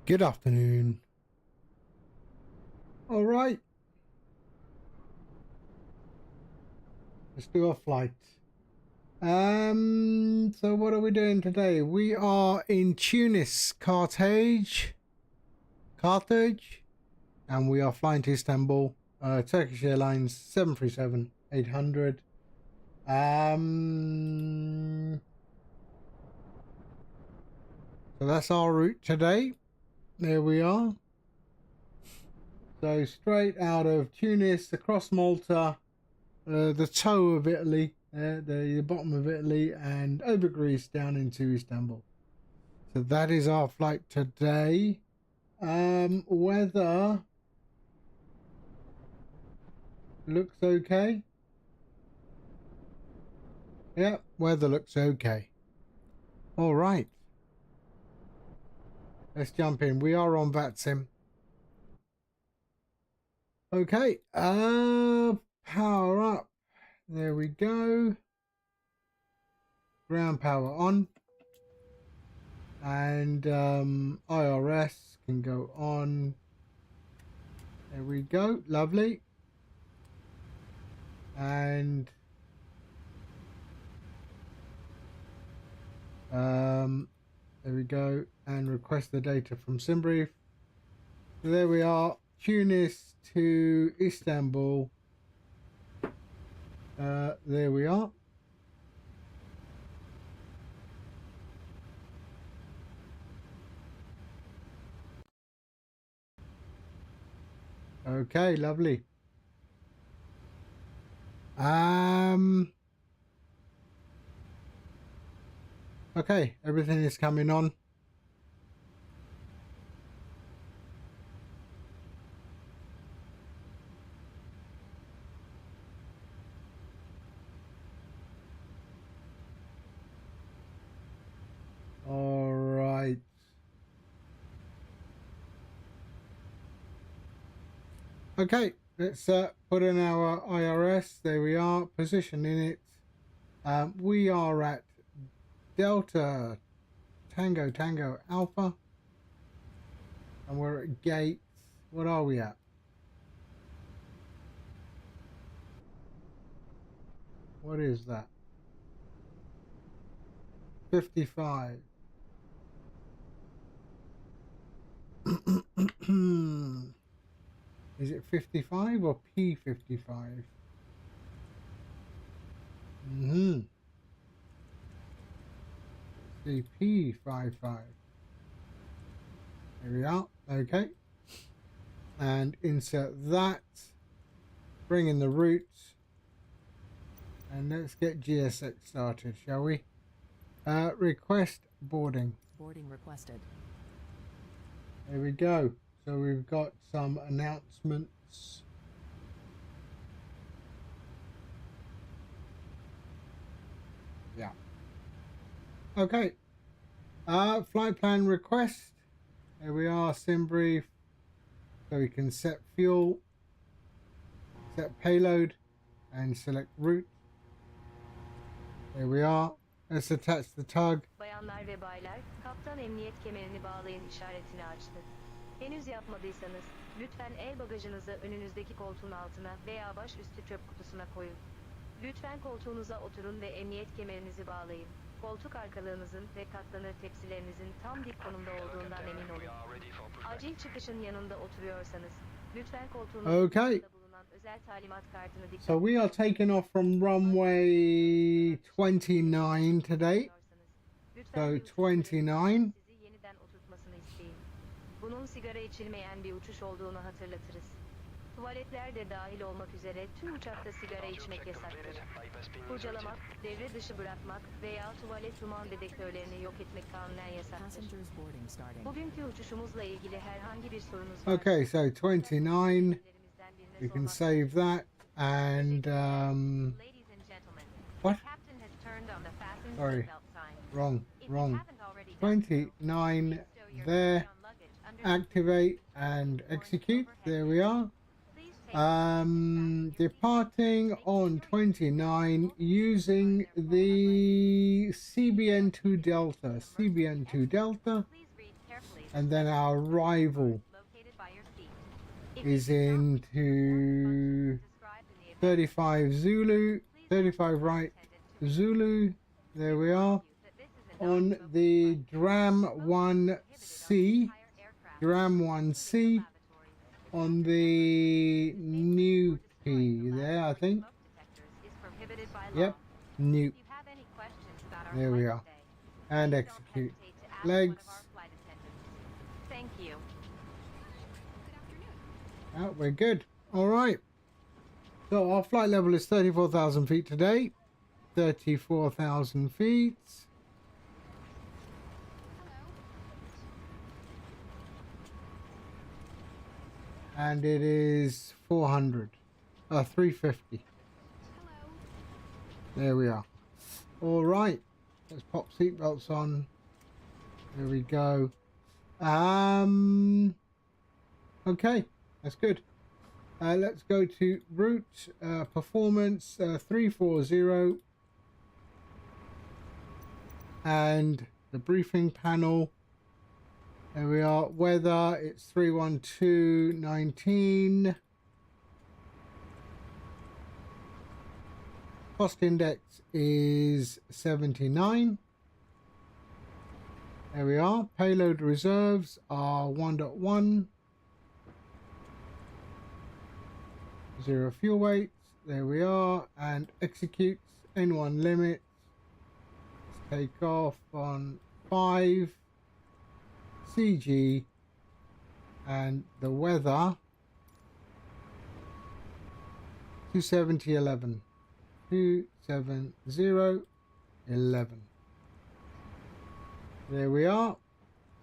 Good afternoon. All right. Let's do a flight. So what are we doing today? We are in Tunis, Carthage, and we are flying to Istanbul. Turkish Airlines 737-800. So that's our route today. There we are. So straight out of Tunis, across Malta, the toe of Italy, the bottom of Italy, and over Greece down into Istanbul. So that is our flight today. Weather looks okay. Yep, weather looks okay. All right. Let's jump in. We are on VATSIM. Okay. Power up. There we go. Ground power on. And IRS can go on. There we go. Lovely. And there we go. And request the data from SimBrief. So there we are. Tunis to Istanbul. There we are. Okay, lovely. Okay, everything is coming on. All right. Okay, let's put in our IRS. There we are, positioning it. We are at Delta Tango Alpha, and we're at gates. What are we at? What is that? 55. Is it 55 or P55? See, P55. There we are. Okay. And insert that. Bring in the route. And let's get GSX started, shall we? Request boarding. Boarding requested. There we go. So we've got some announcements. Yeah. Okay. Flight plan request. There we are, SimBrief. So we can set fuel, set payload, and select route. There we are. Let's attach the tug. Bayanlar ve baylar, kaptan emniyet kemerini bağlayın işaretini açtı. Henüz yapmadıysanız, lütfen el bagajınızı önünüzdeki koltuğun altına veya baş üstü çöp kutusuna koyun. Lütfen koltuğunuza oturun ve emniyet kemerinizi bağlayın. Koltuk arkalığınızın ve katlanır tepsilerinizin tam dik konumda olduğundan emin olun. Acil çıkışın yanında oturuyorsanız, lütfen koltuğunuzun yanında bulunan özel talimat kartını dikkatli. So we are taking off from runway 29 today. So 29. Sizi yeniden oturtmasını isteyin. Bunun sigara içilmeyen bir uçuş olduğunu hatırlatırız. Tuvaletler de dahil olmak üzere tüm uçakta sigara içmek yasaktır. Kurcalamak, devre dışı bırakmak veya tuvalet duman dedektörlerini yok etmek kanunen yasaktır. Bugünkü uçuşumuzla ilgili herhangi bir sorunuz var. Okay, so 29. You can save that and what? Sorry, wrong. 29 there. Activate and execute. There we are. Departing on 29 using the CBN2 Delta. and then our arrival Located by your seat. If is you do not into described in the event, 35 Zulu, please 35 right attendant to Zulu. There we are. that this is a On non-smoking the flight. Dram Smoking is prohibited on the 1C, entire aircraft, Dram including 1C, the lavatories. on After the disabling or destroying Nuki the there, I lavatory think. smoke detectors is prohibited by law. Yep, Nuke. If you have any questions about our There we flight are. today, And please don't execute. hesitate to ask one Legs. of our flight attendants. Thank you. Oh, we're good. All right. So our flight level is 34,000 feet today. 34,000 feet. And it is 400. 350. There we are. All right. Let's pop seatbelts on. There we go. Okay. That's good. Let's go to route performance 340 and the briefing panel. There we are. Weather, it's 312.19. Cost index is 79. There we are. Payload reserves are 1.1. 0 fuel weights. There we are. And executes. N1 limits. Let's take off on 5. CG. And the weather. 270.11. 270.11. There we are.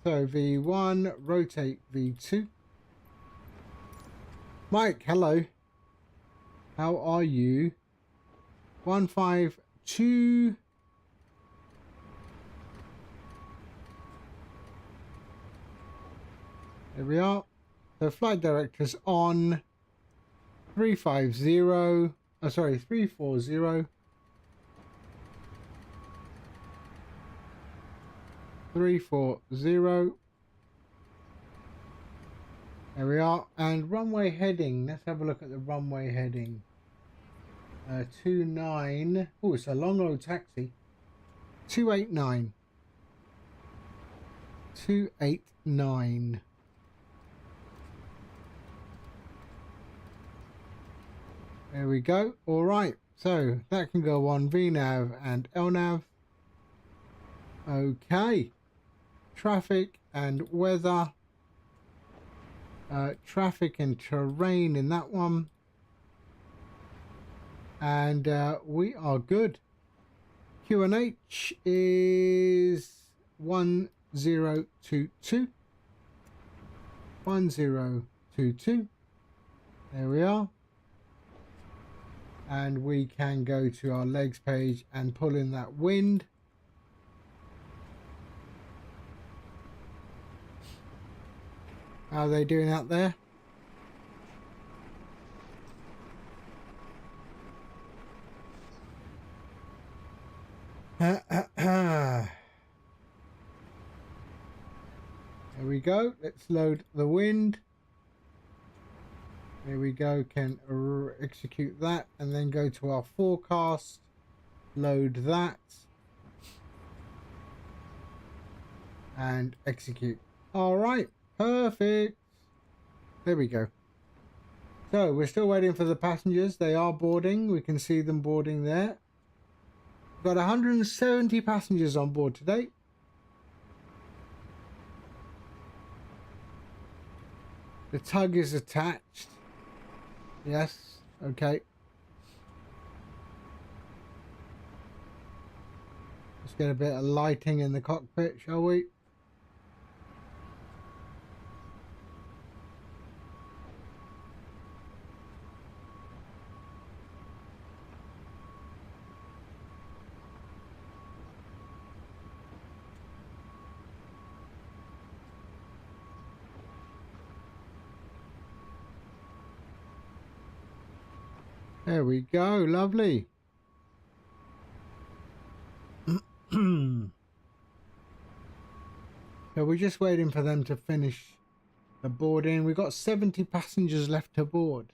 So V1, rotate V2. Mike, hello. How are you? 152. There we are. So flight directors on 350. Oh, sorry, 340. 340. There we are. And runway heading. Let's have a look at the runway heading. 29. Oh, it's a long old taxi. 289. 289. There we go. All right. So that can go on VNAV and LNAV. Okay. Traffic and weather. Traffic and terrain in that one. And we are good. QNH is 1022. 1022. There we are. And we can go to our legs page and pull in that wind. How are they doing out there? There we go. Let's load the wind. There we go. Can execute that and then go to our forecast. Load that. And execute. All right. Perfect. There we go. So we're still waiting for the passengers. They are boarding. We can see them boarding there. We've got 170 passengers on board today. The tug is attached. Yes. Okay. Let's get a bit of lighting in the cockpit, shall we? There we go, lovely. So we're just waiting for them to finish the boarding. We've got 70 passengers left to board.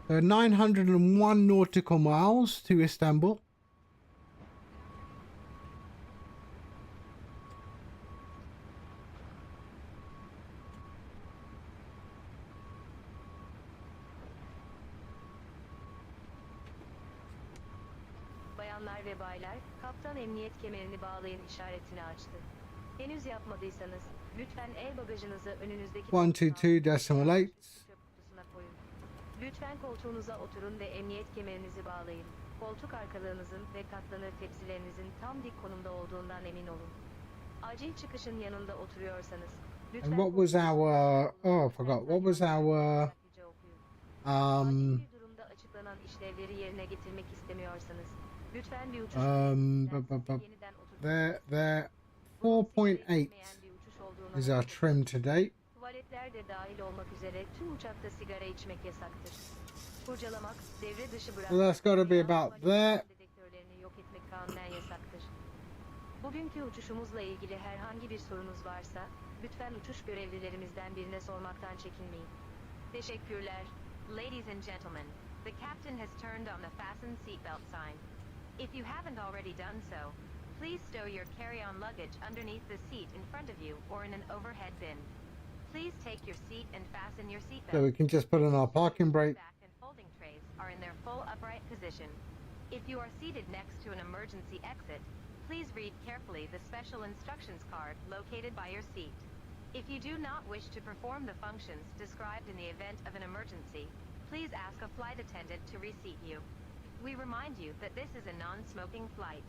So 901 nautical miles to Istanbul. Bayanlar ve baylar, kaptan emniyet kemerini bağlayın işaretini açtı. Henüz yapmadıysanız, lütfen el bagajınızı önünüzdeki 122.8. çöp kutusuna koyun. Lütfen koltuğunuza oturun ve emniyet kemerinizi bağlayın. Koltuk arkalığınızın ve katlanır tepsilerinizin tam dik konumda olduğundan emin olun. Acil çıkışın yanında oturuyorsanız, lütfen And what was our oh, I forgot. What was our acil bir durumda açıklanan işlevleri yerine getirmek istemiyorsanız, lütfen bir uçuş yeniden oturun. they're 4.8 is our trim to date. Tuvaletler de dahil olmak üzere tüm uçakta sigara içmek yasaktır. Kurcalamak, devre dışı bırakmak, So that's got to be about there. dedektörlerini yok etmek kanunen yasaktır. Bugünkü uçuşumuzla ilgili herhangi bir sorunuz varsa, lütfen uçuş görevlilerimizden birine sormaktan çekinmeyin. Teşekkürler. Ladies and gentlemen, the captain has turned on the fasten seatbelt sign. If you haven't already done so, please stow your carry-on luggage underneath the seat in front of you or in an overhead bin. Please take your seat and fasten your seatbelt. So we can just put on our parking brake. Back and folding trays are in their full upright position. If you are seated next to an emergency exit, please read carefully the special instructions card located by your seat. If you do not wish to perform the functions described in the event of an emergency, please ask a flight attendant to reseat you. We remind you that this is a non-smoking flight.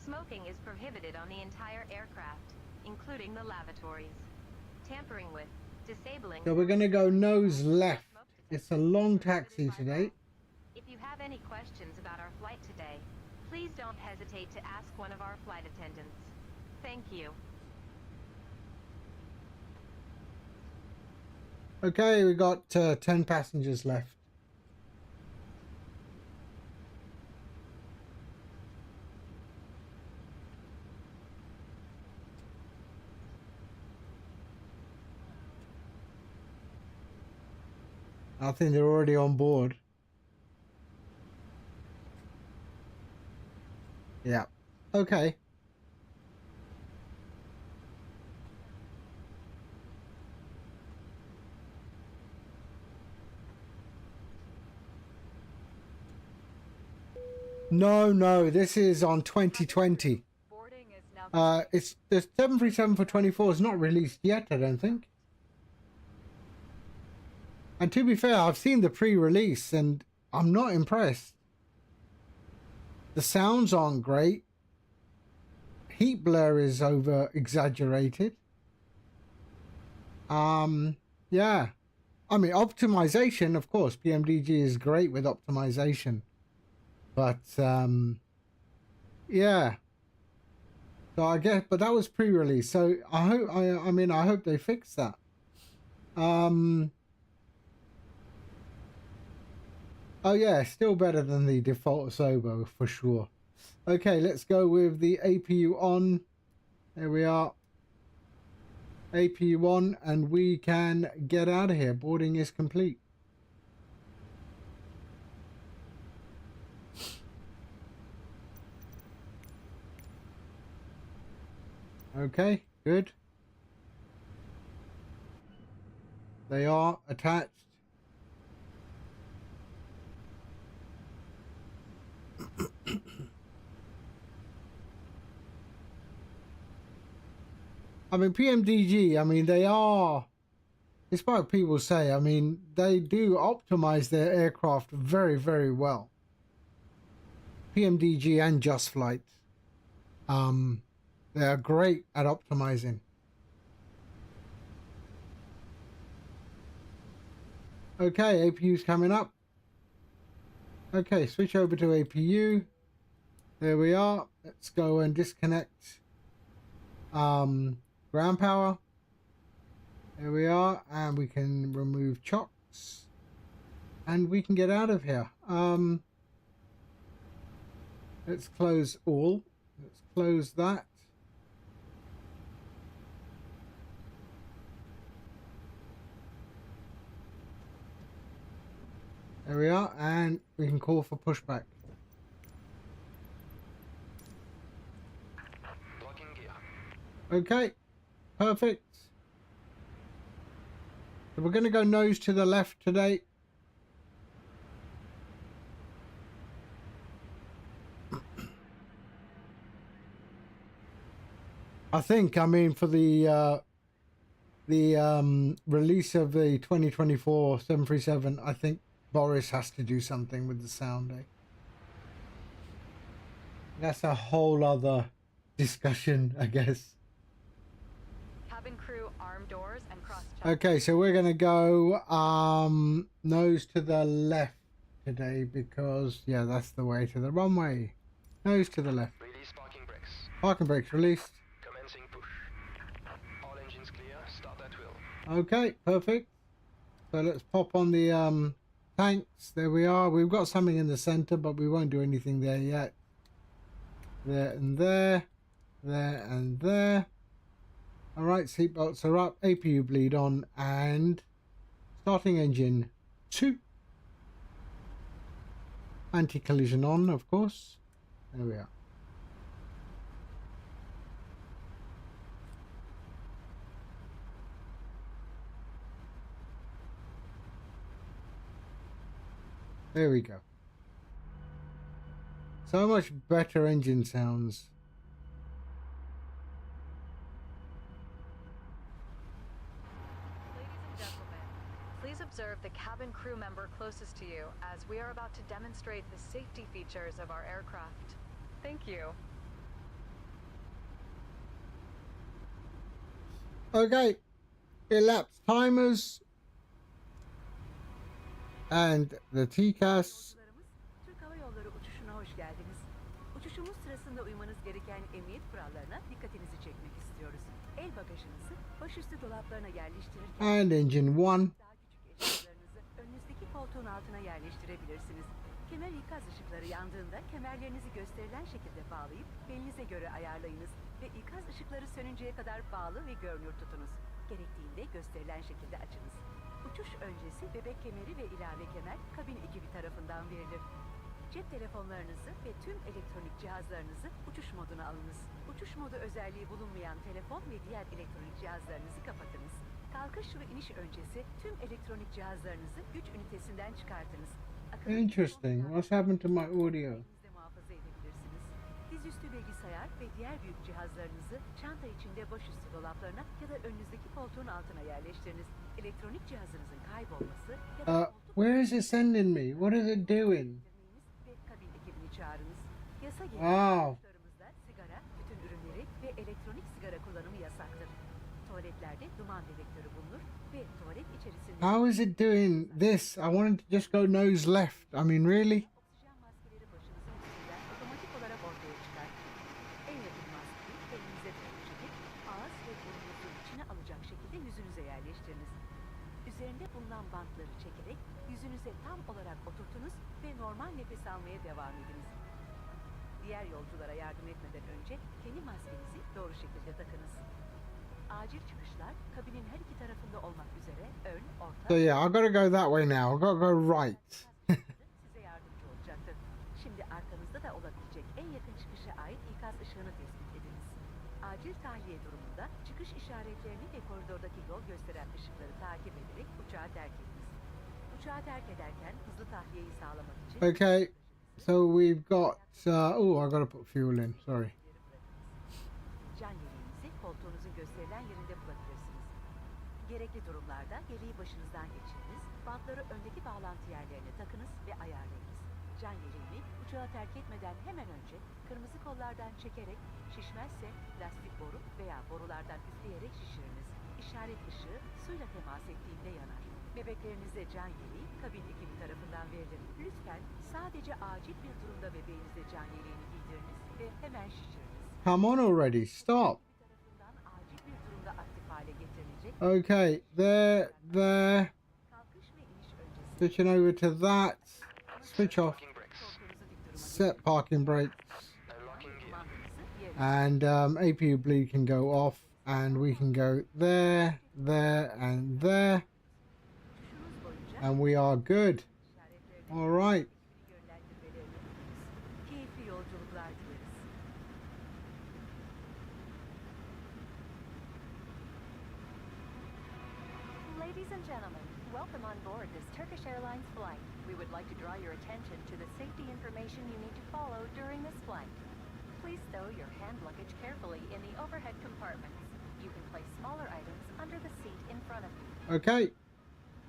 Smoking is prohibited on the entire aircraft, including the lavatories. Tampering with, disabling... So we're going to go nose left. It's a long taxi today. If you have any questions about our flight today, please don't hesitate to ask one of our flight attendants. Thank you. Okay, we got 10 passengers left. I think they're already on board. Yeah. Okay. No, this is on 2020. It's the 737 for 24 is not released yet, I don't think. And to be fair, I've seen the pre-release and I'm not impressed. The sounds aren't great. Heat blur is over exaggerated. Yeah. I mean, optimization, of course, PMDG is great with optimization. But yeah. So I guess, but that was pre-release. So I hope I hope they fix that. Oh yeah, still better than the default Sobo for sure. Okay, let's go with the APU on. There we are. APU on, and we can get out of here. Boarding is complete. Okay, good. They are attached. I mean, PMDG, I mean, they are, despite what people say, I mean, they do optimize their aircraft very, very well. PMDG and Just Flight. They are great at optimizing. Okay, APU's coming up. Okay, switch over to APU. There we are. Let's go and disconnect ground power. There we are, and we can remove chocks, and we can get out of here. Let's close all. Let's close that. There we are, and we can call for pushback. Okay, perfect. So we're going to go nose to the left today. I think, I mean, for the release of the 2024 737, I think Boris has to do something with the sound, eh? That's a whole other discussion, I guess. Cabin crew, arm doors and cross check. Okay, so we're gonna go nose to the left today because yeah, that's the way to the runway. Nose to the left. Release parking brakes. Parking brakes released. Commencing push. All engines clear. Start at will. Okay, perfect. So let's pop on the tanks. There we are. We've got something in the center, but we won't do anything there yet. There and there. There and there. Alright, seatbelts are up, APU bleed on, and starting engine 2. Anti-collision on, of course. There we are. There we go. So much better engine sounds. Observe the cabin crew member closest to you as we are about to demonstrate the safety features of our aircraft. Thank you. Okay, elapsed timers and the TCAS. Türk Hava Yolları uçuşuna hoş geldiniz. Uçuşumuz sırasında uymanız gereken emniyet kurallarına dikkatinizi çekmek istiyoruz. El bagajınızı başüstü dolaplarına yerleştirirken And engine 1. eşyalarınızı önünüzdeki koltuğun altına yerleştirebilirsiniz. Kemer ikaz ışıkları yandığında kemerlerinizi gösterilen şekilde bağlayıp belinize göre ayarlayınız ve ikaz ışıkları sönünceye kadar bağlı ve görünür tutunuz. Gerektiğinde gösterilen şekilde açınız. Uçuş öncesi bebek kemeri ve ilave kemer kabin ekibi tarafından verilir. Cep telefonlarınızı ve tüm elektronik cihazlarınızı uçuş moduna alınız. Uçuş modu özelliği bulunmayan telefon ve diğer elektronik cihazlarınızı kapatınız. Kalkış ve iniş öncesi tüm elektronik cihazlarınızı güç ünitesinden çıkartınız. Interesting. What's happened to my audio? Elinizde muhafaza edebilirsiniz. Dizüstü bilgisayar ve diğer büyük cihazlarınızı çanta içinde başüstü dolaplarına ya da önünüzdeki koltuğun altına yerleştiriniz. Elektronik cihazınızın kaybolması ya da Where is it sending me? What is it doing? ve kabin ekibini çağırınız. Yasa gereği Wow. uçuşlarımızda sigara, tütün ürünleri ve elektronik sigara kullanımı yasaktır. Tuvaletlerde duman dedektörü bulunur ve tuvalet içerisinde How is it doing this? I wanted to just go nose left. I mean, really? oksijen maskeleri başınızın üstünden otomatik olarak ortaya çıkar. En yakın maskeyi elinize doğru çekip ağız ve burnunuzun içine alacak şekilde yüzünüze yerleştiriniz. Üzerinde bulunan bantları çekerek yüzünüze tam olarak oturtunuz ve normal nefes almaya devam ediniz. Diğer yolculara yardım etmeden önce kendi maskenizi doğru şekilde takınız. Acil çıkışlar kabinin her iki tarafında olmak üzere ön, orta So yeah, I gotta go that way now. I gotta go right. size yardımcı olacaktır. Şimdi arkanızda da olabilecek en yakın çıkışa ait ikaz ışığını tespit ediniz. Acil tahliye durumunda çıkış işaretlerini ve koridordaki yol gösteren ışıkları takip ederek uçağı terk ediniz. Uçağı terk ederken hızlı tahliyeyi sağlamak için Okay, so we've got. Oh, I gotta put fuel in. Sorry. can yeleğinizi koltuğunuzun gösterilen yerinde bulabilirsiniz. Gerekli durumlarda yeleği başınızdan geçiriniz, bantları öndeki bağlantı yerlerine takınız ve ayarlayınız. Can yeleğini uçağı terk etmeden hemen önce kırmızı kollardan çekerek, şişmezse lastik boru veya borulardan üfleyerek şişiriniz. İşaret ışığı suyla temas ettiğinde yanar. Bebeklerinizde can yeleği kabin ekibi tarafından verilir. Lütfen sadece acil bir durumda bebeğinize can yeleğini giydiriniz ve hemen şişiriniz. Come on already. Stop. Tarafından acil bir durumda aktif hale getirilecek Okay, there. Kalkış ve iniş öncesi Switching over to that. Switch off. Parking brakes. koltuğunuzu dik duruma Set parking brakes. Locking gear. kumandamızı yerine And APU bleed can go off. And we can go there, and there. tuşunuz boyunca And we are good. işaretlerini Alright. yönlendirmelerini okuyunuz. Keyifli yolculuklar dileriz. Ladies and gentlemen, welcome on board this Turkish Airlines flight. We would like to draw your attention to the safety information you need to follow during this flight. Please stow your hand luggage carefully in the overhead compartments. You can place smaller items under the seat in front of you. Okay.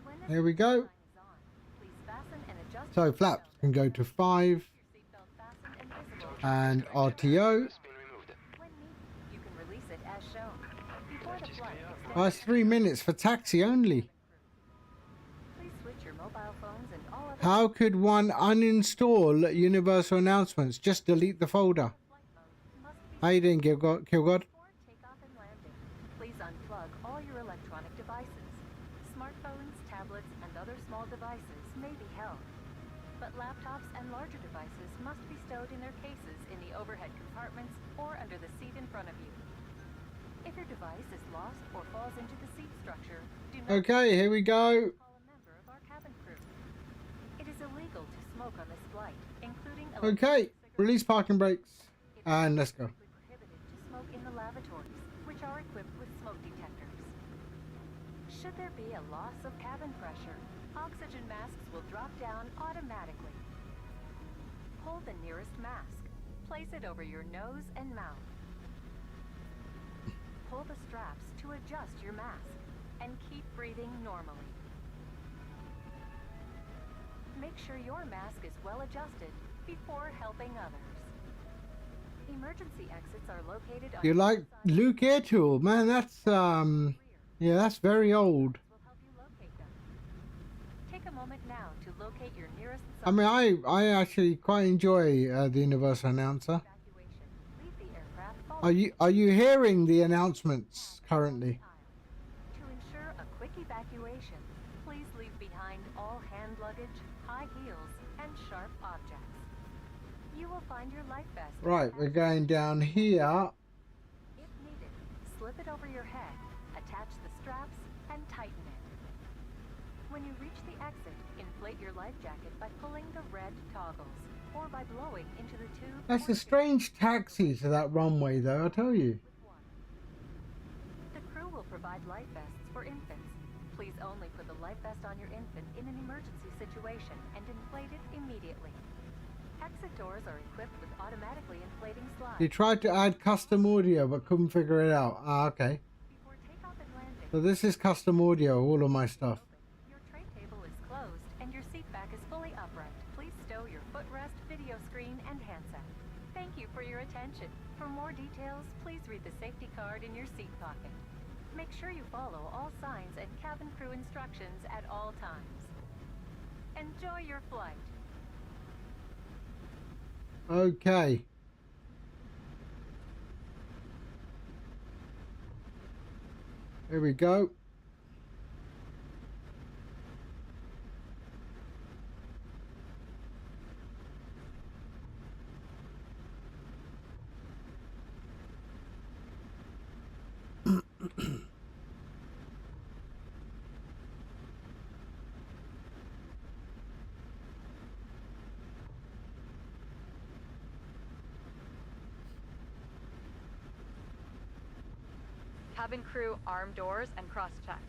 When the Here we seatbelt go. sign is on, please fasten and adjust So your flaps seatbelt. can go to 5. Your seatbelt fastened and visible. And RTO. Has been removed. When needed, you can release it as shown. Before the Left is flight clear. extends Oh, it's 3 minutes for taxi only. Please switch your mobile phones and all other How could one uninstall universal announcements? Just delete the folder. flight mode must be How you doing, Kilgod? before takeoff and landing. Please unplug all your electronic devices. Smartphones, tablets, and other small devices may be held. But laptops and larger devices must be stowed in their cases in the overhead compartments or under the seat in front of you. If your device is lost or falls into the seat structure, do not Okay, here we go. call a member of our cabin crew. It is illegal to smoke on this flight, including Okay, release parking brakes. And let's go. prohibited to smoke in the lavatories, which are equipped with smoke detectors. Should there be a loss of cabin pressure, oxygen masks will drop down automatically. Hold the nearest mask. Place it over your nose and mouth. Pull the straps to adjust your mask and keep breathing normally. Make sure your mask is well adjusted before helping others. Emergency exits are located on You like both sides Luke Airtool? Man, that's of the rear. yeah, that's very old. Will help you locate them. Take a moment now to locate your nearest I mean, I actually quite enjoy the universal announcer. evacuation. Leave the aircraft following Are you hearing the announcements currently? To ensure a quick evacuation, please leave behind all hand luggage, high heels, and sharp objects. You will find your life vest. Right, we're going down here. If needed, slip it over your head, attach the straps, and tighten it. When you reach the exit, inflate your life jacket by pulling the red toggles, or by blowing into the tube. That's or a strange taxi to that runway, though, I tell you. with water. The crew will provide life vests for infants. Please only put the life vest on your infant in an emergency situation and inflate it immediately. Exit doors are equipped with automatically inflating slides. You tried to add custom audio but couldn't figure it out. Ah, okay. Before takeoff and landing, So this is custom audio, all of my stuff. open. Your tray table is closed and your seat back is fully upright. Please stow your footrest, video screen, and handset. Thank you for your attention. For more details, please read the safety card in your seat pocket. Make sure you follow all signs and cabin crew instructions at all times. Enjoy your flight. Okay. Here we go. Cabin crew arm doors and cross-check.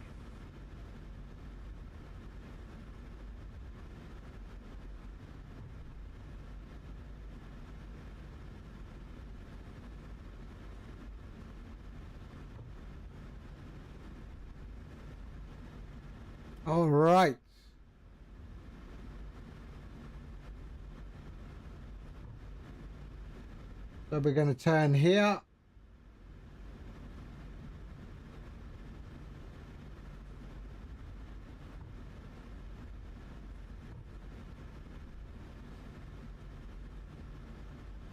All right. So we're going to turn here.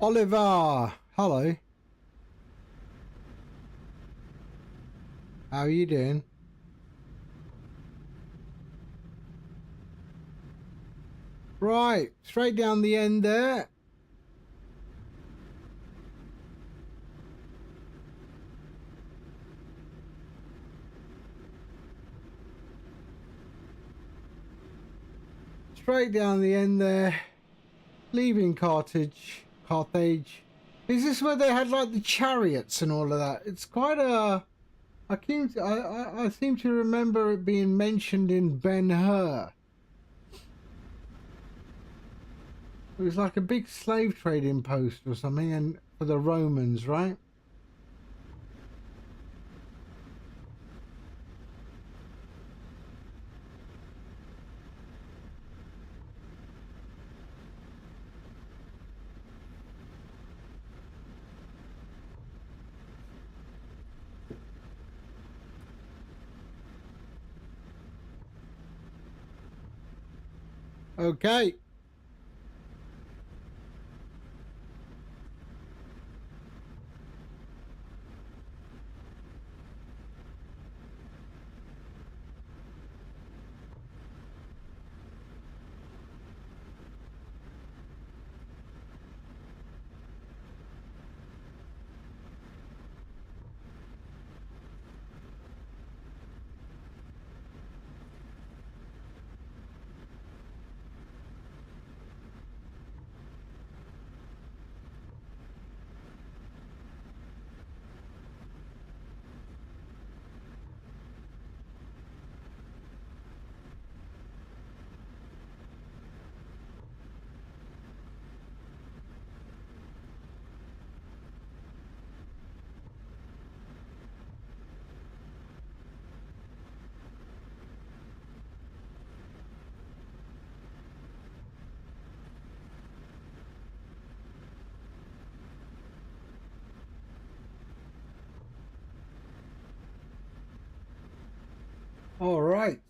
Oliver, hello. How are you doing? Right, straight down the end there. Straight down the end there. Leaving Carthage. Is this where they had like the chariots and all of that? It's quite a... I seem to remember it being mentioned in Ben-Hur. It was like a big slave trading post or something, and for the Romans, right? Okay. All right.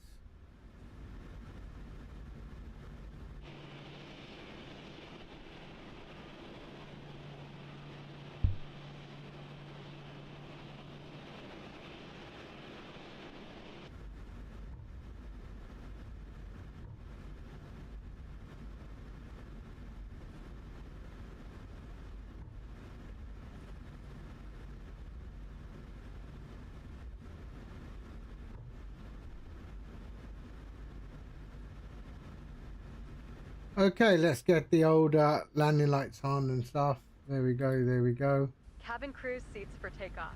Okay, let's get the old landing lights on and stuff. There we go, there we go. Cabin crew seats for takeoff.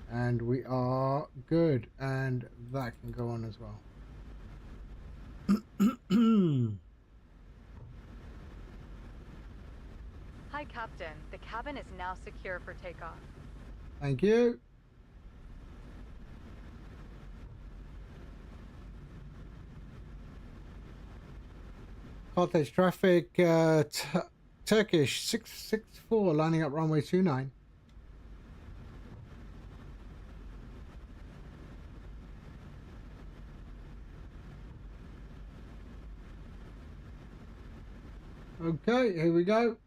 And we are good. And that can go on as well. Hi, Captain. The cabin is now secure for takeoff. Thank you. Carthage traffic, Turkish 664 lining up runway 29. Okay, here we go.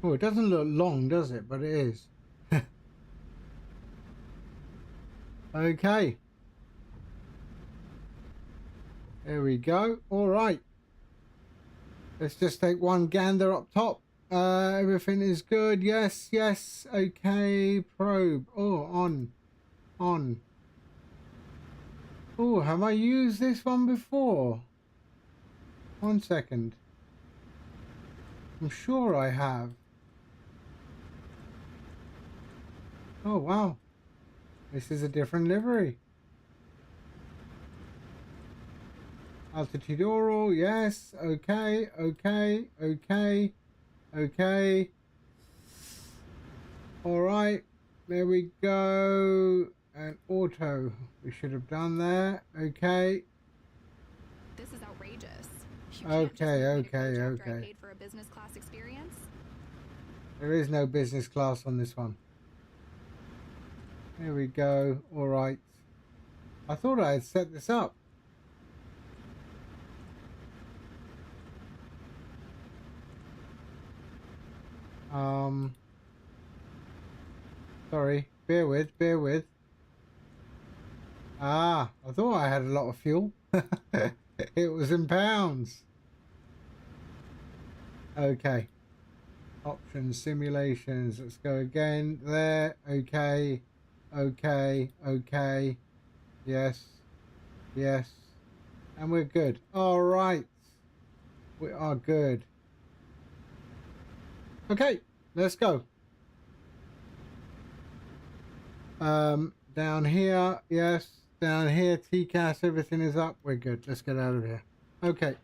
Oh, it doesn't look long, does it? But it is. Okay. There we go. All right. Let's just take one gander up top. Everything is good. Yes, yes. Okay. Probe. Oh, on. Oh, have I used this one before? 1 second. I'm sure I have. Oh, wow. This is a different livery. Altitude oral, yes. Okay. All right. There we go. And auto auto. We should have done there. Okay. This is outrageous. You Okay, can't just move me to okay, coach after I okay. paid for a business class experience. There is no business class on this one. Here we go. All right. I thought I had set this up. Sorry. Bear with. Ah, I thought I had a lot of fuel. It was in pounds. Okay. Options, simulations. Let's go again. There. Okay. Okay. Yes. And we're good. All right. We are good. Okay. Let's go. Down here. Yes. Down here. TCAS. Everything is up. We're good. Let's get out of here. Okay.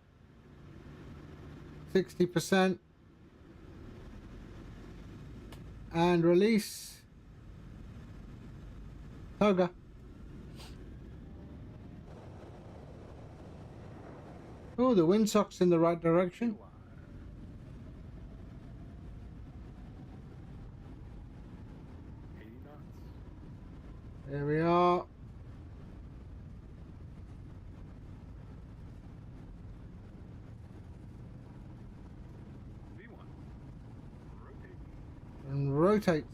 60%. And release. Toga. Oh, the windsock's in the right direction. There we are. And rotate.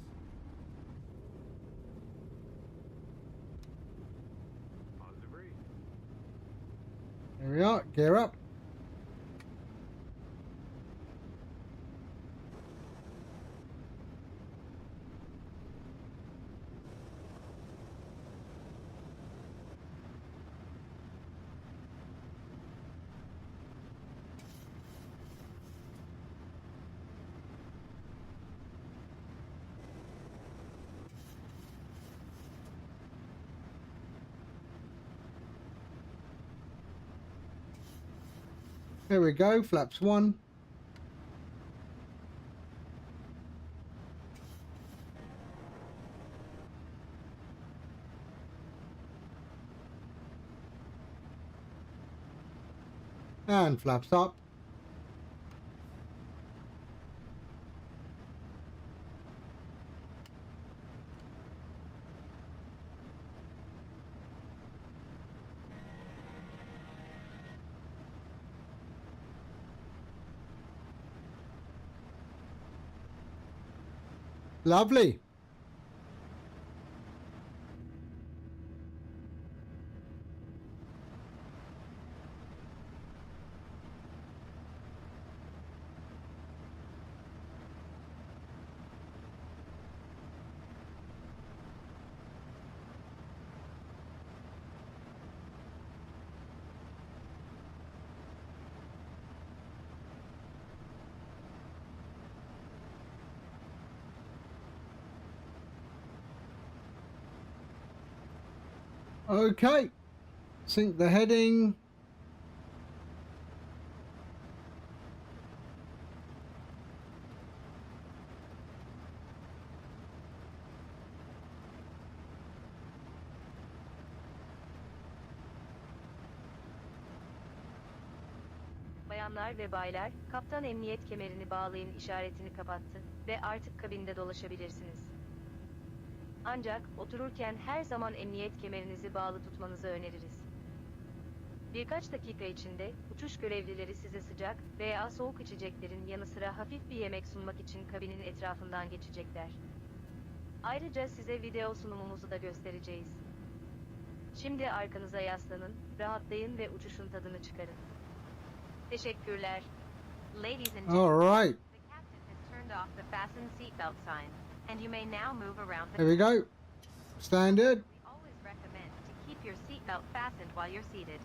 There we are. Gear up. There we go, flaps 1. And flaps up. Lovely. Okay. Sync the heading. Bayanlar ve baylar, kaptan emniyet kemerini bağlayın işaretini kapattı ve artık kabinde dolaşabilirsiniz. Ancak otururken her zaman emniyet kemerinizi bağlı tutmanızı öneririz. Birkaç dakika içinde uçuş görevlileri size sıcak veya soğuk içeceklerin yanı sıra hafif bir yemek sunmak için kabinin etrafından geçecekler. Ayrıca size video sunumumuzu da göstereceğiz. Şimdi arkanıza yaslanın, rahatlayın ve uçuşun tadını çıkarın. Teşekkürler. Ladies and All gentlemen, right. the captain has turned off the fasten seatbelt sign, and you may now move around the There we go. Standard. We always recommend to keep your seatbelt fastened while you're seated.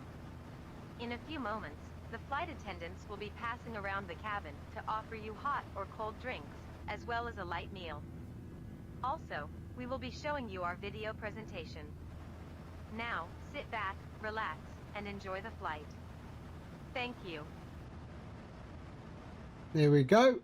In a few moments, the flight attendants will be passing around the cabin to offer you hot or cold drinks, as well as a light meal. Also, we will be showing you our video presentation. Now, sit back, relax, and enjoy the flight. Thank you. There we go.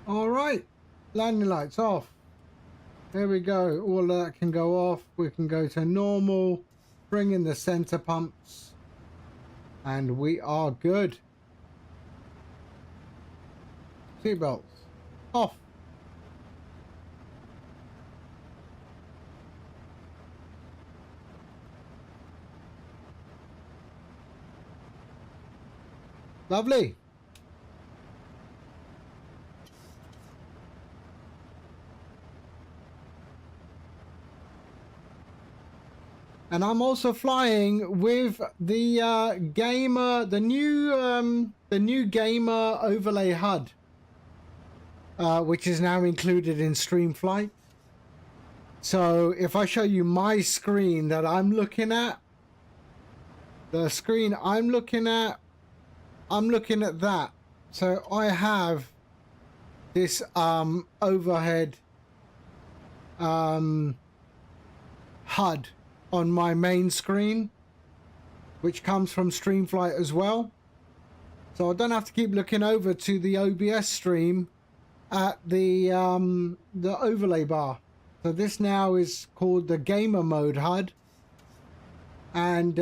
All right, landing lights off. There we go. All that can go off. We can go to normal, bring in the center pumps, and we are good. Seatbelts off. Lovely. And I'm also flying with the gamer, the new gamer overlay HUD, which is now included in Streamflight. So if I show you my screen that I'm looking at, the screen I'm looking at that. So I have this overhead HUD on my main screen, which comes from Streamflight as well. So I don't have to keep looking over to the OBS stream at the overlay bar. So this now is called the gamer mode HUD, and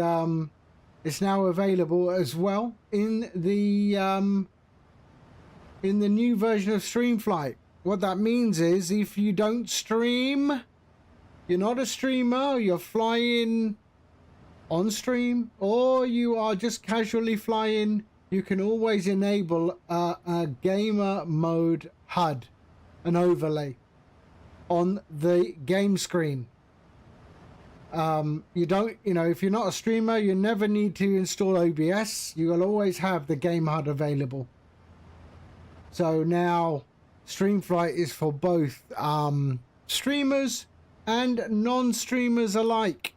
it's now available as well in the new version of Streamflight. What that means is if you don't stream, you're not a streamer, you're flying on stream, or you are just casually flying, you can always enable a gamer mode HUD, an overlay on the game screen. You don't, if you're not a streamer, you never need to install OBS. You will always have the game HUD available. So now Streamflight is for both streamers and non-streamers alike.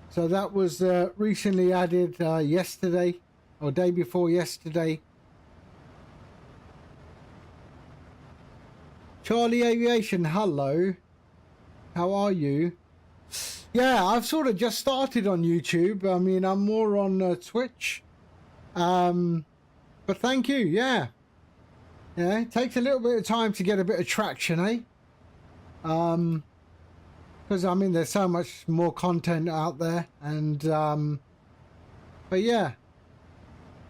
So that was recently added yesterday or day before yesterday. Charlie Aviation, hello. How are you? Yeah, I've sort of just started on YouTube. I mean, I'm more on Twitch. But thank you, yeah. Yeah, it takes a little bit of time to get a bit of traction, eh? Because, I mean, there's so much more content out there. And, but yeah.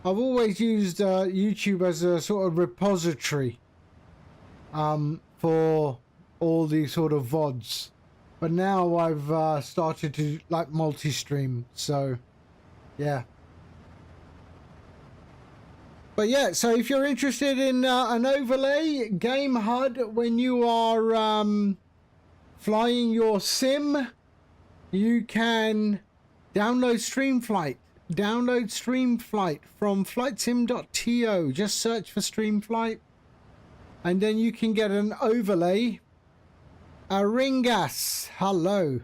I've always used YouTube as a sort of repository. For all these sort of VODs, but now I've started to like multi-stream, so yeah. But yeah, so if you're interested in an overlay game HUD when you are flying your sim, you can download Streamflight. Download Streamflight from flightsim.to. Just search for Streamflight. And then you can get an overlay. A Ringas. Hello.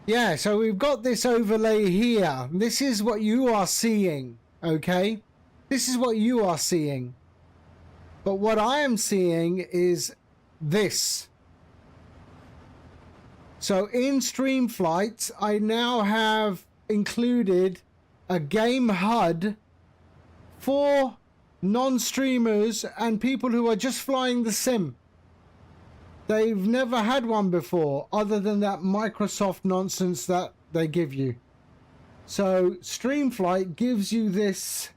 Yeah, so we've got this overlay here. This is what you are seeing. Okay? This is what you are seeing. But what I am seeing is this. So in Streamflight, I now have included a game HUD for non-streamers and people who are just flying the sim. They've never had one before other than that Microsoft nonsense that they give you. So Streamflight gives you this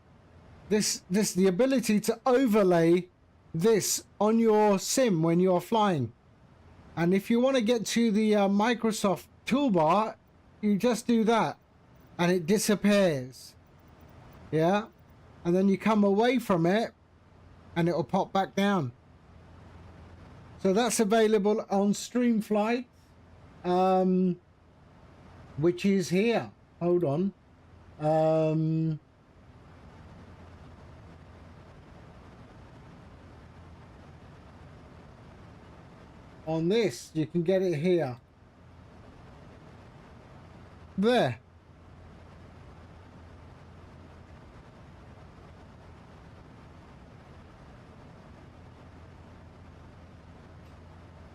the ability to overlay this on your sim when you're flying. And if you want to get to the Microsoft toolbar, you just do that and it disappears. Yeah. And then you come away from it and it will pop back down. So that's available on Streamflight, which is here. Hold on. On this, you can get it here. There.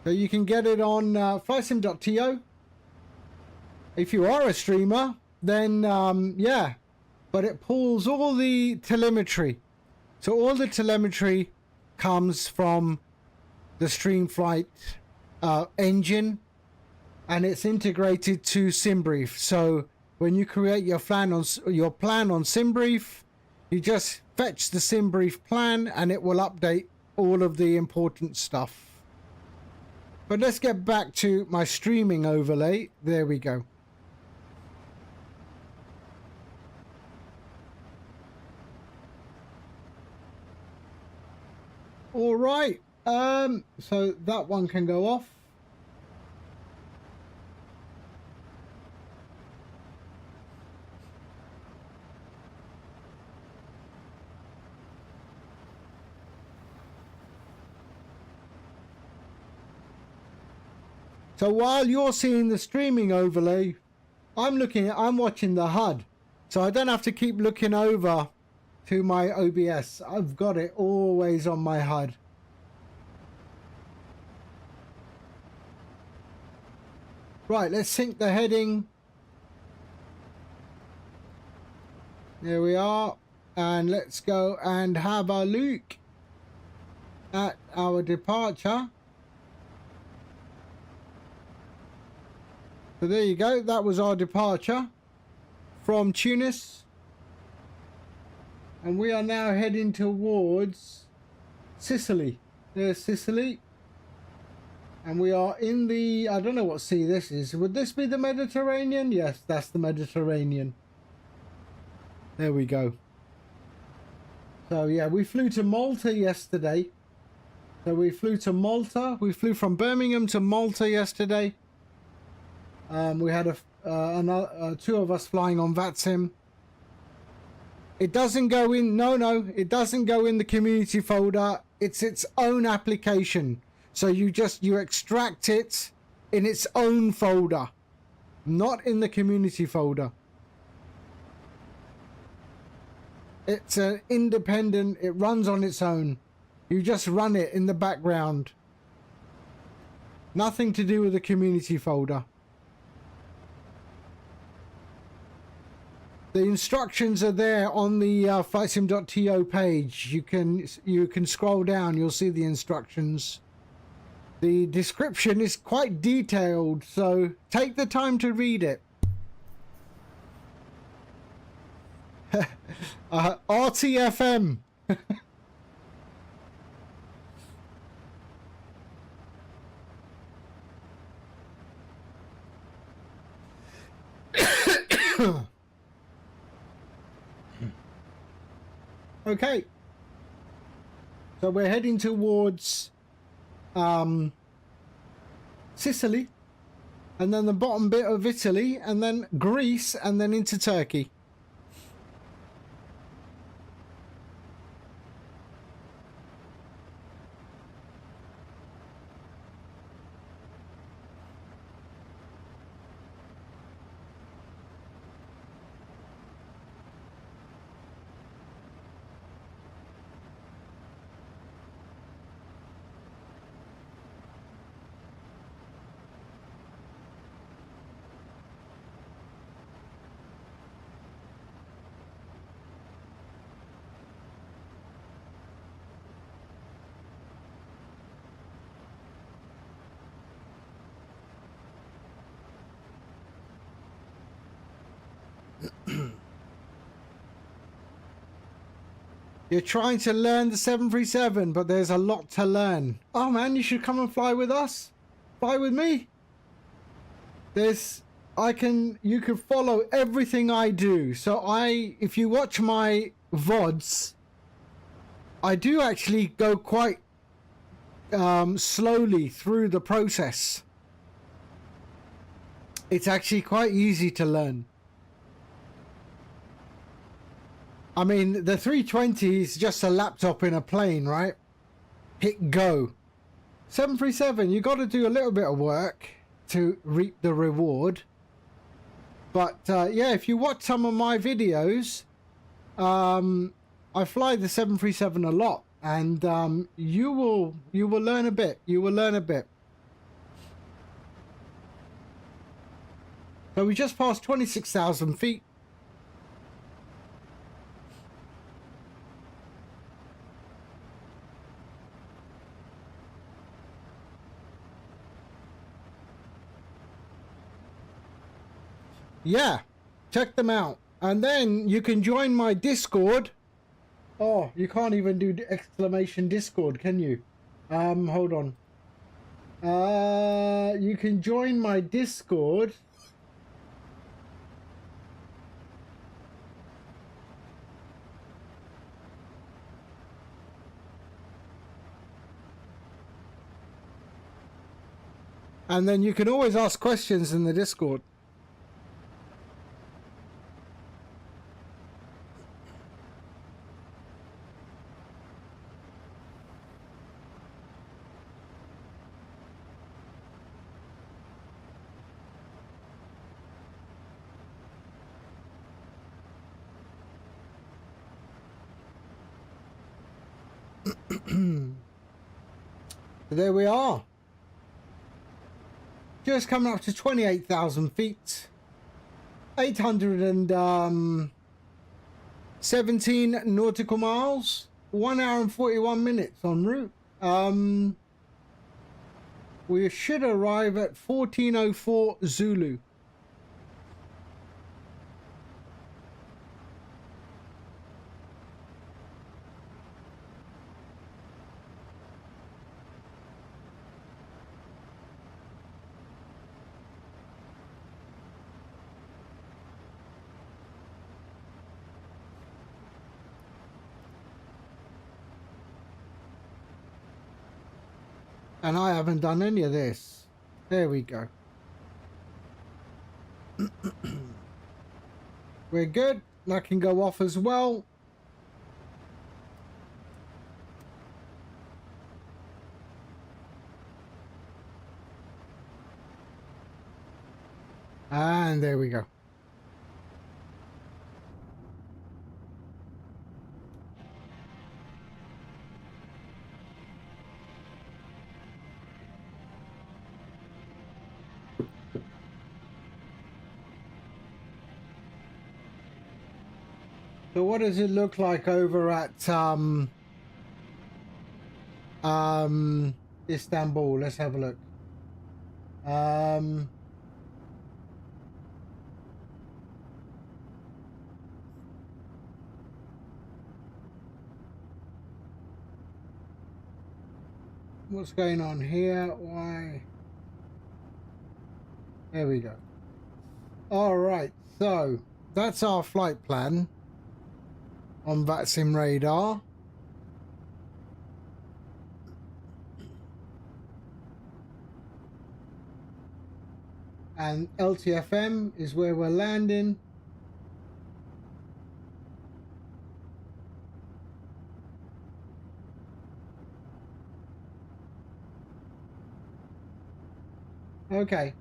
So you can get it on flightsim.to. If you are a streamer, then yeah, but it pulls all the telemetry. So all the telemetry comes from the Streamflight engine, and it's integrated to SimBrief. So when you create your plan on SimBrief, you just fetch the SimBrief plan and it will update all of the important stuff. But let's get back to my streaming overlay. There we go. All right. So that one can go off. So while you're seeing the streaming overlay, I'm watching the HUD. So I don't have to keep looking over to my OBS. I've got it always on my HUD. Right, let's sync the heading. There we are. And let's go and have a look at our departure. So there you go. That was our departure from Tunis. And we are now heading towards Sicily. There's Sicily. And we are in the, I don't know what sea this is. Would this be the Mediterranean? Yes, that's the Mediterranean. There we go. So yeah, we flew to Malta yesterday. So we flew to Malta. We flew from Birmingham to Malta yesterday. We had two of us flying on VATSIM. It doesn't go in, no, it doesn't go in the community folder. It's its own application. So you extract it in its own folder, not in the community folder. It's an independent, it runs on its own. You just run it in the background. Nothing to do with the community folder. The instructions are there on the flightsim.to page. You can scroll down, you'll see the instructions. The description is quite detailed, so take the time to read it. RTFM. Okay, so we're heading towards Sicily, and then the bottom bit of Italy, and then Greece, and then into Turkey. You're trying to learn the 737, but there's a lot to learn. Oh man, you should come and fly with us. Fly with me. You can follow everything I do. So if you watch my VODs, I do actually go quite slowly through the process. It's actually quite easy to learn. I mean, the 320 is just a laptop in a plane, right? Hit go. 737, you got to do a little bit of work to reap the reward. But yeah, if you watch some of my videos, I fly the 737 a lot, and you will learn a bit. You will learn a bit. So we just passed 26,000 feet. yeah, check them out. And then you can join my Discord. Oh, you can't even do exclamation Discord, can you? Hold on. You can join my Discord. And then you can always ask questions in the Discord. There we are. Just coming up to 28,000 feet. 817 nautical miles. 1 hour and 41 minutes en route. We should arrive at 1404 Zulu. And I haven't done any of this. There we go. We're good. That can go off as well. And there we go. So what does it look like over at Istanbul? Let's have a look. What's going on here? Why? There we go. All right, so that's our flight plan on VATSIM radar. And LTFM is where we're landing. Okay.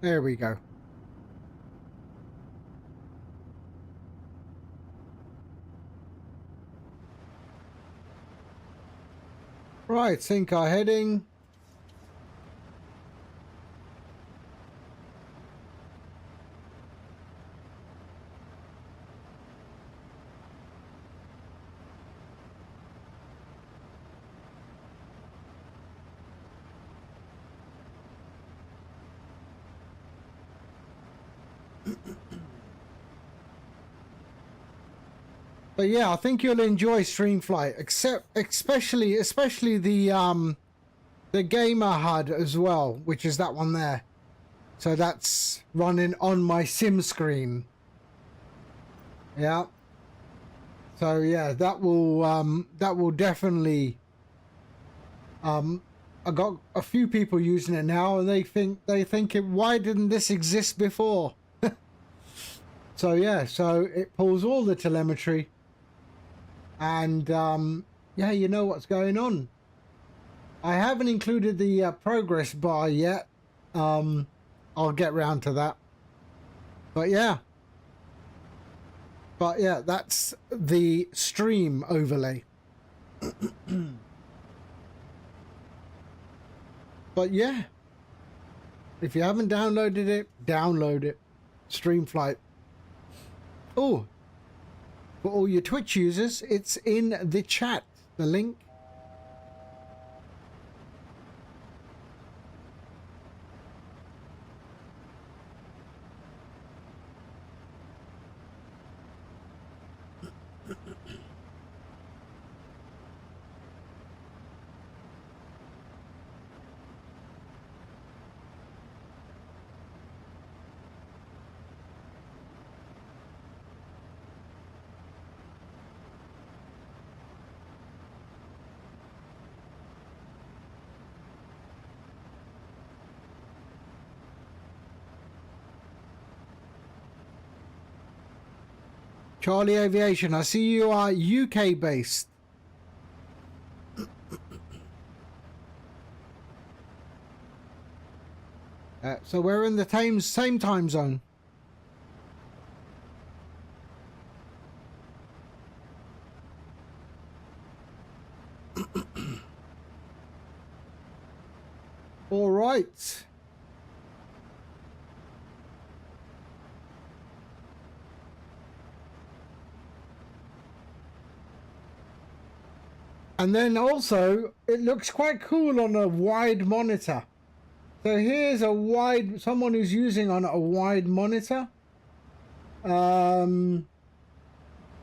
There we go. Right, sync our heading. But yeah, I think you'll enjoy Streamflight, especially the gamer HUD as well, which is that one there. So that's running on my sim screen. Yeah. So yeah, that will definitely. I got a few people using it now, and they think why didn't this exist before? So yeah, so it pulls all the telemetry. And yeah, you know what's going on. I haven't included the progress bar yet. I'll get round to that. But yeah, that's the stream overlay. But yeah, if you haven't downloaded it, download it. Streamflight. Oh, for all your Twitch users, it's in the chat, the link. Charlie Aviation, I see you are UK based. So we're in the same time zone. All right. And then also, it looks quite cool on a wide monitor. So here's a wide, someone who's using on a wide monitor. I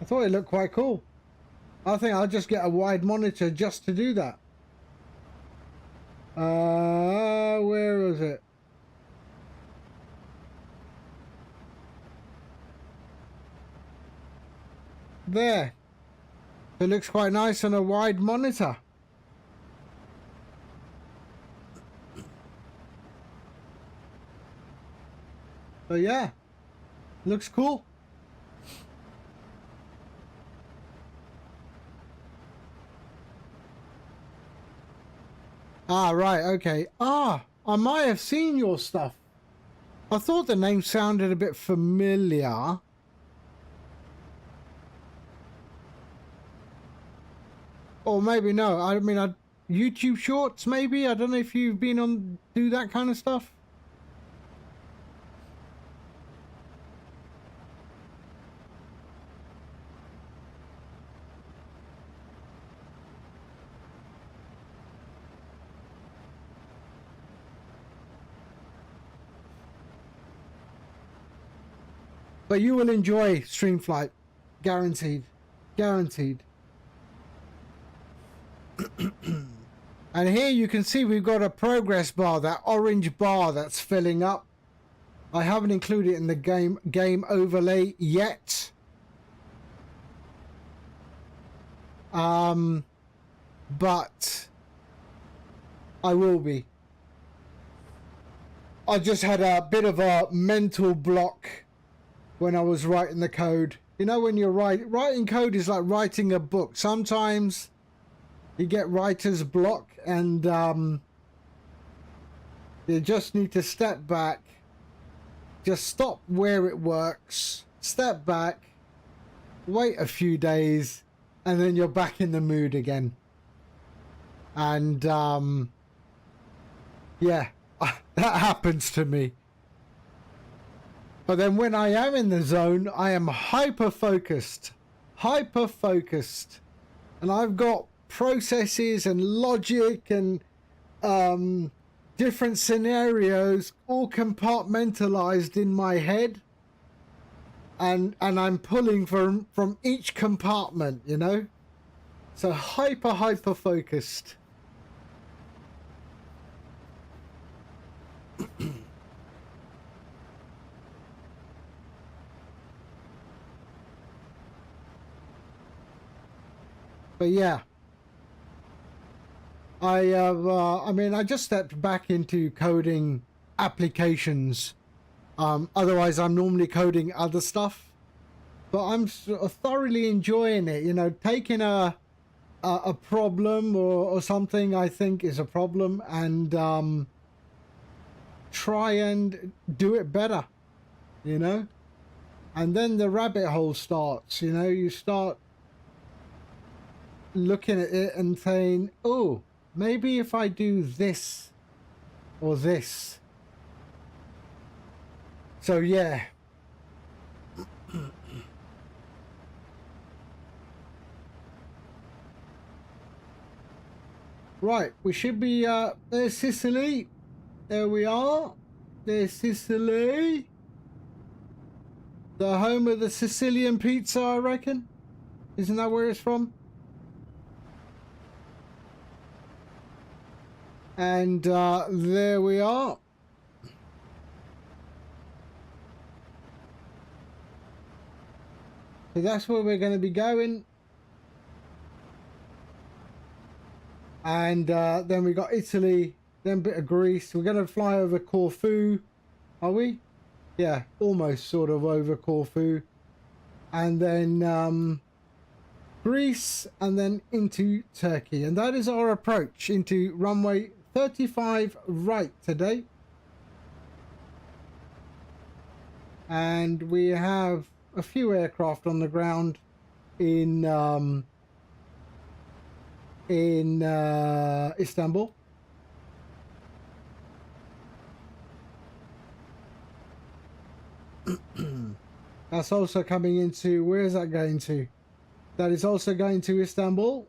thought it looked quite cool. I think I'll just get a wide monitor just to do that. Where is it? There. It looks quite nice on a wide monitor. So yeah, looks cool. Ah, right, okay. Ah, I might have seen your stuff. I thought the name sounded a bit familiar. Or maybe no. I mean, YouTube Shorts, maybe? I don't know if you've been on, do that kind of stuff. But you will enjoy Streamflight. Guaranteed. Guaranteed. And here you can see we've got a progress bar, that orange bar that's filling up. I haven't included it in the game overlay yet. But I will be. I just had a bit of a mental block when I was writing the code. You know, when you're writing code is like writing a book. Sometimes you get writer's block, and you just need to step back, just stop where it works, step back, wait a few days, and then you're back in the mood again. And yeah, that happens to me. But then when I am in the zone, I am hyper focused, and I've got processes and logic and different scenarios all compartmentalized in my head, and I'm pulling from each compartment, you know, so hyper focused. But yeah, I mean, I just stepped back into coding applications. Otherwise, I'm normally coding other stuff. But I'm thoroughly enjoying it. You know, taking a problem or something I think is a problem, and try and do it better. You know, and then the rabbit hole starts. You know, you start looking at it and saying, oh, maybe if I do this or this. So yeah. Right, we should be there's Sicily. There we are. There's Sicily. The home of the Sicilian pizza, I reckon. Isn't that where it's from? And there we are. So that's where we're going to be going. And then we got Italy, then a bit of Greece. We're going to fly over Corfu. Are we? Yeah, almost sort of over Corfu. and then Greece, and then into Turkey. And that is our approach into runway 35 right today. And we have a few aircraft on the ground in Istanbul. That's also coming into, where is that going to? That is also going to Istanbul.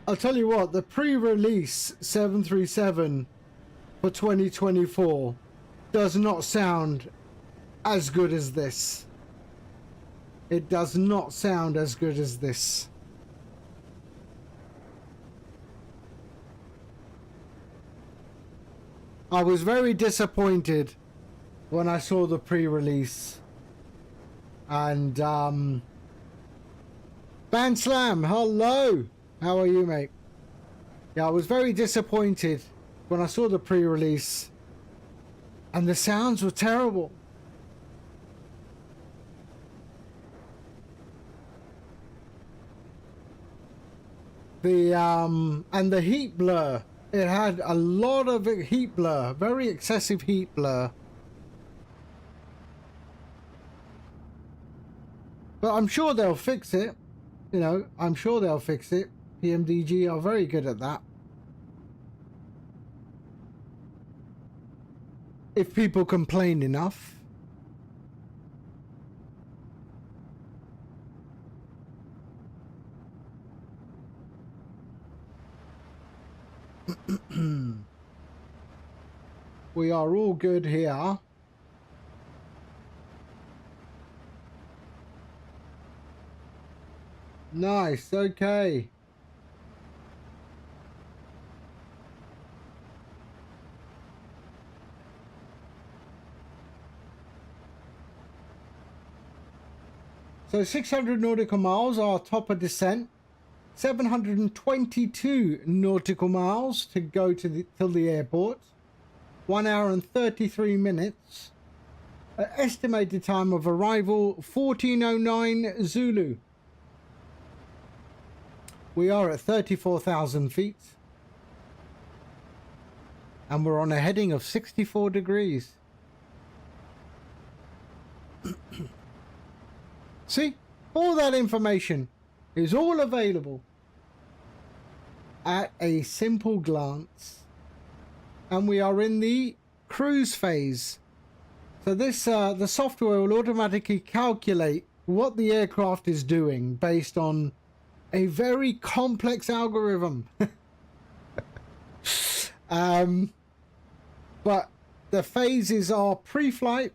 I'll tell you what, the pre-release 737 for 2024 does not sound as good as this. It does not sound as good as this. I was very disappointed when I saw the pre-release. And Ban Slam, hello. How are you, mate? Yeah, I was very disappointed when I saw the pre-release, and the sounds were terrible. And the heat blur. It had a lot of heat blur, very excessive heat blur. But I'm sure they'll fix it. You know, I'm sure they'll fix it. PMDG are very good at that. If people complain enough. We are all good here. Nice, okay. So 600 nautical miles, our top of descent. 722 nautical miles to go to till the airport. 1 hour and 33 minutes. Estimated time of arrival 14:09 Zulu. We are at 34,000 feet. And we're on a heading of 64 degrees. See, all that information is all available at a simple glance. And we are in the cruise phase. So this, the software will automatically calculate what the aircraft is doing based on a very complex algorithm. But the phases are pre-flight,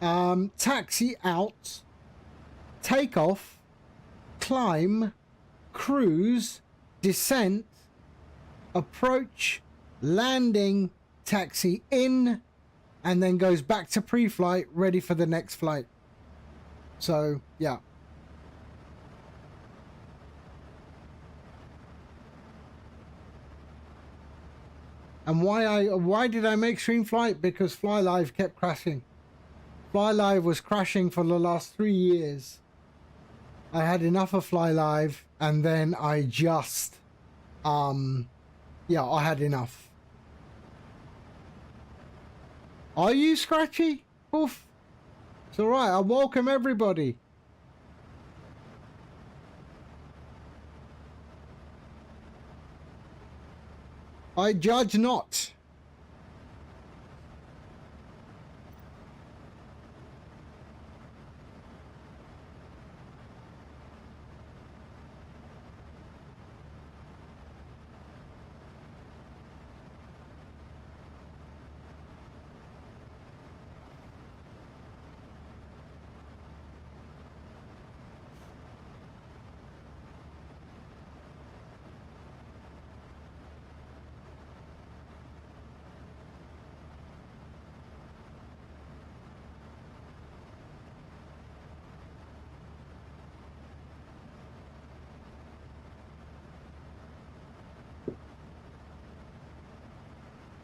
taxi out, takeoff, climb, cruise, descent, approach, landing, taxi in, and then goes back to pre-flight, ready for the next flight. So, yeah. And why did I make Stream Flight? Because FlyLive kept crashing. FlyLive was crashing for the last 3 years. I had enough of FlyLive, and then I just, yeah, I had enough. Are you Scratchy? Oof. It's alright, I welcome everybody. I judge not.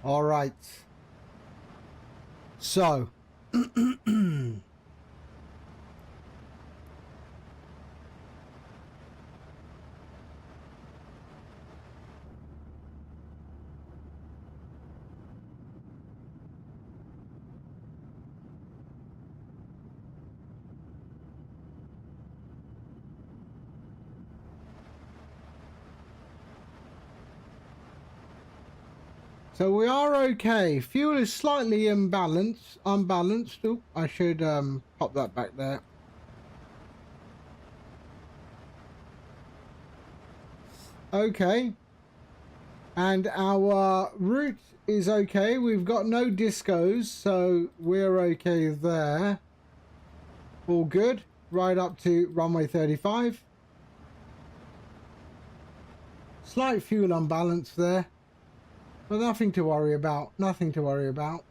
All right. So. So we are okay. Fuel is slightly unbalanced. Oh, I should pop that back there. Okay. And our route is okay. We've got no discos, so we're okay there. All good. Right up to runway 35. Slight fuel unbalance there. But nothing to worry about. Nothing to worry about.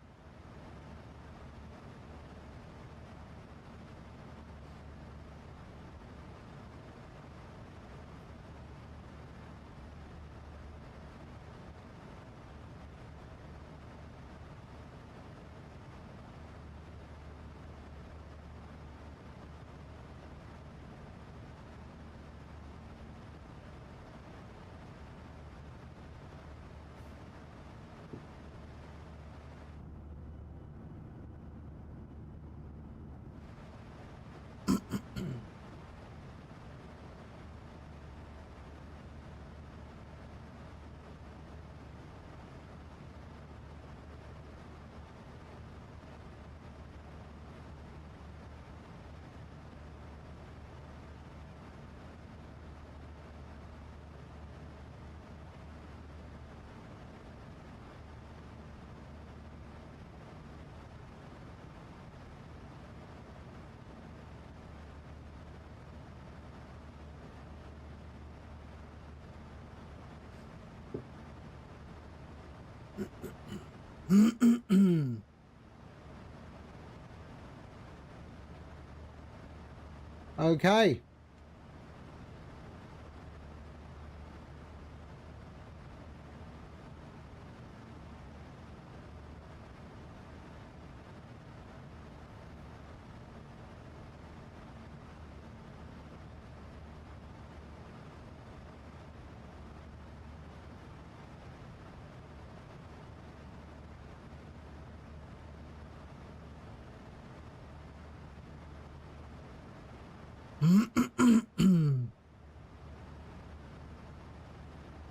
Okay.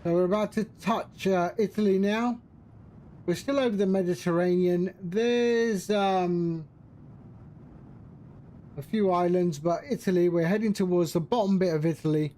So we're about to touch Italy now. We're still over the Mediterranean. There's a few islands, but Italy, we're heading towards the bottom bit of Italy.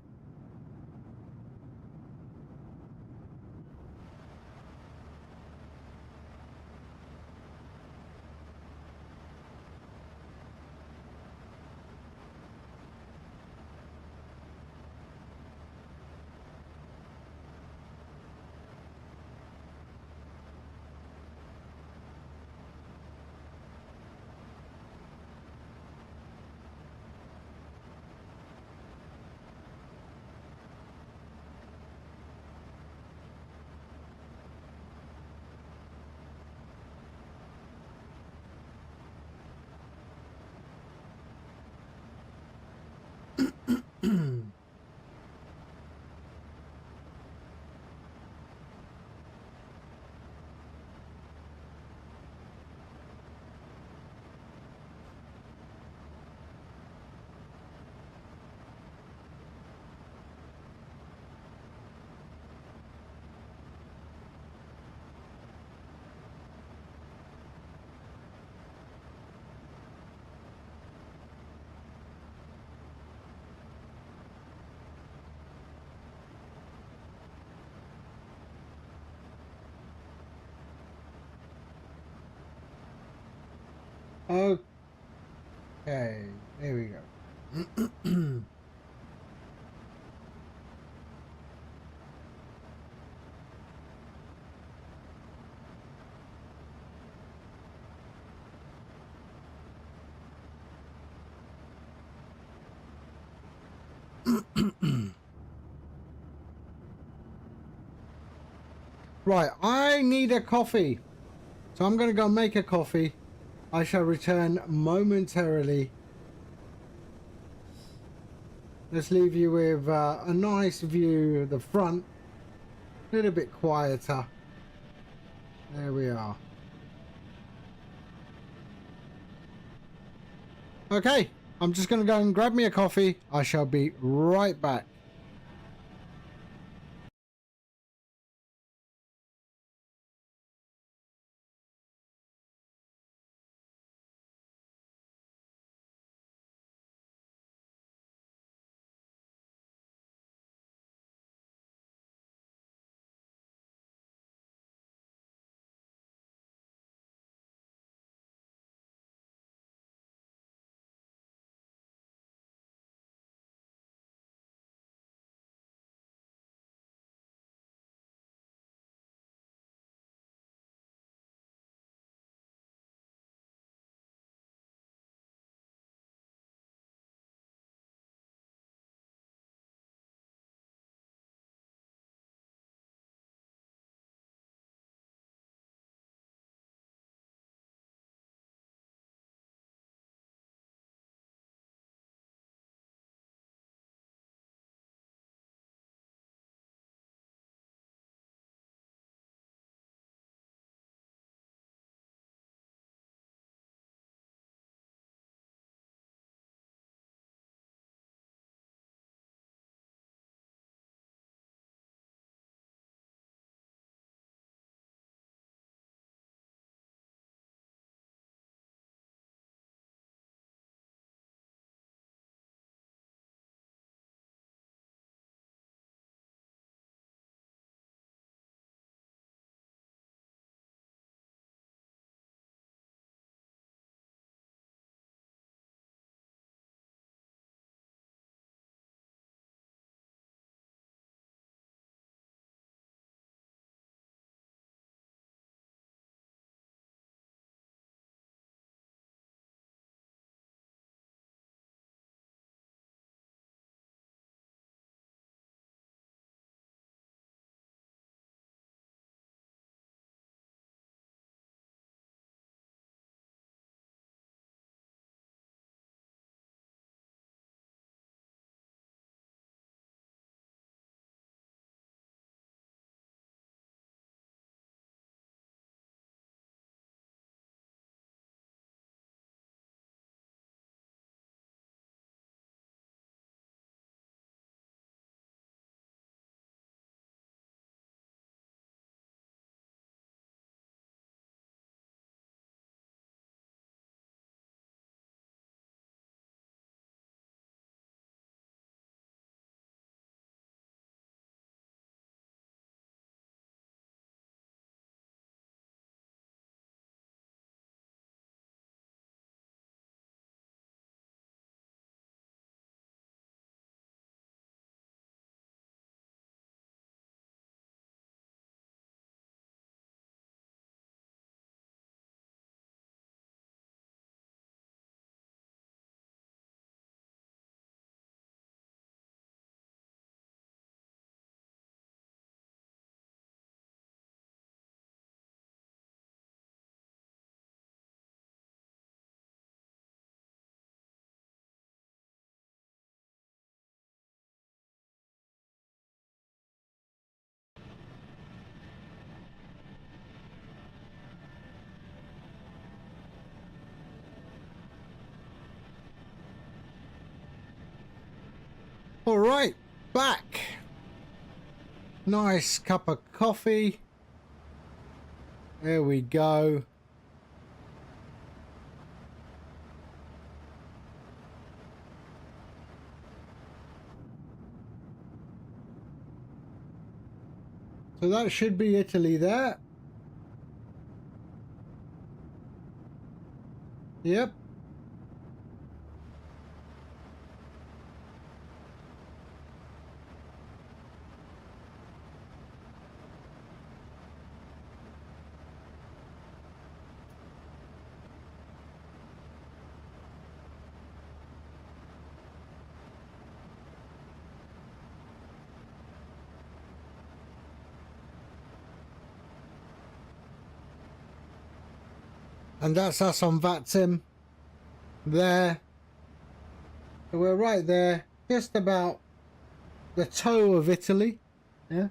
Okay, there we go. Right, I need a coffee. So I'm going to go make a coffee. I shall return momentarily. Let's leave you with a nice view of the front. A little bit quieter. There we are. Okay, I'm just going to go and grab me a coffee. I shall be right back. All right, back. Nice cup of coffee. There we go. So that should be Italy there. Yep. And that's us on VATSIM. There. So we're right there, just about the toe of Italy. Yeah.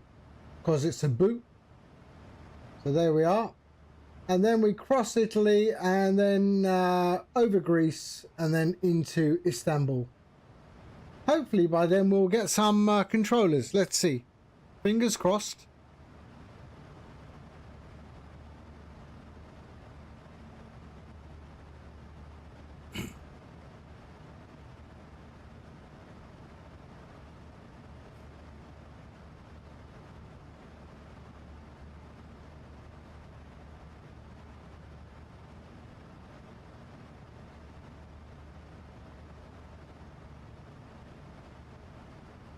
Because it's a boot. So there we are. And then we cross Italy and then over Greece and then into Istanbul. Hopefully by then we'll get some controllers. Let's see. Fingers crossed.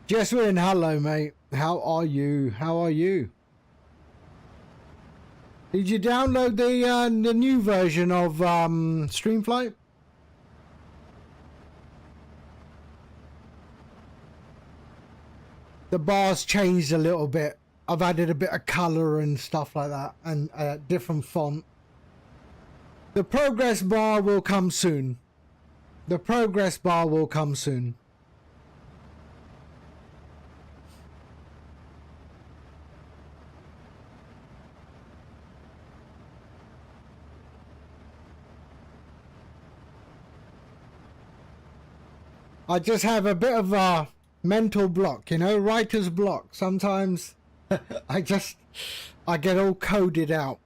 Jeswin, hello mate. How are you? How are you? Did you download the new version of Streamflight? The bar's changed a little bit. I've added a bit of color and stuff like that, and a different font. The progress bar will come soon. The progress bar will come soon. I just have a bit of a mental block, you know, writer's block. Sometimes I get all coded out.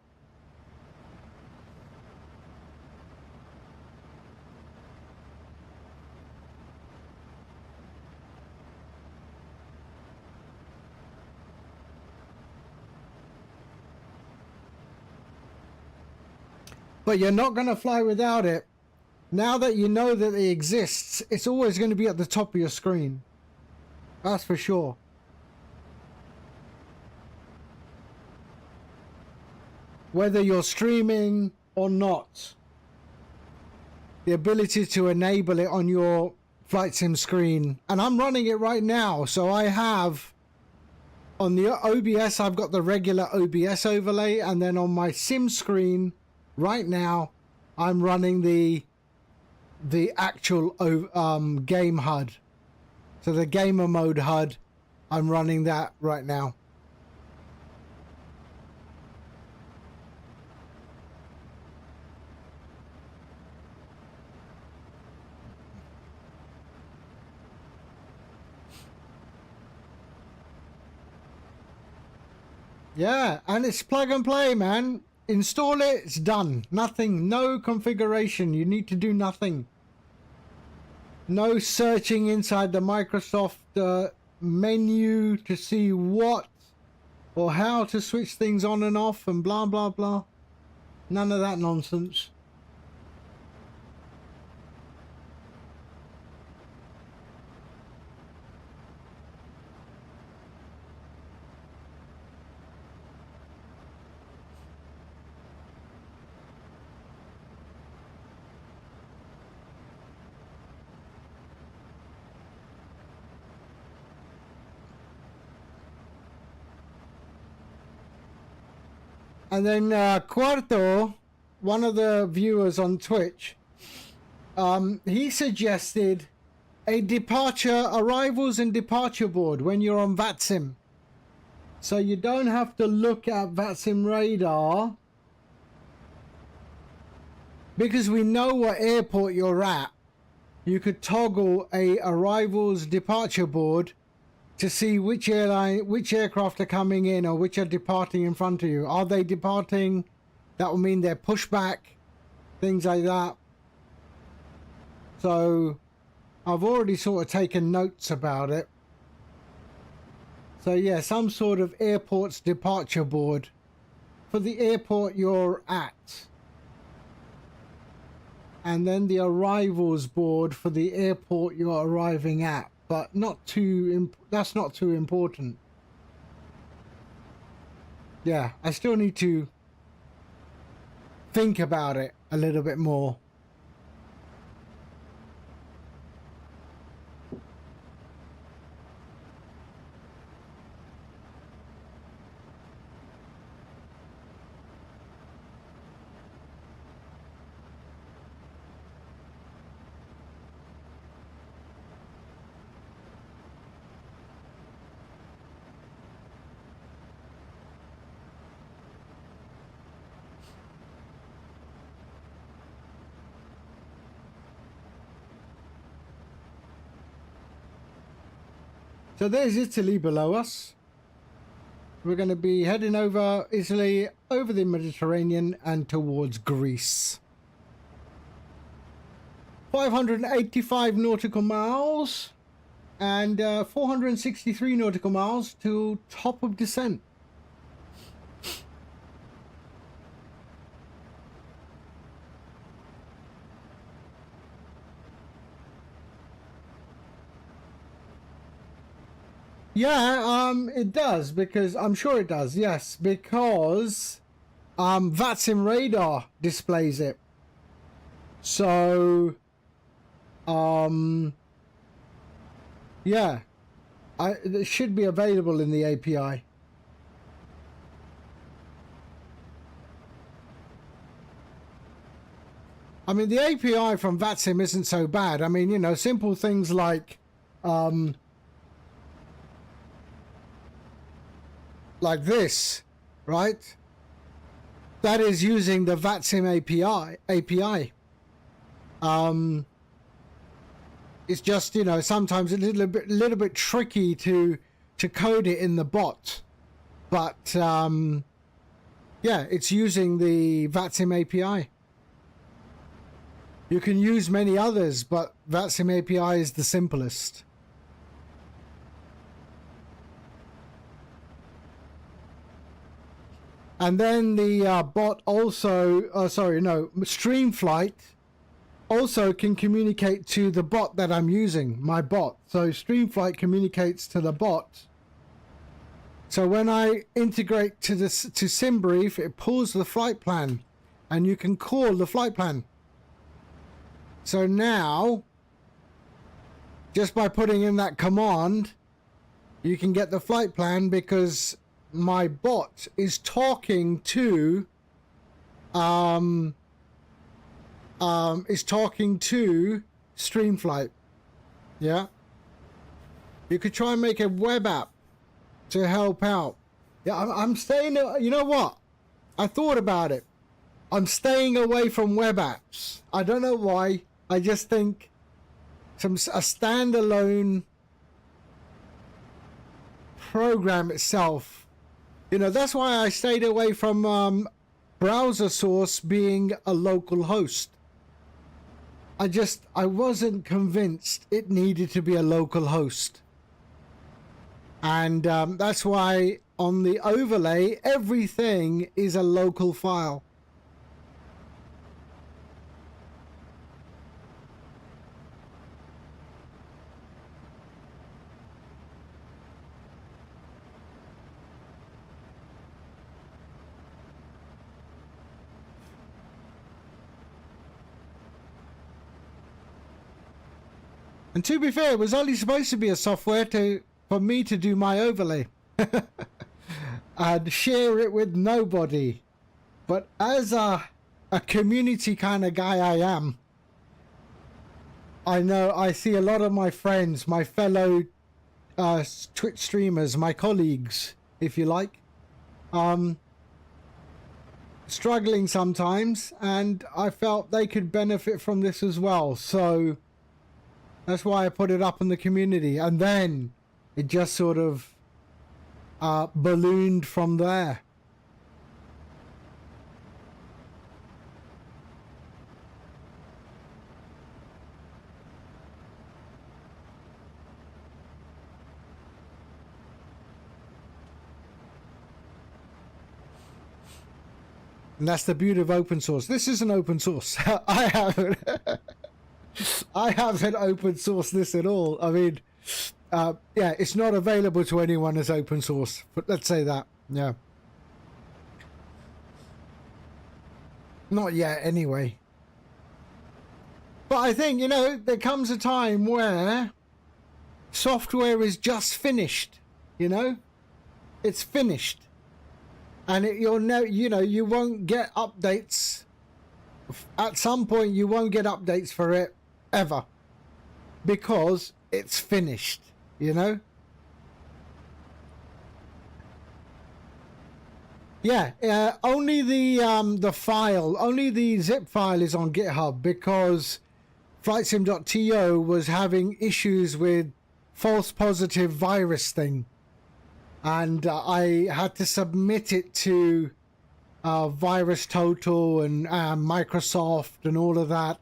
But you're not going to fly without it. Now that you know that it exists, it's always going to be at the top of your screen. That's for sure. Whether you're streaming or not, the ability to enable it on your flight sim screen. And I'm running it right now, so I have on the OBS, I've got the regular OBS overlay, and then on my sim screen right now, I'm running the actual game HUD. So the gamer mode HUD, I'm running that right now. Yeah, and it's plug and play, man. Install it, it's done. Nothing, no configuration. You need to do nothing. No searching inside the Microsoft menu to see what or how to switch things on and off and blah, blah, blah. None of that nonsense. And then Cuarto, one of the viewers on Twitch, he suggested a arrivals and departure board when you're on VATSIM. So you don't have to look at VATSIM radar because we know what airport you're at. You could toggle a arrivals departure board to see which aircraft are coming in or which are departing in front of you. Are they departing? That will mean they're pushed back, things like that. So I've already sort of taken notes about it. So yeah, some sort of airport's departure board for the airport you're at. And then the arrivals board for the airport you're arriving at. But that's not too important. Yeah, I still need to think about it a little bit more. So there's Italy below us. We're going to be heading over Italy, over the Mediterranean and towards Greece. 585 nautical miles and 463 nautical miles to top of descent. Yeah, it does, because I'm sure it does. Yes, because VATSIM radar displays it. So yeah, it should be available in the API. I mean, the API from VATSIM isn't so bad. I mean, you know, simple things like this, right? That is using the VATSIM API. It's just, you know, sometimes a little bit tricky to code it in the bot, but yeah, it's using the VATSIM API. You can use many others, but VATSIM API is the simplest. And then the bot also, Streamflight also can communicate to the bot that I'm using, my bot. So Streamflight communicates to the bot. So when I integrate to SimBrief, it pulls the flight plan, and you can call the flight plan. So now, just by putting in that command, you can get the flight plan, because my bot is talking to Streamflight. Yeah, you could try and make a web app to help out. Yeah, I'm staying. You know what? I thought about it. I'm staying away from web apps. I don't know why. I just think a standalone program itself. You know, that's why I stayed away from browser source being a local host. I wasn't convinced it needed to be a local host. And that's why on the overlay, everything is a local file. And to be fair, it was only supposed to be a software for me to do my overlay and share it with nobody. But as a community kind of guy I am, I know I see a lot of my friends, my fellow Twitch streamers, my colleagues, if you like, struggling sometimes, and I felt they could benefit from this as well. So that's why I put it up in the community, and then it just sort of ballooned from there. And that's the beauty of open source. This isn't open source. I haven't open sourced this at all. I mean, yeah, it's not available to anyone as open source, but let's say that. Yeah. Not yet, anyway. But I think, you know, there comes a time where software is just finished, you know? It's finished. And you won't get updates. At some point, you won't get updates for it ever, because it's finished, you know? Yeah, only the file, only the zip file is on GitHub, because flightsim.to was having issues with false positive virus thing, and I had to submit it to Virus Total and Microsoft and all of that.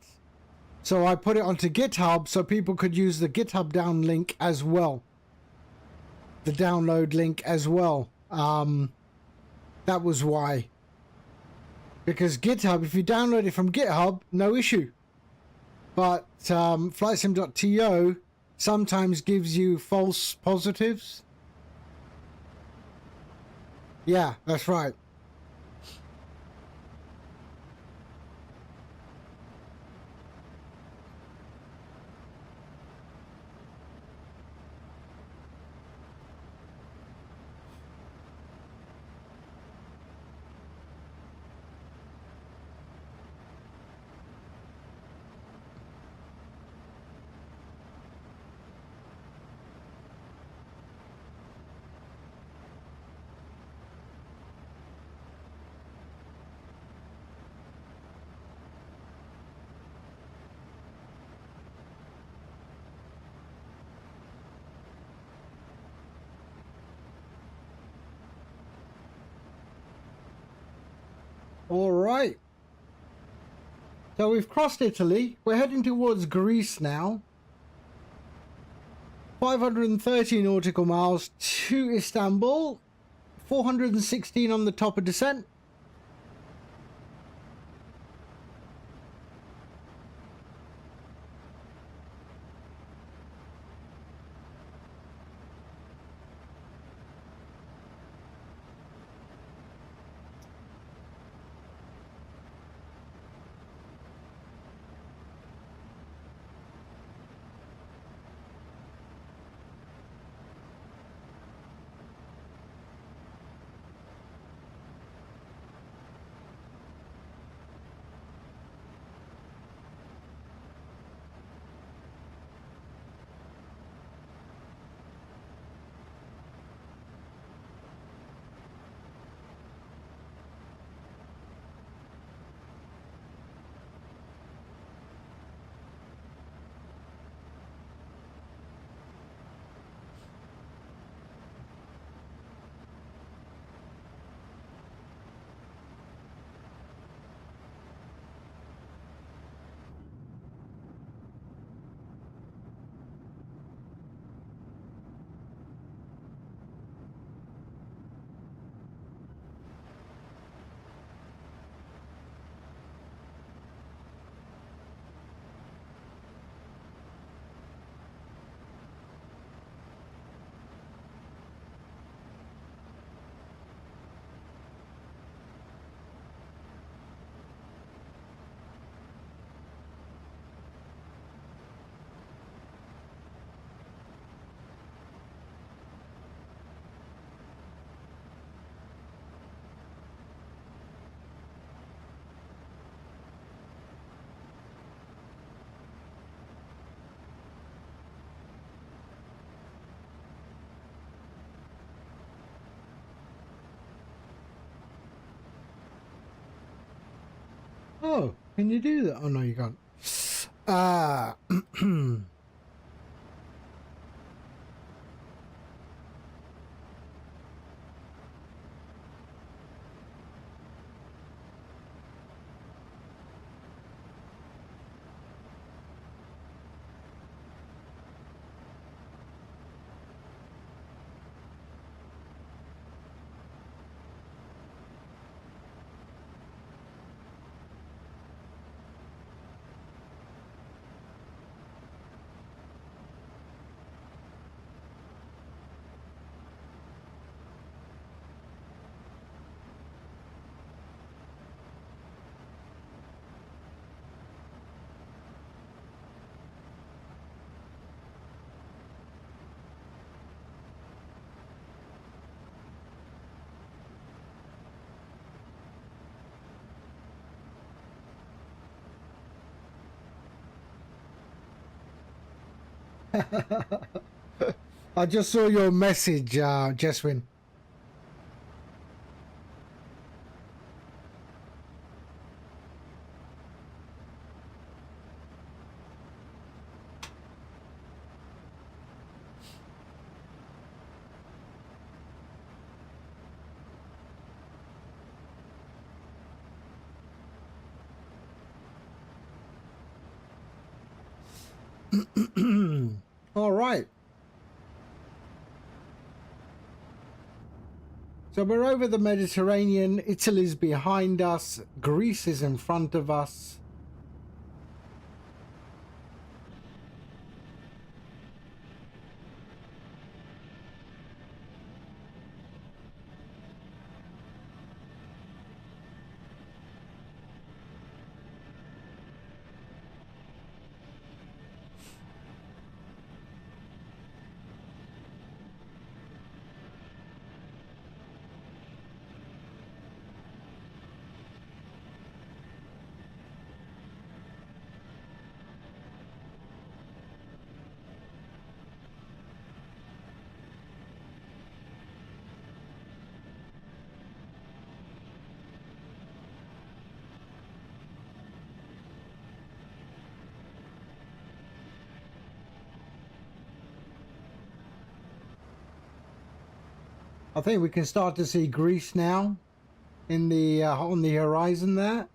So I put it onto GitHub so people could use the GitHub down link as well, the download link as well. That was why. Because GitHub, if you download it from GitHub, no issue. But flightsim.to sometimes gives you false positives. Yeah, that's right. All right. So we've crossed Italy. We're heading towards Greece now. 530 nautical miles to Istanbul. 416 on the top of descent. Oh, can you do that? Oh, no, you can't. I just saw your message, Jeswin. All right. So we're over the Mediterranean. Italy's behind us. Greece is in front of us. I think we can start to see Greece now in the on the horizon there.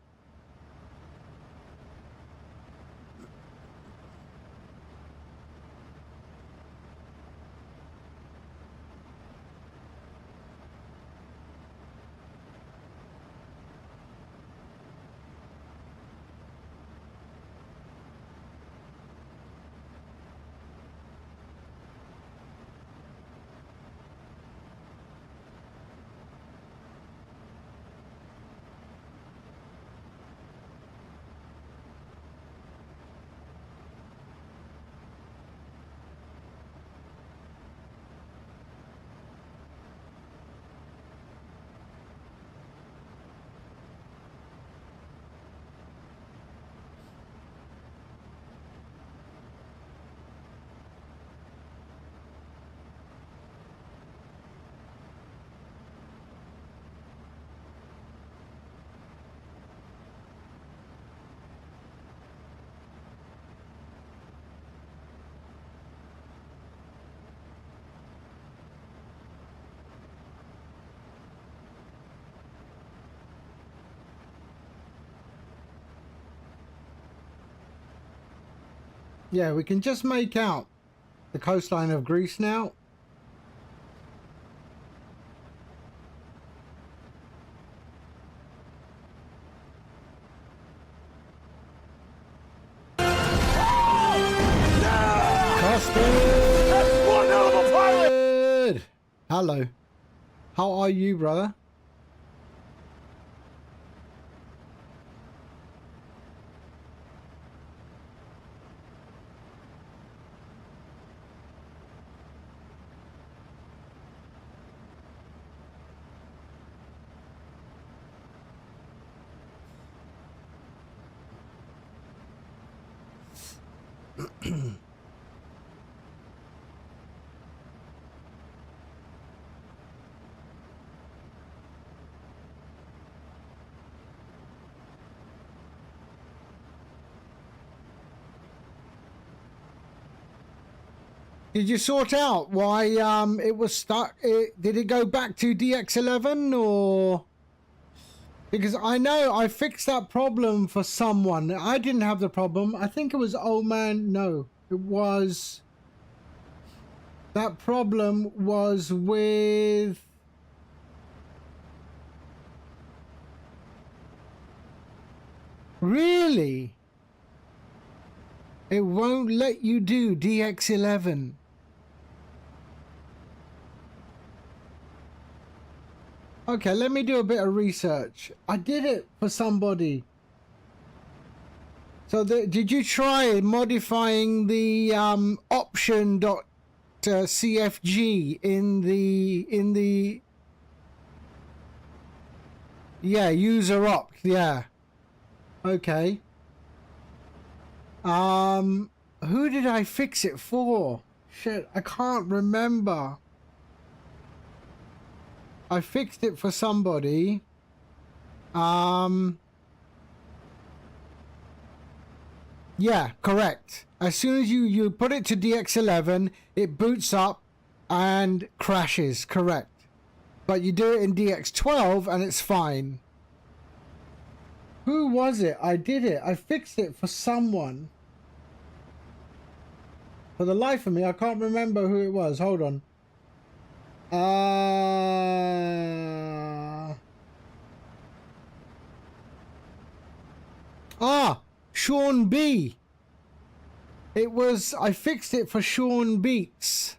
Yeah, we can just make out the coastline of Greece now. Custard! Hello. How are you, brother? Did you sort out why it was stuck? Did it go back to DX11 or? Because I know I fixed that problem for someone. I didn't have the problem. I think it was old man. No, it was. That problem was with. Really? It won't let you do DX11. Okay, let me do a bit of research. I did it for somebody. So did you try modifying the option.cfg in the yeah, user opt, yeah. Okay. Who did I fix it for? Shit, I can't remember. I fixed it for somebody. Yeah, correct. As soon as you put it to DX11, it boots up and crashes, correct. But you do it in DX12 and it's fine. Who was it? I did it. I fixed it for someone. For the life of me, I can't remember who it was. Hold on. Sean B. It was, I fixed it for Sean Beats.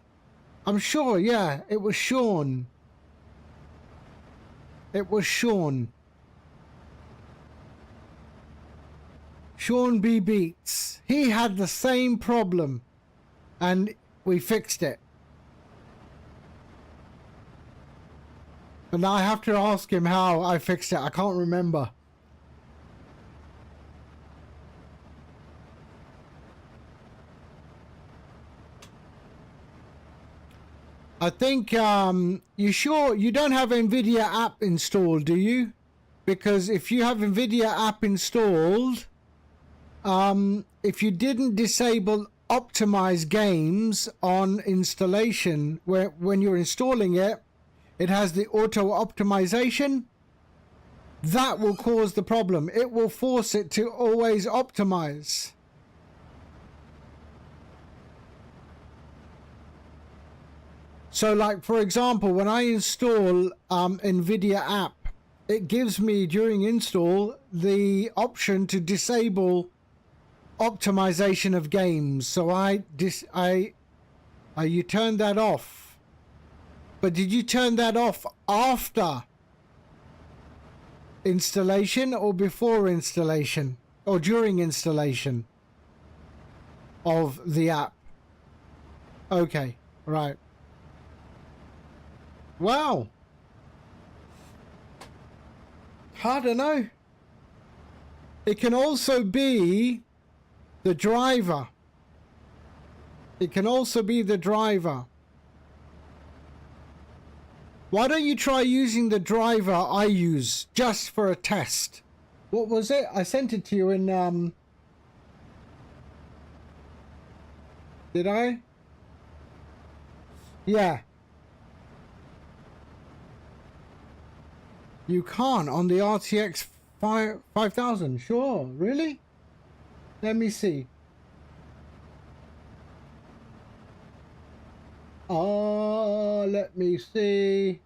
I'm sure, yeah, it was Sean. It was Sean. Sean B. Beats. He had the same problem and we fixed it. And I have to ask him how I fixed it. I can't remember. I think you sure you don't have NVIDIA app installed, do you? Because if you have NVIDIA app installed, if you didn't disable optimize games on installation, where when you're installing it, it has the auto optimization, that will cause the problem. It will force it to always optimize. So like, for example, when I install NVIDIA app, it gives me during install the option to disable optimization of games. So you turn that off. But did you turn that off after installation or before installation or during installation of the app? Okay, right. Wow. I don't know. It can also be the driver. It can also be the driver. Why don't you try using the driver I use just for a test? What was it? I sent it to you in did I? Yeah. You can't on the RTX 5000. Sure, really? Let me see. Let me see.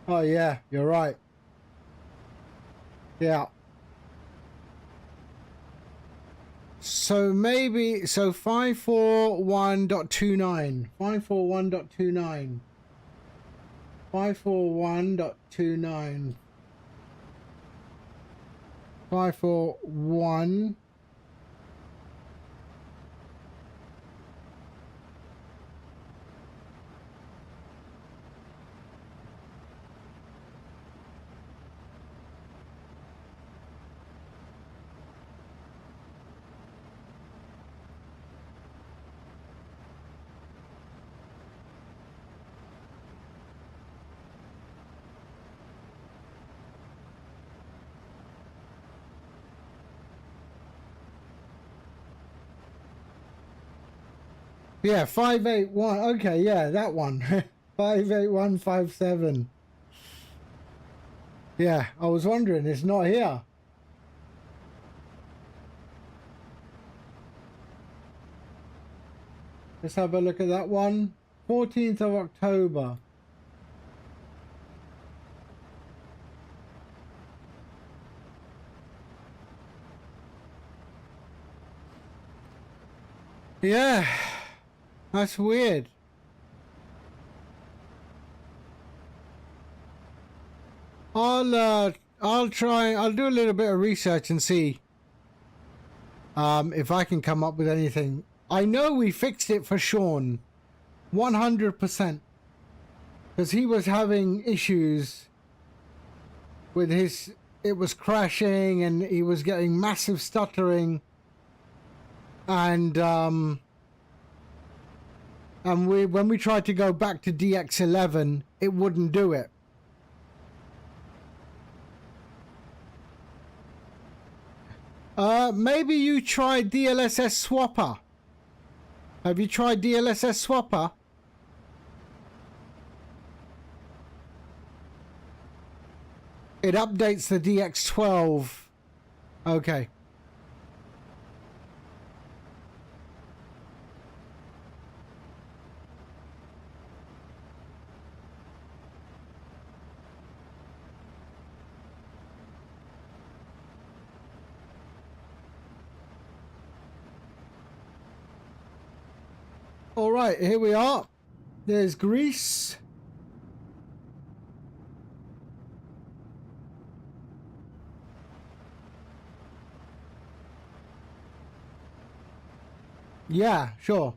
Oh yeah, you're right. Yeah. So maybe, so 541.29. 541.29. 541.29. 541. Yeah, 581. Okay, yeah, that one. 58157. Yeah, I was wondering, it's not here. Let's have a look at that one. 14th of October. Yeah. That's weird. I'll try, I'll do a little bit of research and see if I can come up with anything. I know we fixed it for Sean 100% because he was having issues with his, it was crashing and he was getting massive stuttering, and when we tried to go back to DX11, it wouldn't do it. Maybe you tried DLSS Swapper. Have you tried DLSS Swapper? It updates the DX12. Okay. All right, here we are. There's Greece. Yeah, sure.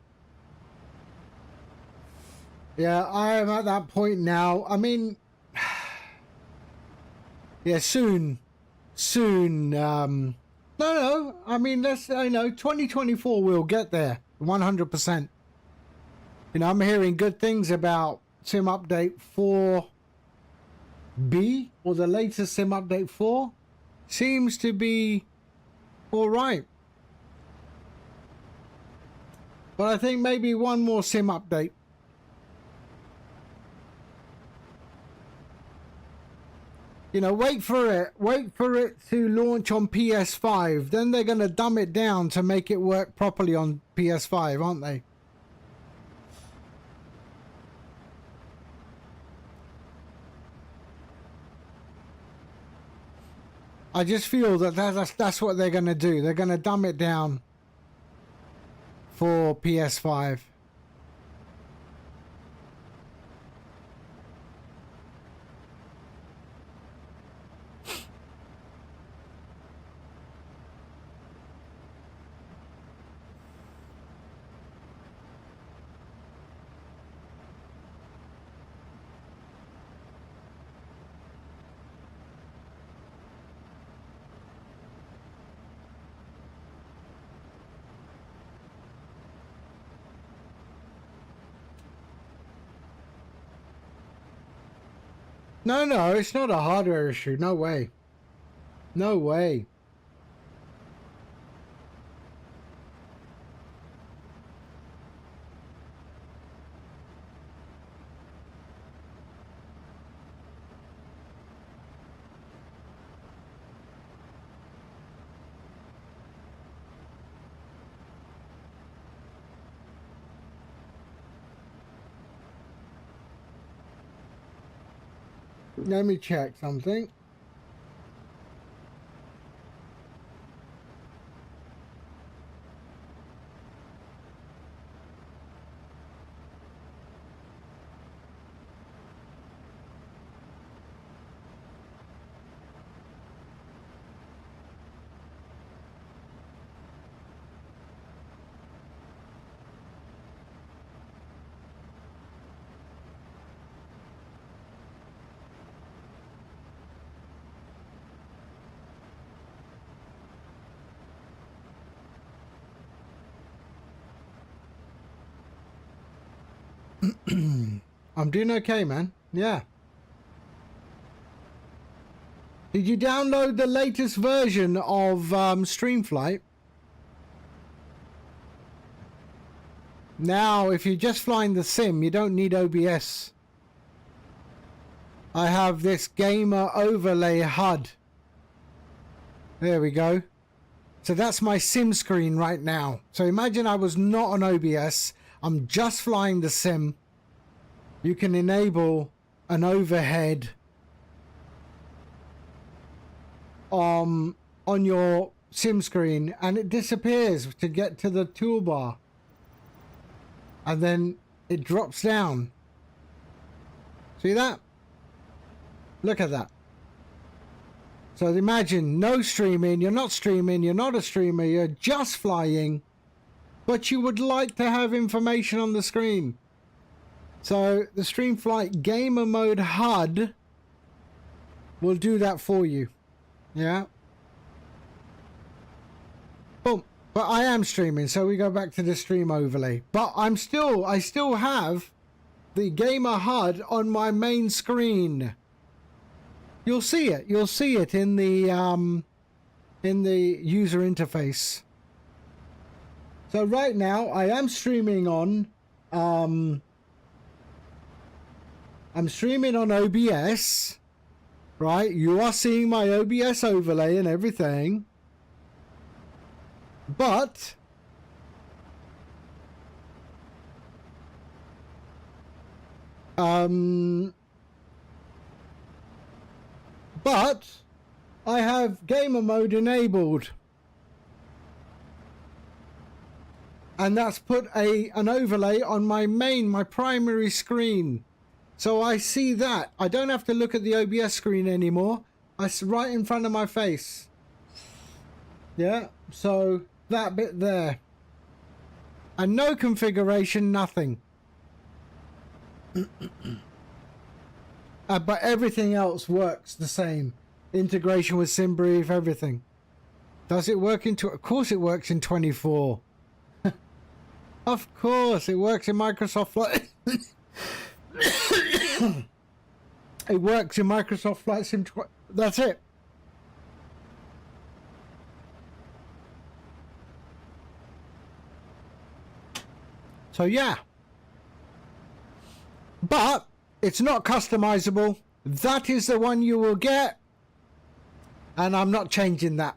Yeah, I am at that point now. I mean, yeah, soon. No. I mean, let's. I know 2024 we'll get there 100%. You know, I'm hearing good things about Sim Update 4B or the latest Sim Update 4. Seems to be all right. But I think maybe one more Sim update. You know, wait for it to launch on PS5. Then they're going to dumb it down to make it work properly on PS5, aren't they? I just feel that that's what they're going to do. They're going to dumb it down for PS5. No, it's not a hardware issue. No way. No way. Let me check something. I'm doing okay, man. Yeah. Did you download the latest version of Streamflight? Now, if you're just flying the sim, you don't need OBS. I have this gamer overlay HUD. There we go. So that's my sim screen right now. So imagine I was not on OBS. I'm just flying the sim. You can enable an overhead on your sim screen and it disappears to get to the toolbar. And then it drops down. See that? Look at that. So imagine no streaming, you're not streaming, you're not a streamer, you're just flying, but you would like to have information on the screen. So the Streamflight Gamer Mode HUD will do that for you. Yeah. Boom. But I am streaming, so we go back to the stream overlay. But I still have the Gamer HUD on my main screen. You'll see it. You'll see it in the in the user interface. So right now I am streaming on I'm streaming on OBS, right? You are seeing my OBS overlay and everything, but I have gamer mode enabled, and that's put an overlay on my primary screen. So I see that. I don't have to look at the OBS screen anymore. It's right in front of my face. Yeah, so that bit there. And no configuration, nothing. But everything else works the same. Integration with SimBrief, everything. Does it work into... Of course it works in 24. Of course it works in Microsoft Flight. It works in Microsoft Flight Sim. That's it. So yeah. But it's not customizable. That is the one you will get. And I'm not changing that.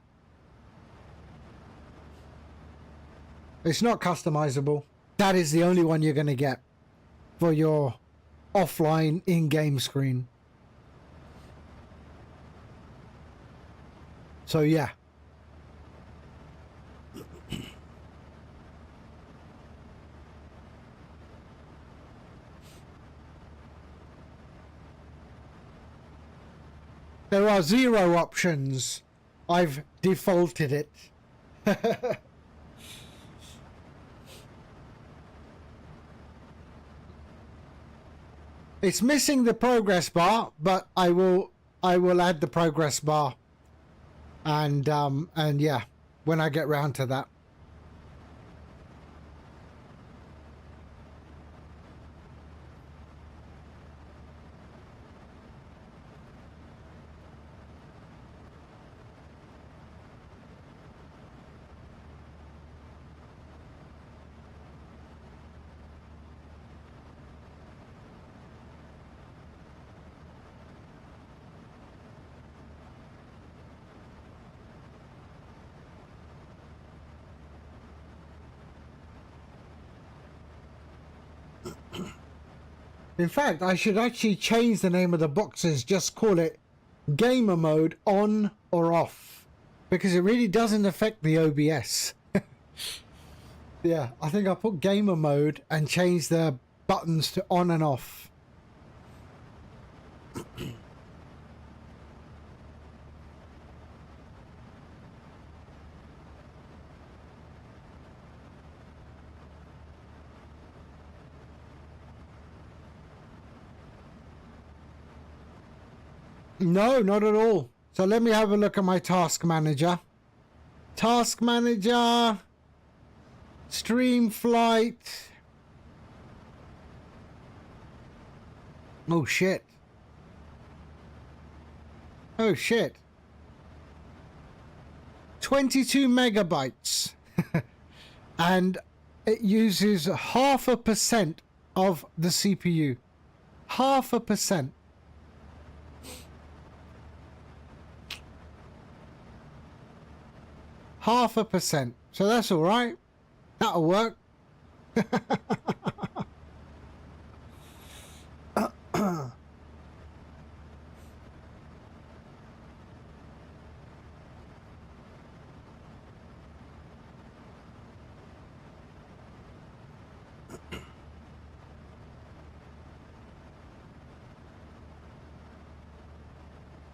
It's not customizable. That is the only one you're going to get for your offline in-game screen. So yeah. There are 0 options. I've defaulted it. It's missing the progress bar, but I will add the progress bar. And yeah, when I get round to that. In fact, I should actually change the name of the boxes, just call it gamer mode on or off, because it really doesn't affect the OBS. Yeah, I think I'll put gamer mode and change the buttons to on and off. No, not at all. So let me have a look at my task manager. Task manager, stream flight. Oh shit. Oh shit. 22 megabytes. And it uses 0.5% of the CPU. 0.5%. Half a percent. So that's all right. That'll work.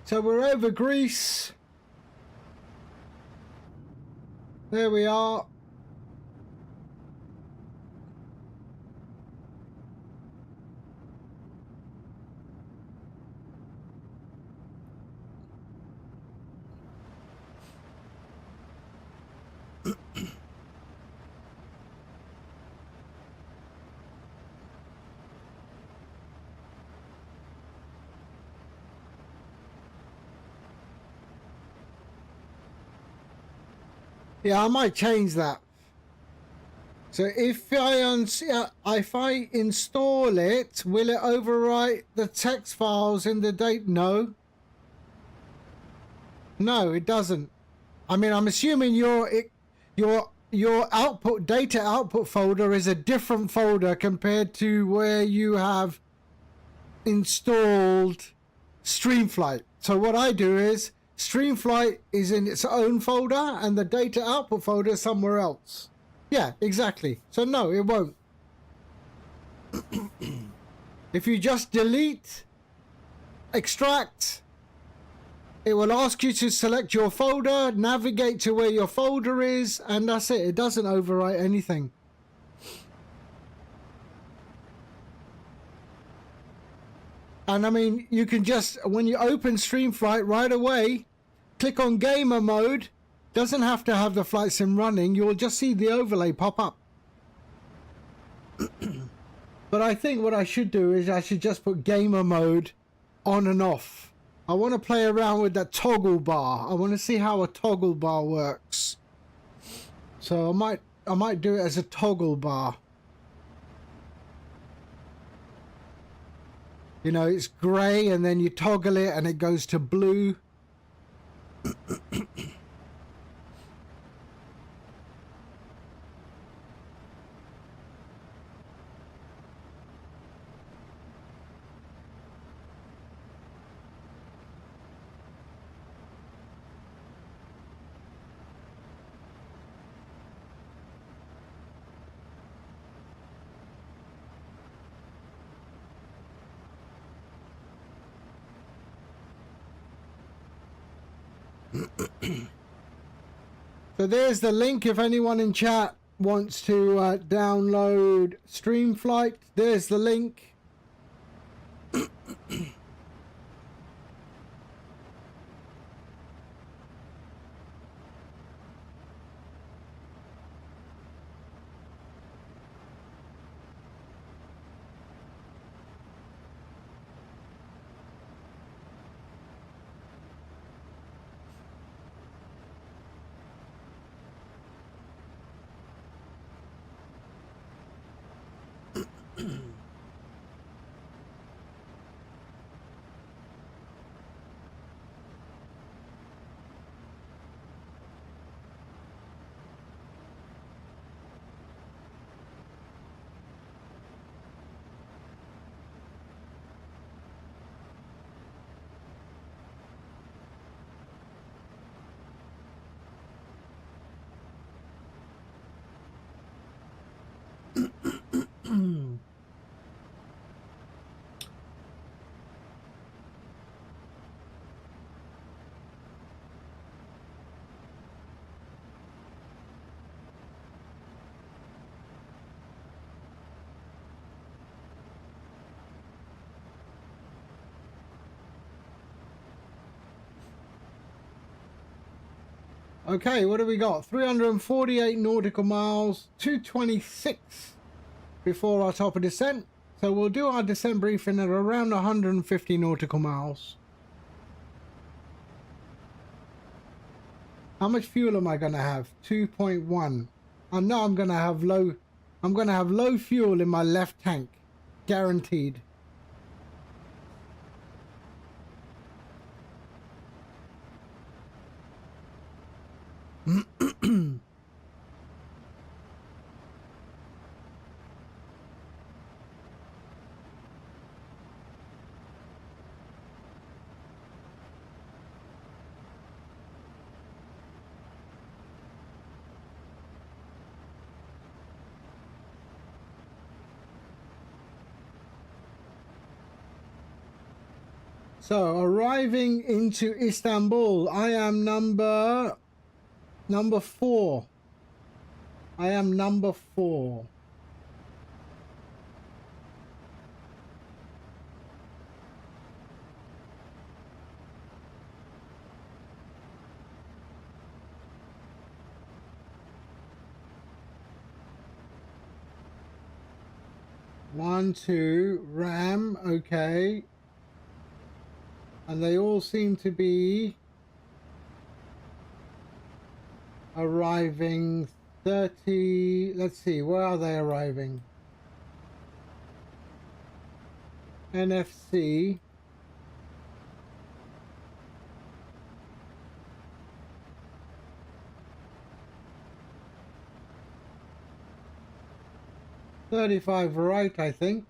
So we're over Greece. There we are. Yeah, I might change that. So if I install it, will it overwrite the text files in the date? No. No, it doesn't. I mean, I'm assuming your output data output folder is a different folder compared to where you have installed Streamflight. So what I do is Streamflight is in its own folder and the data output folder is somewhere else. Yeah, exactly. So no, it won't. If you just delete, extract, it will ask you to select your folder, navigate to where your folder is, and that's it. It doesn't overwrite anything. And I mean, you can just, when you open Streamflight right away, click on gamer mode. Doesn't have to have the flight sim running. You'll just see the overlay pop up. But I think what I should do is I should just put gamer mode on and off. I want to play around with that toggle bar. I want to see how a toggle bar works. So I might do it as a toggle bar. You know, it's grey and then you toggle it and it goes to blue. So there's the link if anyone in chat wants to download Streamflight. There's the link. Okay, what do we got? 348 nautical miles, 226 before our top of descent. So we'll do our descent briefing at around 150 nautical miles. How much fuel am I going to have? 2.1. I know I'm going to have low fuel in my left tank, guaranteed. So arriving into Istanbul, I am number 4. I am number 4. One, two, RAM, okay. And they all seem to be arriving 30. Let's see, where are they arriving? NFC. $35 right, I think.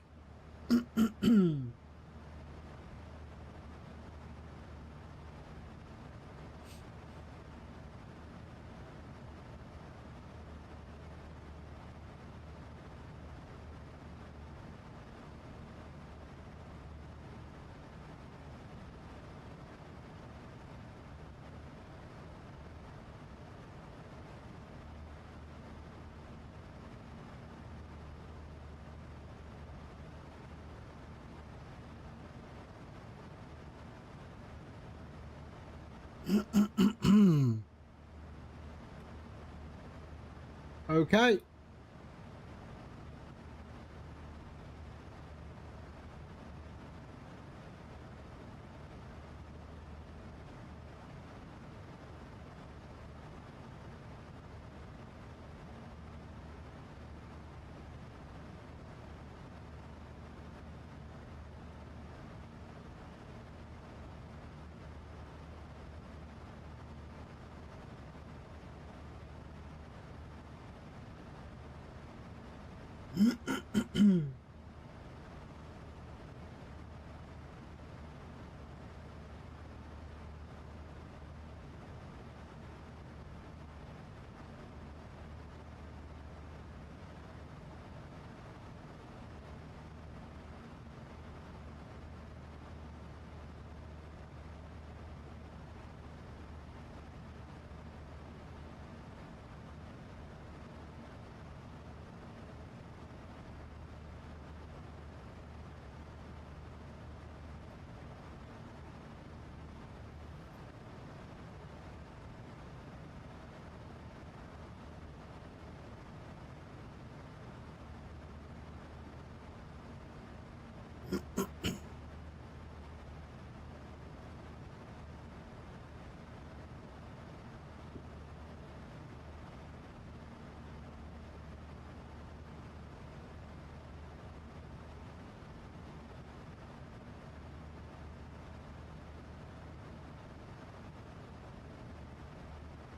Okay.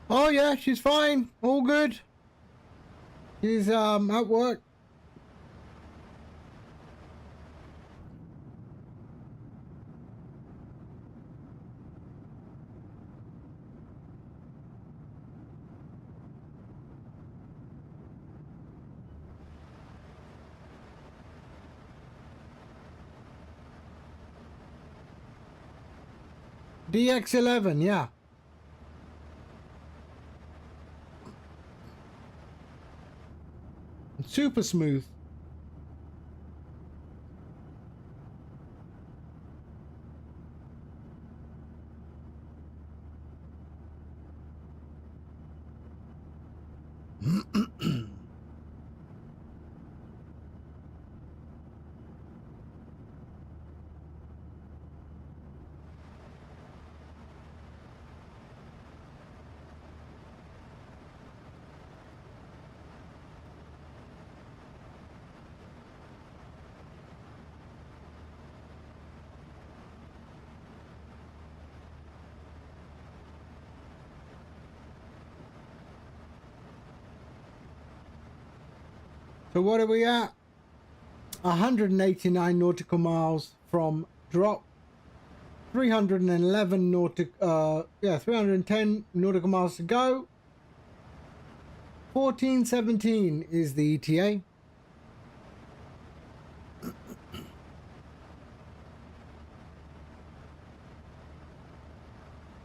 Oh yeah, she's fine. All good. She's at work. DX11, yeah. Super smooth. So what are we at? 189 nautical miles from drop. 311 310 nautical miles to go. 1417 is the ETA.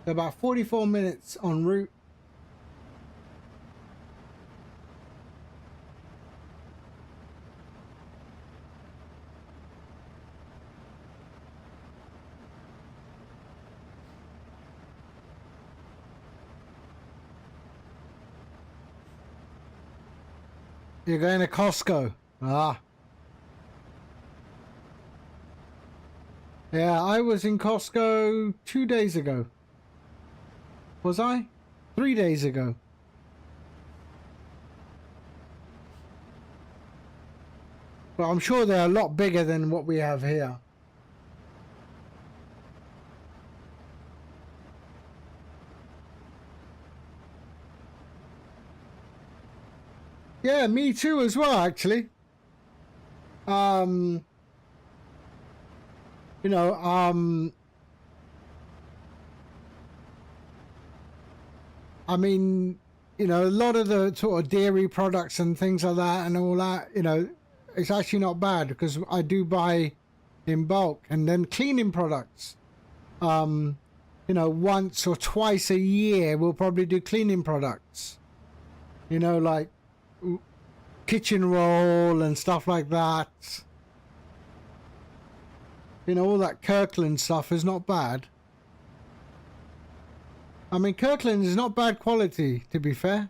About 44 minutes en route. You're going to Costco. Ah. Yeah, I was in Costco 2 days ago. Was I? 3 days ago. But I'm sure they're a lot bigger than what we have here. Yeah, me too as well, actually. You know, I mean, you know, a lot of the sort of dairy products and things like that and all that, you know, it's actually not bad because I do buy in bulk. And then cleaning products, you know, once or twice a year, we'll probably do cleaning products, you know, like kitchen roll and stuff like that. You know, all that Kirkland stuff is not bad. I mean, Kirkland is not bad quality, to be fair.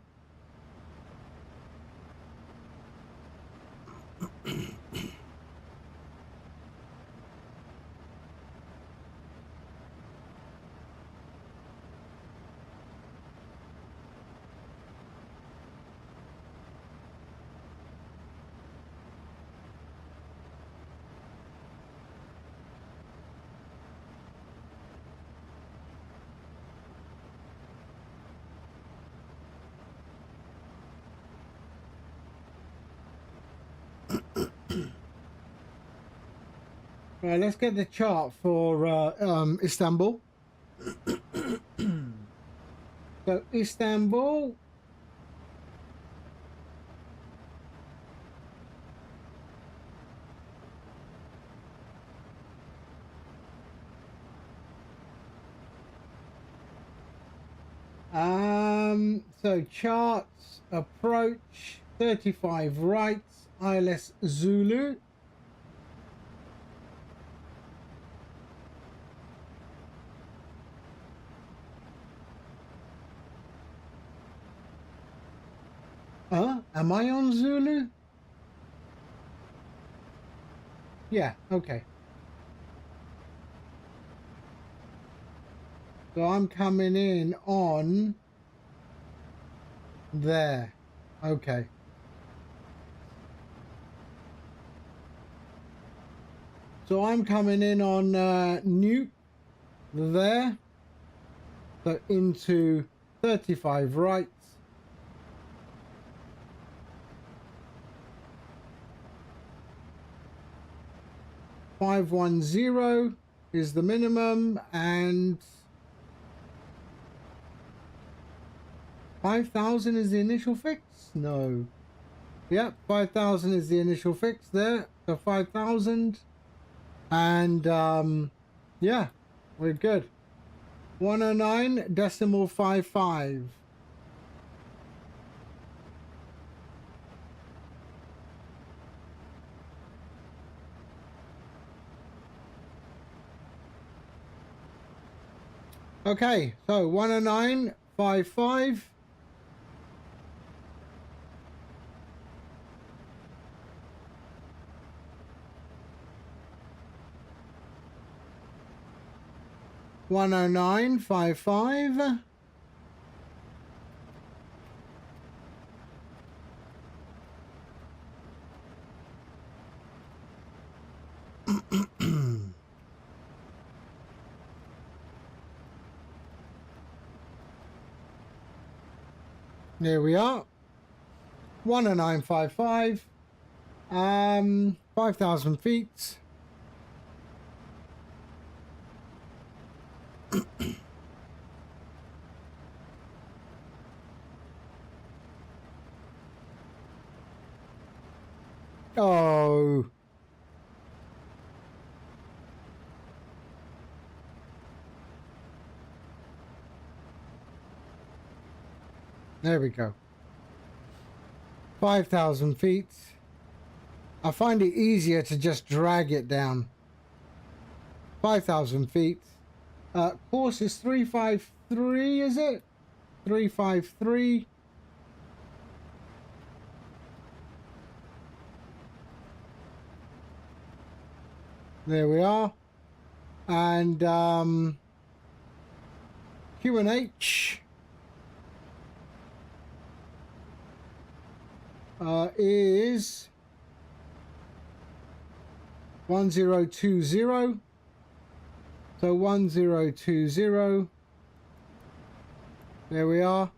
Right, let's get the chart for Istanbul. So Istanbul, so charts approach 35 rights, ILS Zulu. Am I on Zulu? Yeah, okay. So I'm coming in on there. Okay. So I'm coming in on Nuke there. So into 35 rights. $510 is the minimum and 5,000 is the initial fix? No. Yep, 5,000 is the initial fix there. So 5,000 and yeah, we're good. 109.55. Okay, so 109.55. $109.55. There we are. 109.55. 5,000 feet. Oh. There we go. 5,000 feet. I find it easier to just drag it down. 5,000 feet. Course is 353, is it? 353. There we are. And QNH is 1020. So 1020. There we are.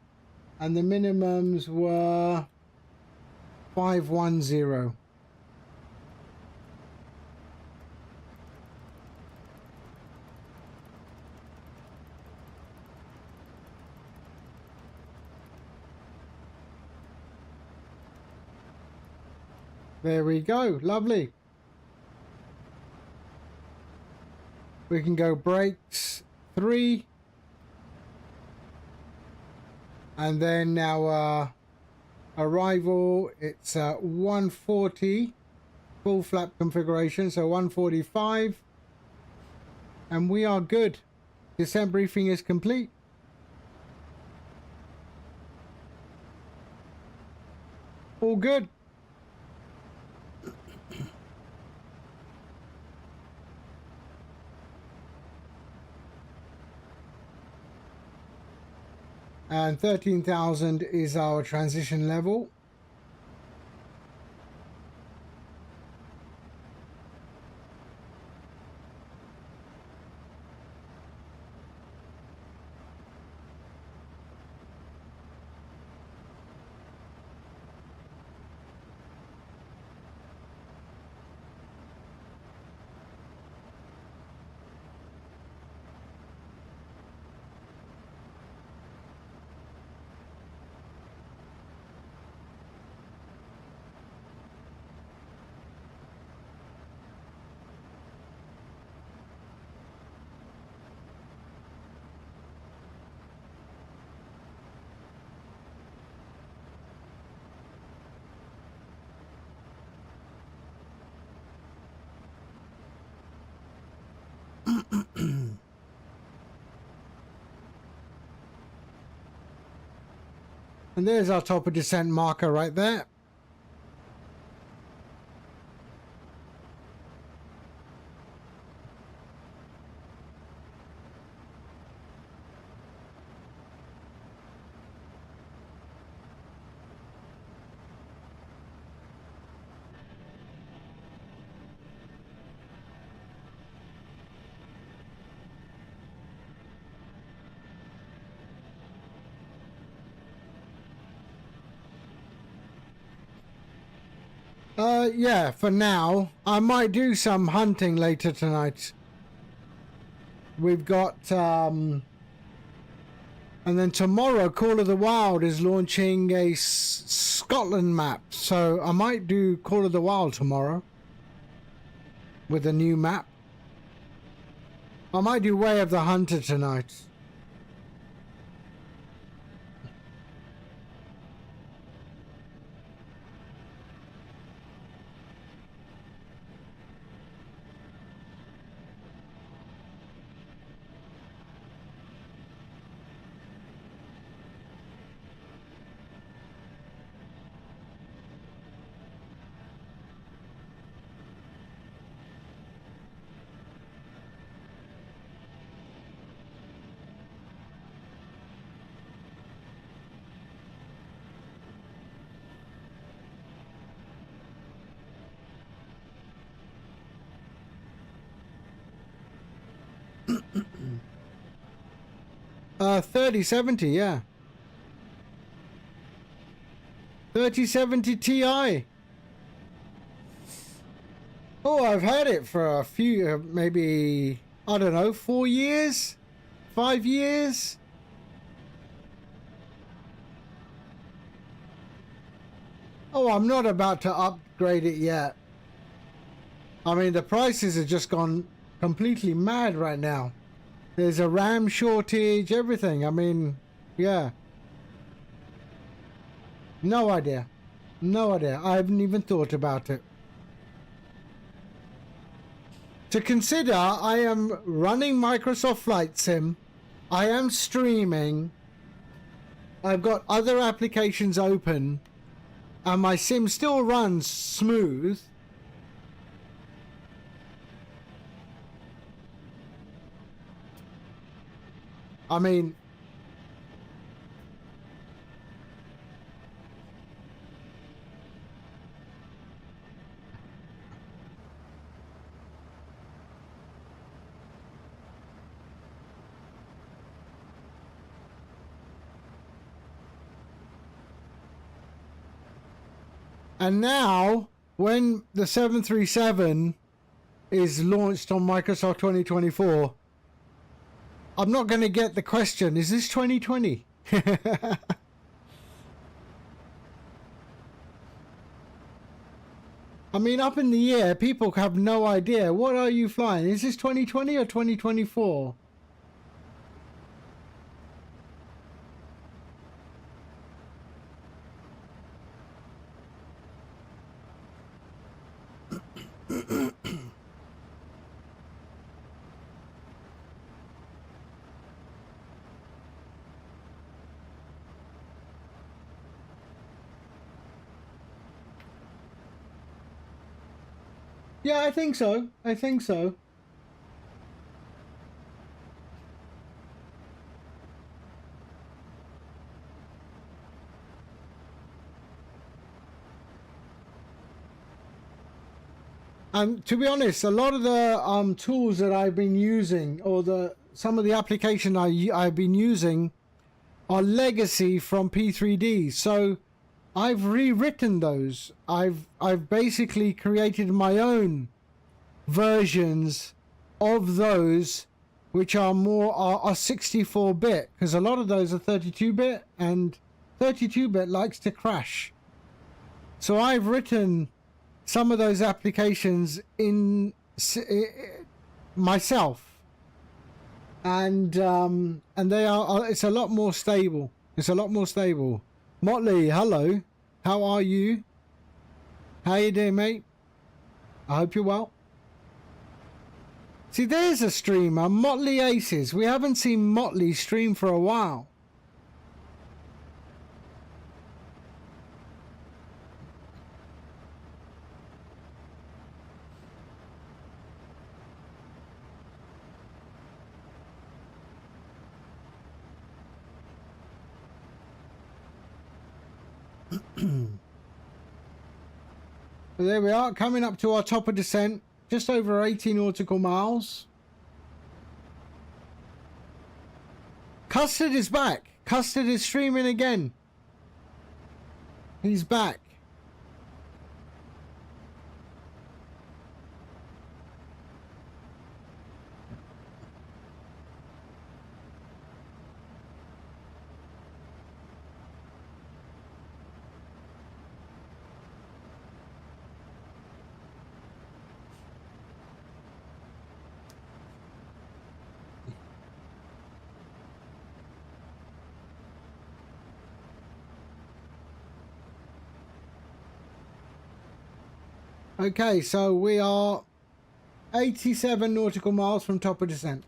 And the minimums were 510. There we go. Lovely. We can go brakes 3. And then our arrival, it's 140 full flap configuration, so 145. And we are good. Descent briefing is complete. All good. And 13,000 is our transition level. And there's our top of descent marker right there. Yeah, for now. I might do some hunting later tonight. We've got, and then tomorrow Call of the Wild is launching a Scotland map. So I might do Call of the Wild tomorrow with a new map. I might do Way of the Hunter tonight. Uh, 3070, yeah. 3070 Ti. Oh, I've had it for a few, maybe, I don't know, 4 years? 5 years? Oh, I'm not about to upgrade it yet. I mean, the prices have just gone completely mad right now. There's a RAM shortage, everything. I mean, yeah. No idea. No idea. I haven't even thought about it. To consider, I am running Microsoft Flight Sim. I am streaming. I've got other applications open. And my sim still runs smooth. I mean, And now, when the 737 is launched on Microsoft 2024, I'm not going to get the question, is this 2020? I mean, up in the air, people have no idea. What are you flying? Is this 2020 or 2024? Yeah, I think so. I think so. To be honest, a lot of the tools that I've been using, or some of the application I've been using, are legacy from P3D. So I've rewritten those. I've basically created my own versions of those, which are more are 64-bit, because a lot of those are 32-bit, and 32-bit likes to crash. So I've written some of those applications in myself, and they are. It's a lot more stable. It's a lot more stable. Motley, hello. How are you? How you doing, mate? I hope you're well. See, there's a streamer, Motley Aces. We haven't seen Motley stream for a while. But there we are, coming up to our top of descent, just over 80 nautical miles. Custard is back. Custard is streaming again. He's back. Okay, so we are 87 nautical miles from top of descent.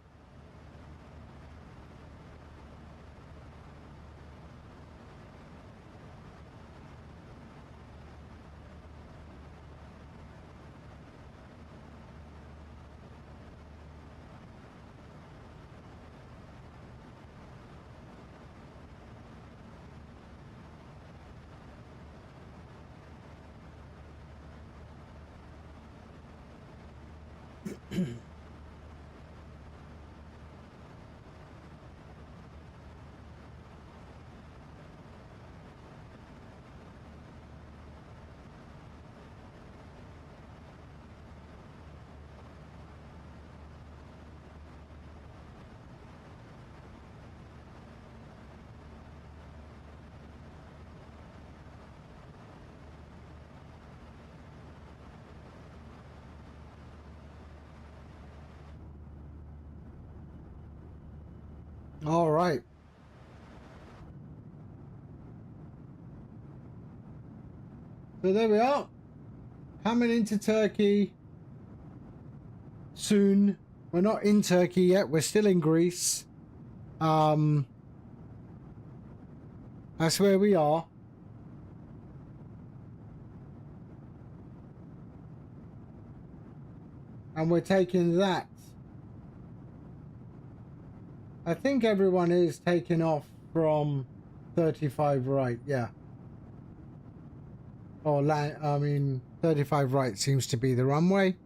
All right. So there we are. Coming into Turkey soon. We're not in Turkey yet. We're still in Greece. That's where we are. And we're taking that. I think everyone is taking off from 35 right, yeah. Or land, I mean, 35 right seems to be the runway.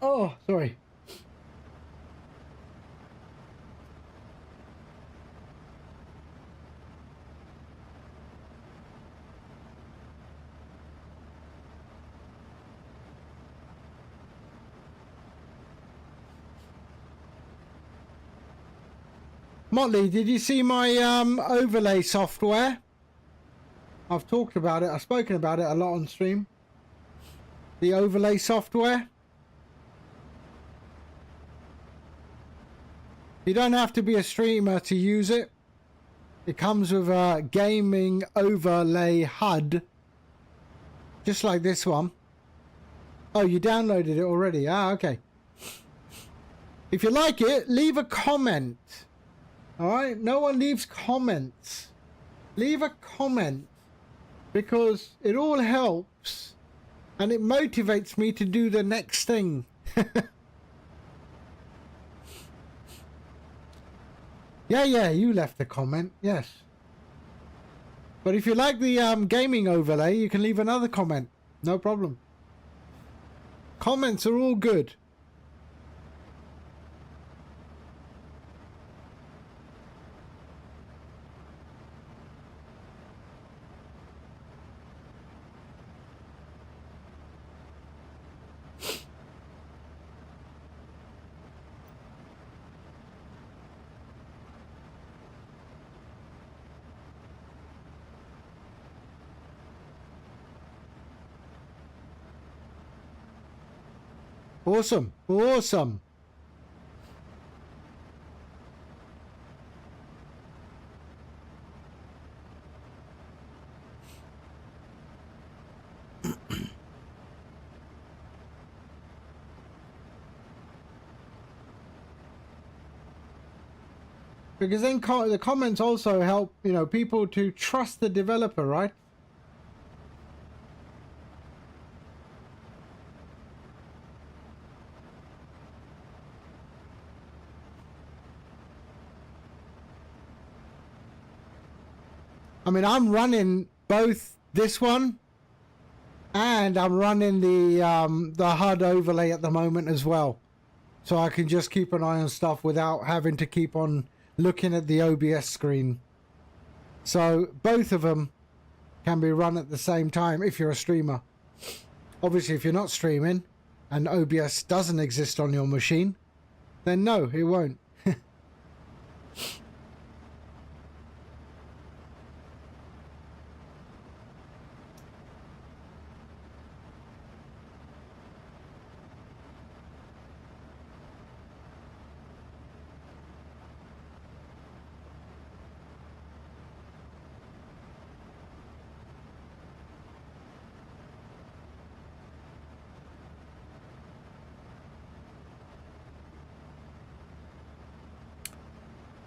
Oh, sorry. Motley, did you see my overlay software? I've talked about it. I've spoken about it a lot on stream. The overlay software. You don't have to be a streamer to use it. It comes with a gaming overlay HUD. Just like this one. Oh, you downloaded it already? Ah, okay. If you like it, leave a comment. Alright? No one leaves comments. Leave a comment. Because it all helps. And it motivates me to do the next thing. Yeah, you left a comment. Yes. But if you like the gaming overlay, you can leave another comment. No problem. Comments are all good. Awesome. Awesome. Because then the comments also help, you know, people to trust the developer, right? I mean, I'm running both this one and I'm running the HUD overlay at the moment as well. So I can just keep an eye on stuff without having to keep on looking at the OBS screen. So both of them can be run at the same time if you're a streamer. Obviously, if you're not streaming and OBS doesn't exist on your machine, then no, it won't.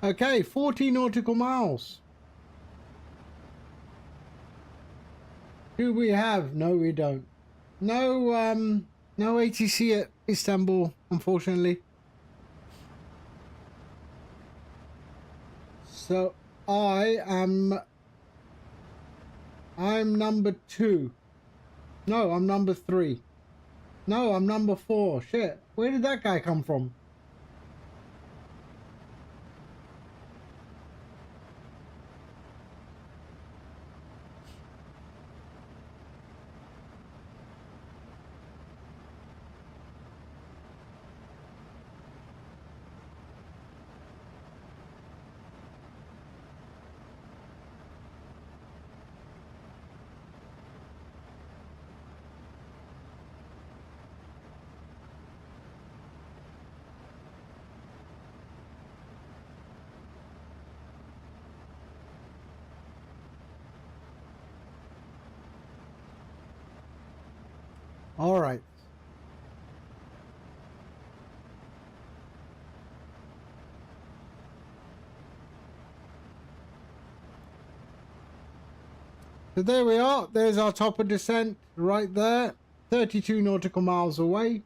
Okay, 40 nautical miles. Do we have? No, we don't. No, no ATC at Istanbul, unfortunately. So I'm number 2. No, I'm number 3. No, I'm number 4. Shit, where did that guy come from? All right. So there we are. There's our top of descent right there. 32 nautical miles away.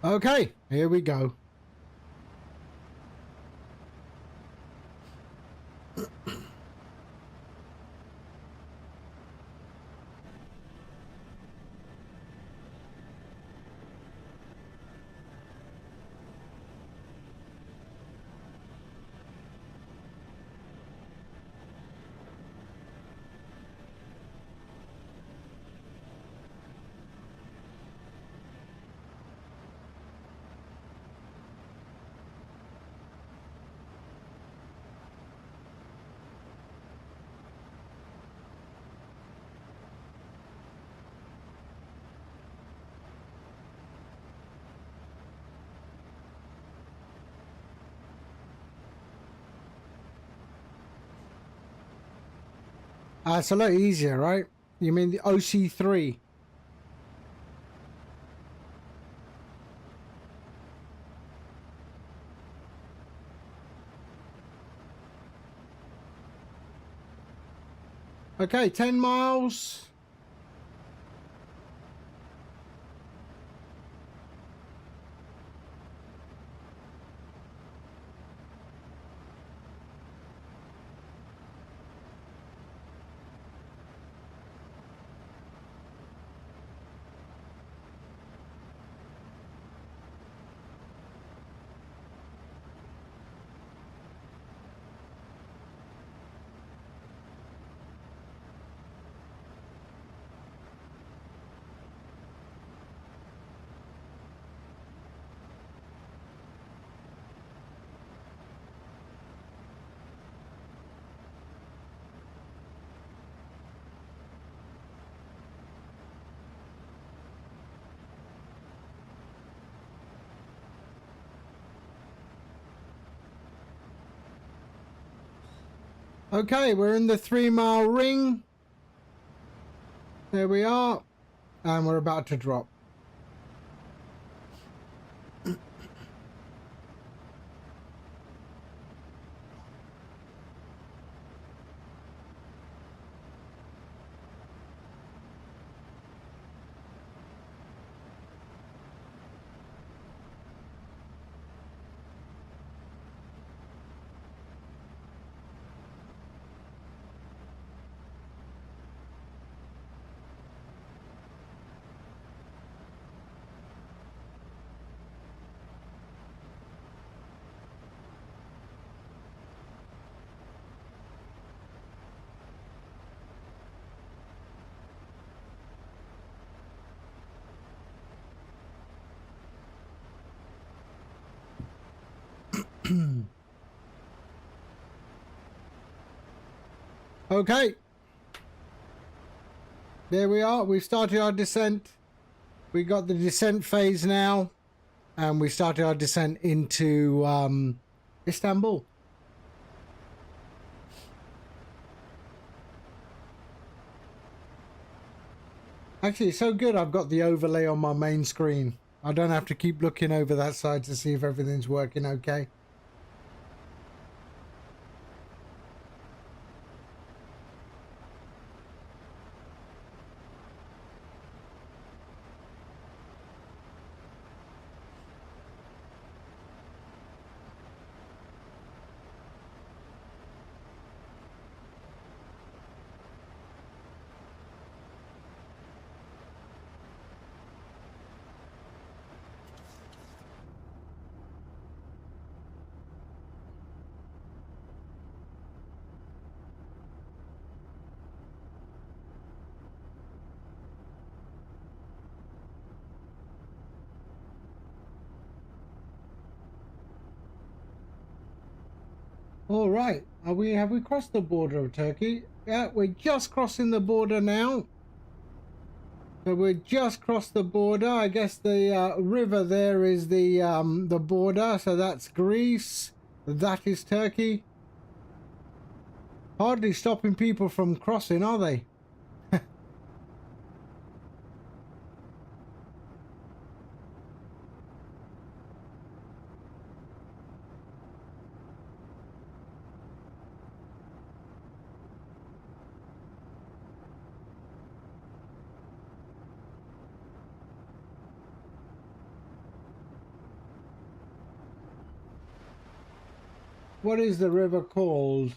Okay, here we go. It's a lot easier, right? You mean the OC3? Okay, 10 miles. Okay, we're in the 3-mile ring. There we are. And we're about to drop. Okay. There we are. We've started our descent. We got the descent phase now. And we started our descent into Istanbul. Actually, it's so good I've got the overlay on my main screen. I don't have to keep looking over that side to see if everything's working okay. All right, have we crossed the border of Turkey? Yeah, we're just crossing the border now. So we just crossed the border. I guess the river there is the border. So that's Greece. That is Turkey. Hardly stopping people from crossing, are they? What is the river called?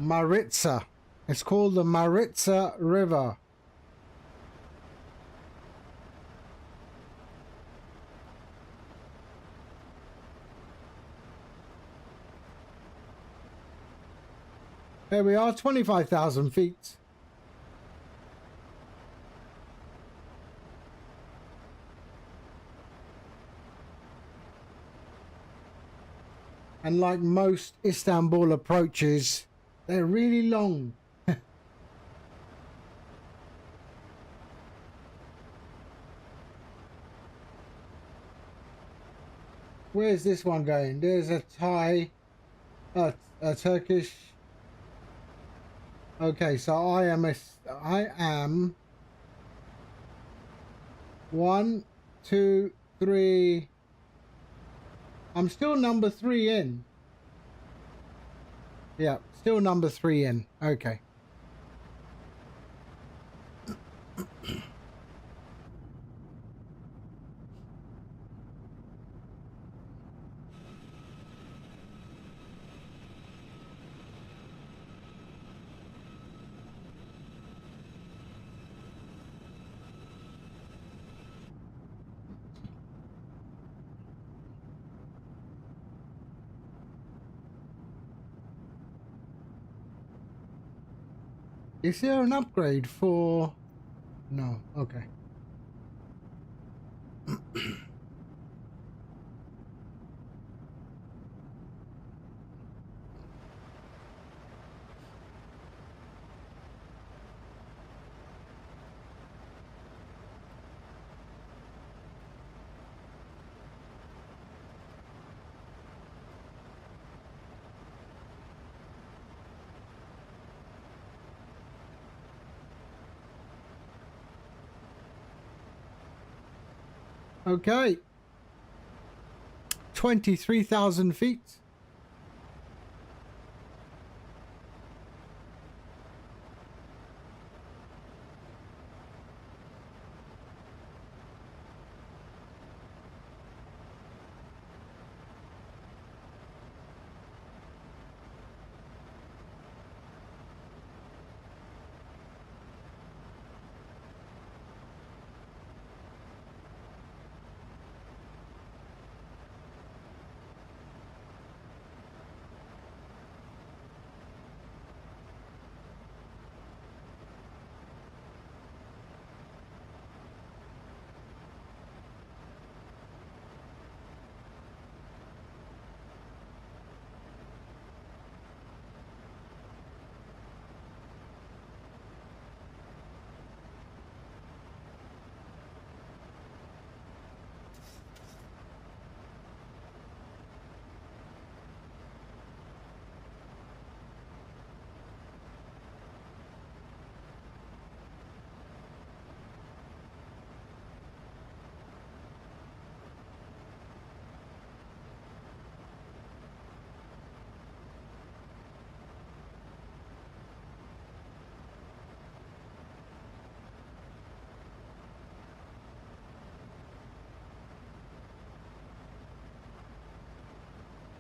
Maritsa. It's called the Maritsa River. There we are, 25,000 feet. And like most Istanbul approaches, they're really long. Where's this one going? There's a Thai, a Turkish. Okay, so I am 1, 2, 3. I'm still number 3 in. Yeah, still number 3 in. Okay. Is there an upgrade for... No, okay. Okay. 23,000 feet.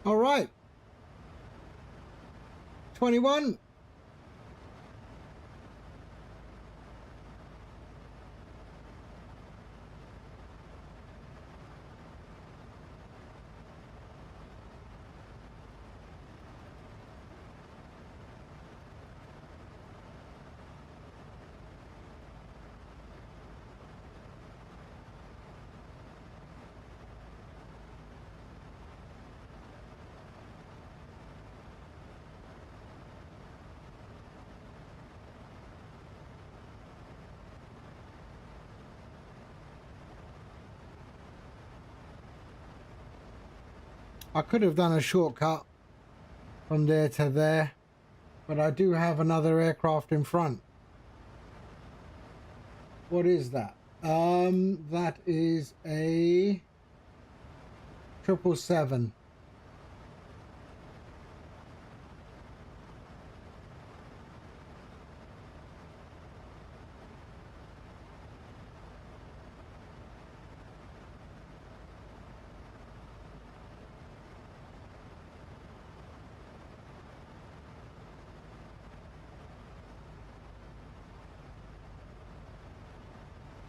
All right. 21. I could have done a shortcut from there to there, but I do have another aircraft in front. What is that? That is a 777.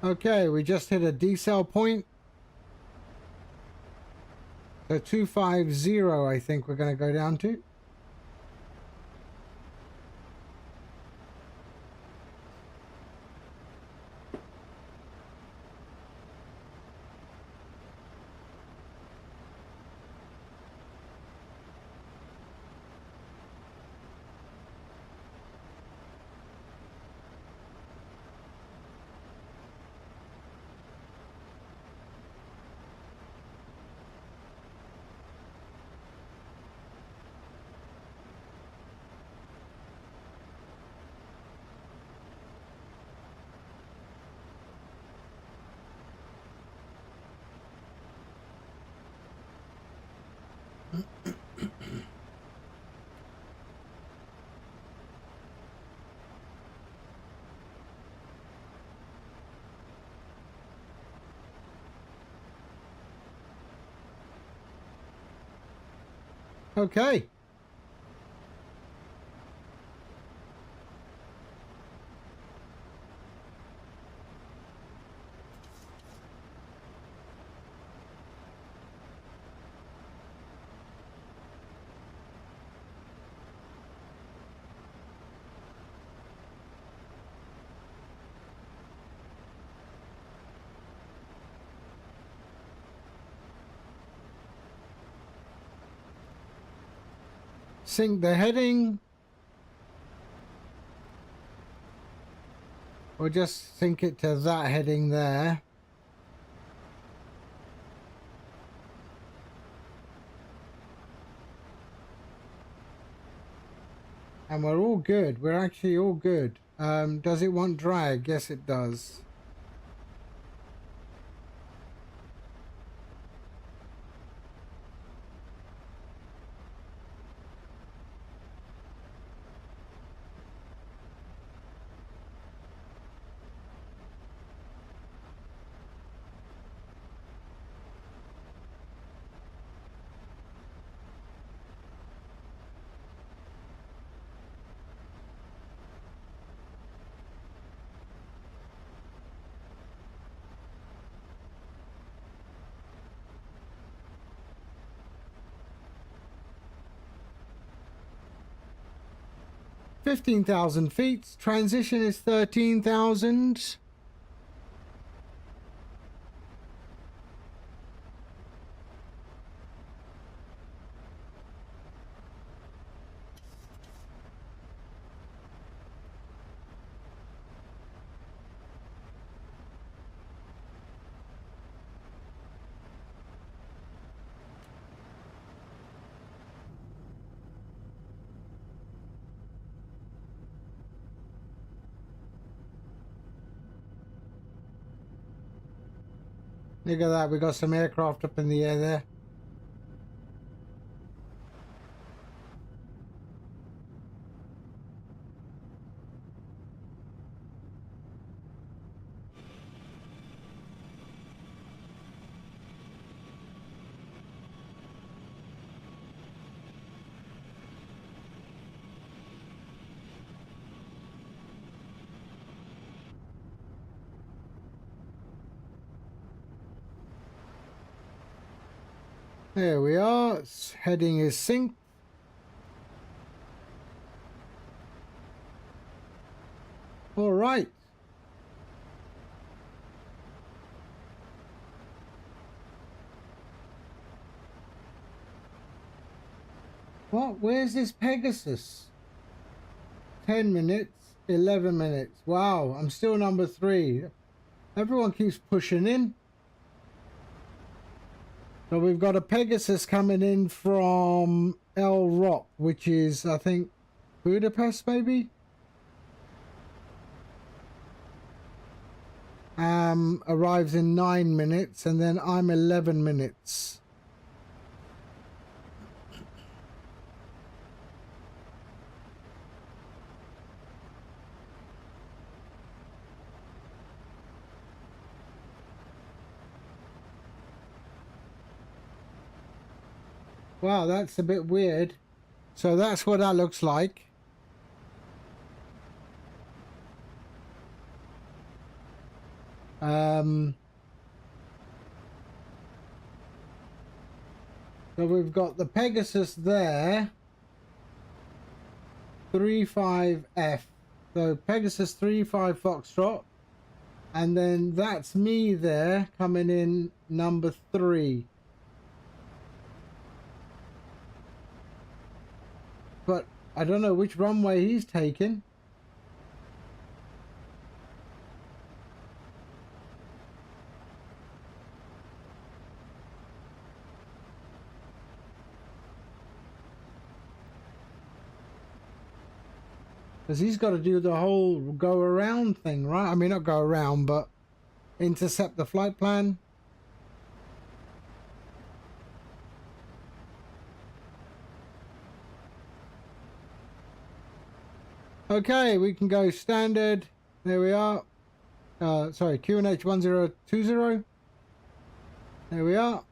Okay, we just hit a decel point. So 250 I think we're going to go down to. Okay. Sync the heading. Or just sync it to that heading there. And we're all good. We're actually all good. Does it want drag? Yes, it does. $15,000 feet. Transition is 13,000. Look at that, we got some aircraft up in the air there. There we are. Heading is synced. All right. What? Where's this Pegasus? 10 minutes, 11 minutes. Wow, I'm still number 3. Everyone keeps pushing in. So we've got a Pegasus coming in from El Rock, which is, I think, Budapest, maybe? Arrives in 9 minutes, and then I'm 11 minutes. Wow, that's a bit weird. So that's what that looks like. So we've got the Pegasus there. 35F. So Pegasus 35 Foxtrot. And then that's me there coming in number 3. But I don't know which runway he's taking. Because he's got to do the whole go around thing, right? I mean, not go around, but intercept the flight plan. Okay, we can go standard. There we are. Sorry, QNH 1020. There we are.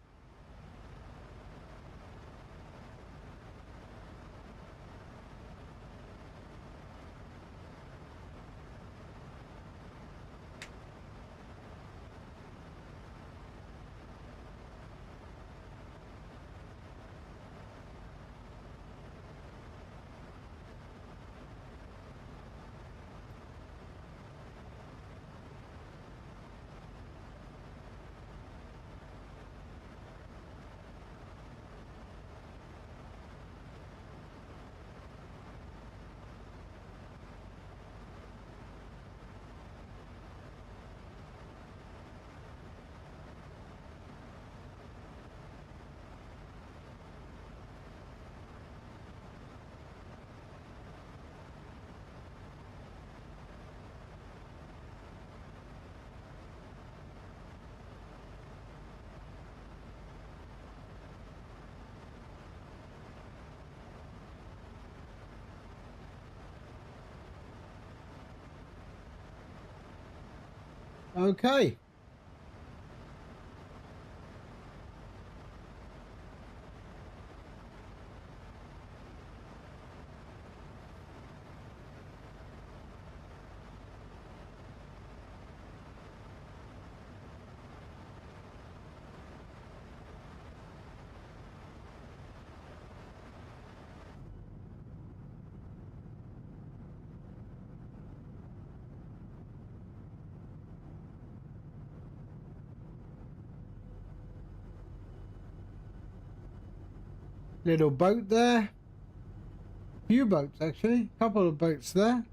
Okay. Little boat there. Few boats actually. Couple of boats there.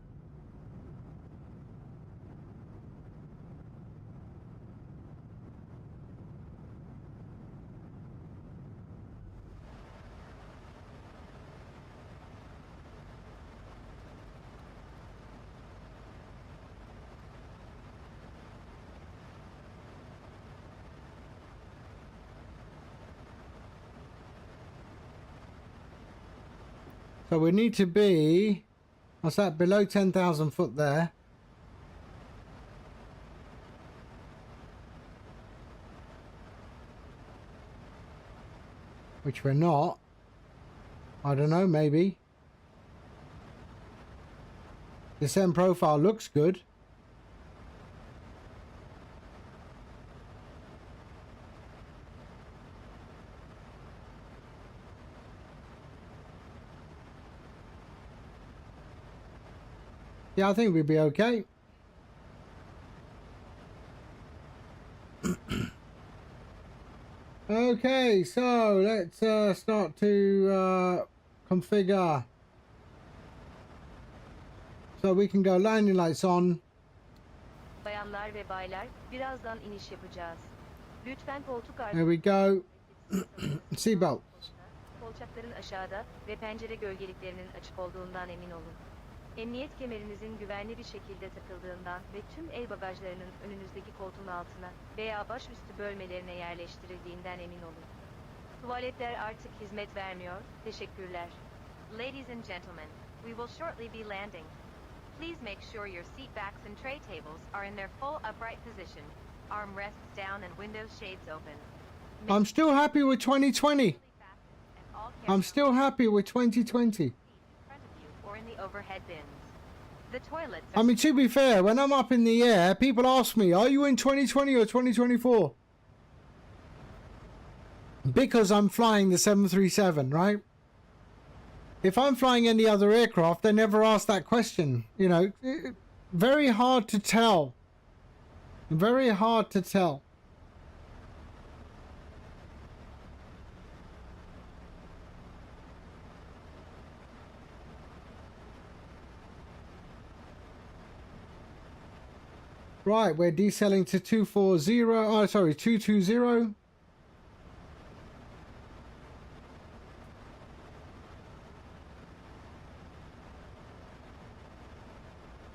So we need to be, what's that, below 10,000 foot there. Which we're not. I don't know, maybe. Descent profile looks good. Yeah, I think we'd be okay. Okay, so let's start to configure. So we can go landing lights on. Bayanlar ve baylar, birazdan iniş yapacağız. Lütfen koltuk There we go. Seatbelt. Kolçakların aşağıda ve pencere gölgeliklerinin açık olduğundan emin olun. Emniyet kemerinizin güvenli bir şekilde takıldığından ve tüm el bagajlarının önünüzdeki koltuğun altına veya başüstü bölmelerine yerleştirildiğinden emin olun. Tuvaletler artık hizmet vermiyor. Teşekkürler. Ladies and gentlemen, we will shortly be landing. Please make sure your seat backs and tray tables are in their full upright position, armrests down and window shades open. I'm still happy with 2020. I'm still happy with 2020. In front of you or in the overhead bins. The toilets I mean, to be fair, when I'm up in the air, people ask me, are you in 2020 or 2024? Because I'm flying the 737, right? If I'm flying any other aircraft, they never ask that question. You know, very hard to tell. Very hard to tell. Right, we're deselling to 240. Oh, sorry, 220.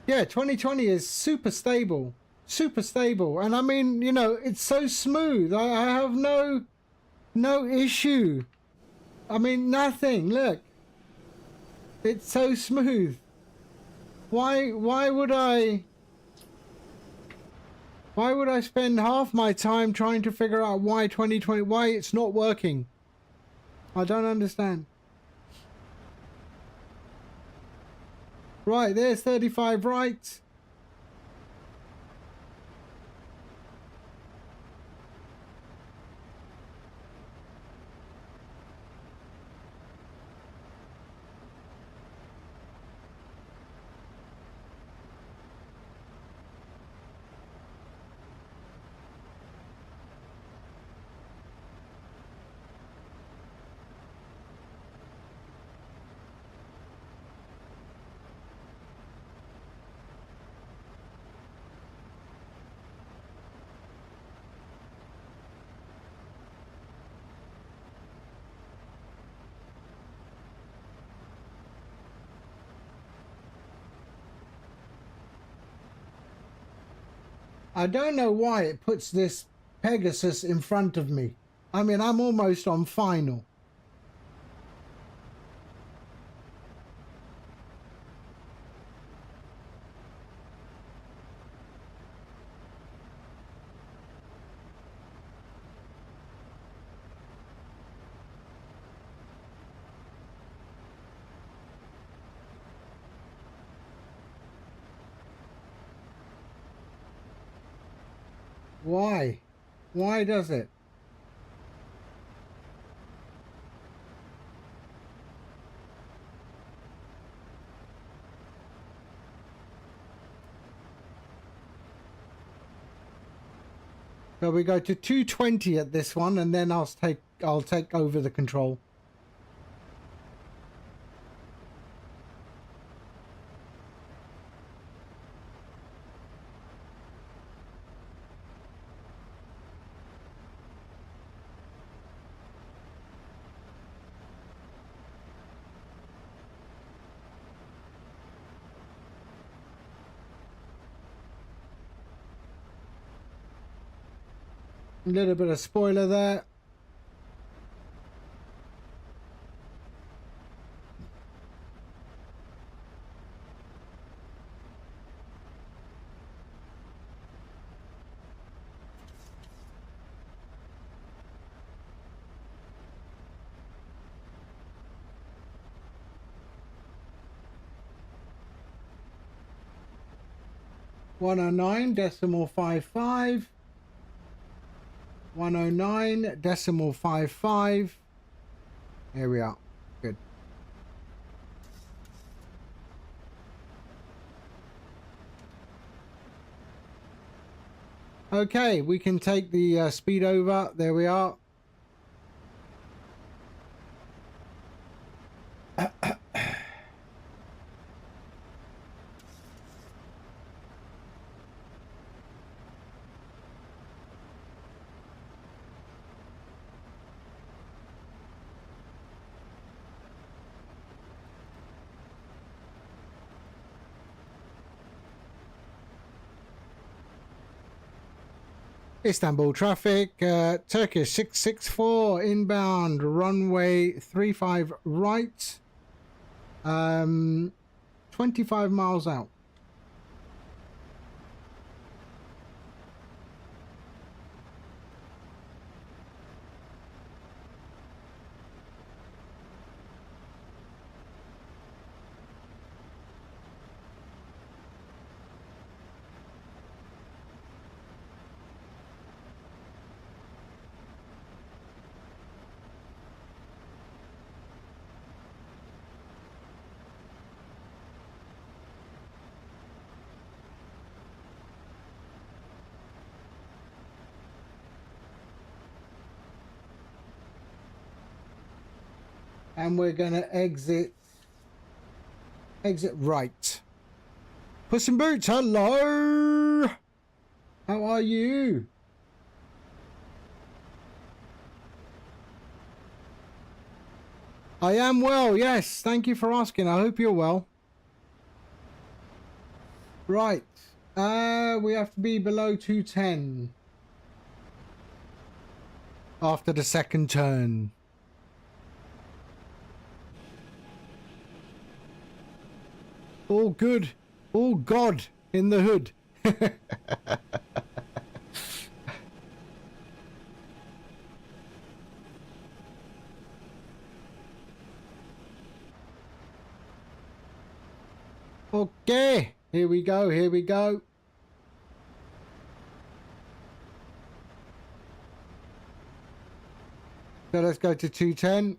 Yeah, 2020 is super stable. Super stable. And I mean, you know, it's so smooth. I have no issue. I mean, nothing. Look. It's so smooth. Why would I spend half my time trying to figure out why it's not working? I don't understand. Right, there's 35 right. I don't know why it puts this Pegasus in front of me. I mean, I'm almost on final. Why? Why does it? So we go to 220 at this one, and then I'll take over the control. A little bit of spoiler there. .109.55. 109.55. Here we are. Good. Okay, we can take the speed over. There we are. Istanbul traffic, Turkish 664 inbound, runway 35 right, 25 miles out. and we're going to exit right. Puss in Boots, hello. How are you? I am well, yes. Thank you for asking. I hope you're well. Right. We have to be below 210 after the second turn. All good. All God in the hood. Okay, here we go, here we go. So let's go to 210.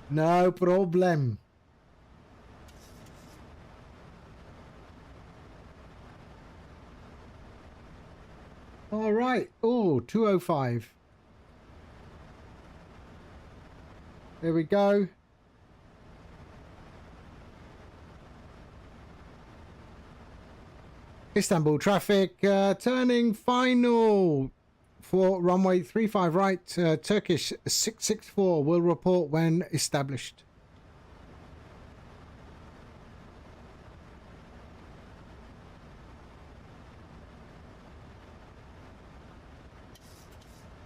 No problem. All right. Oh, 205. There we go. Istanbul traffic, turning final for runway 35 right, Turkish 664 will report when established.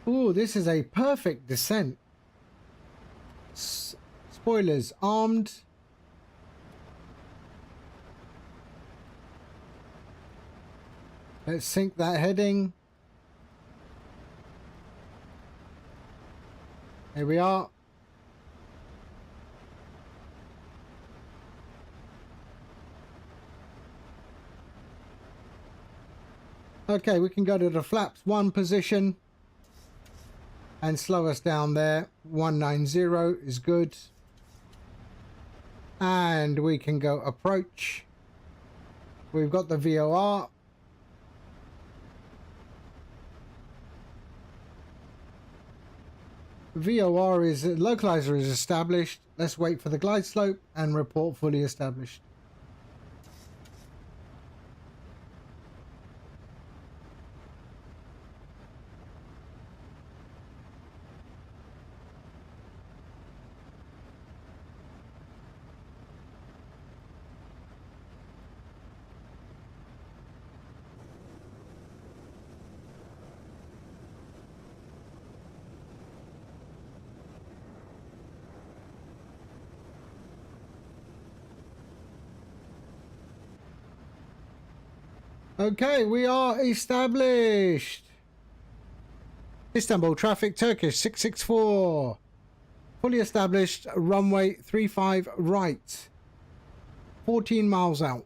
Oh, this is a perfect descent. Spoilers armed. Let's sync that heading. Here we are. Okay, we can go to the flaps 1 position and slow us down there. 190 is good. And we can go approach. We've got the VOR. VOR is localizer is established. Let's wait for the glide slope and report fully established. Okay, we are established. Istanbul traffic, Turkish 664. Fully established, runway 35 right. 14 miles out.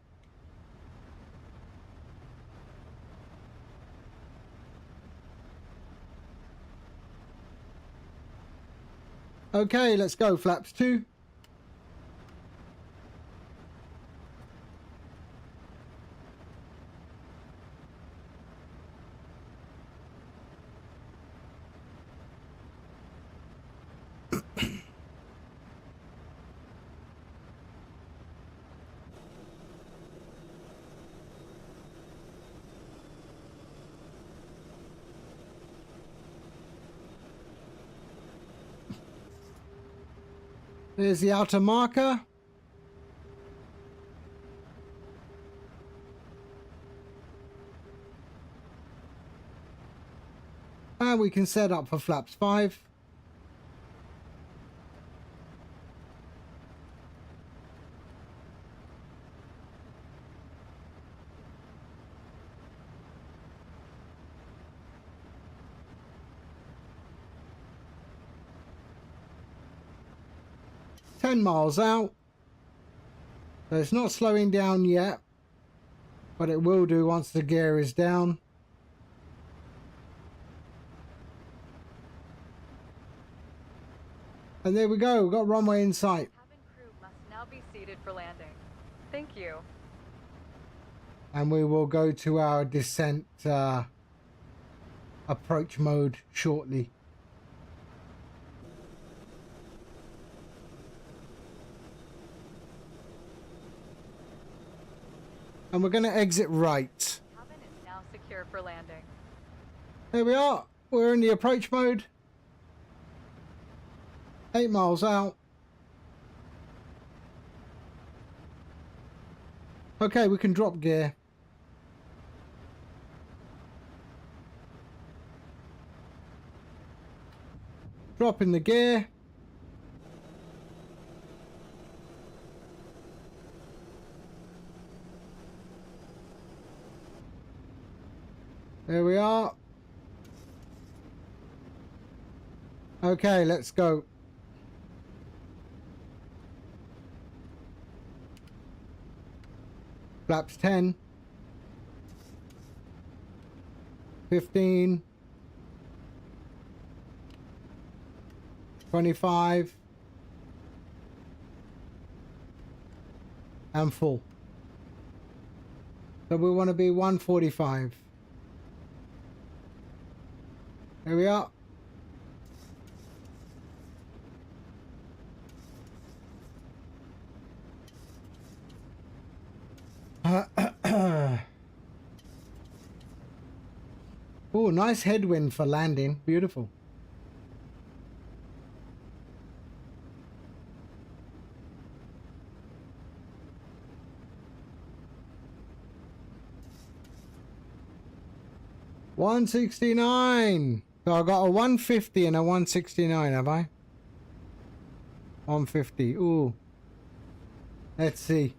Okay, let's go. Flaps 2. There's the outer marker. And we can set up for flaps 5. Miles out. So it's not slowing down yet, but it will do once the gear is down. And there we go, we've got runway in sight. Cabin crew must now be for landing. Thank you. And we will go to our descent approach mode shortly. And we're going to exit right. Cabin is now secure for landing. There we are. We're in the approach mode. 8 miles out. Okay, we can drop gear. Drop in the gear. There we are. Okay, let's go. Flaps 10. 15. 25. And full. So we want to be 145. There we are. Oh, nice headwind for landing. Beautiful. $169. So I got a 150 and a 169, have I? 150. Ooh. Let's see.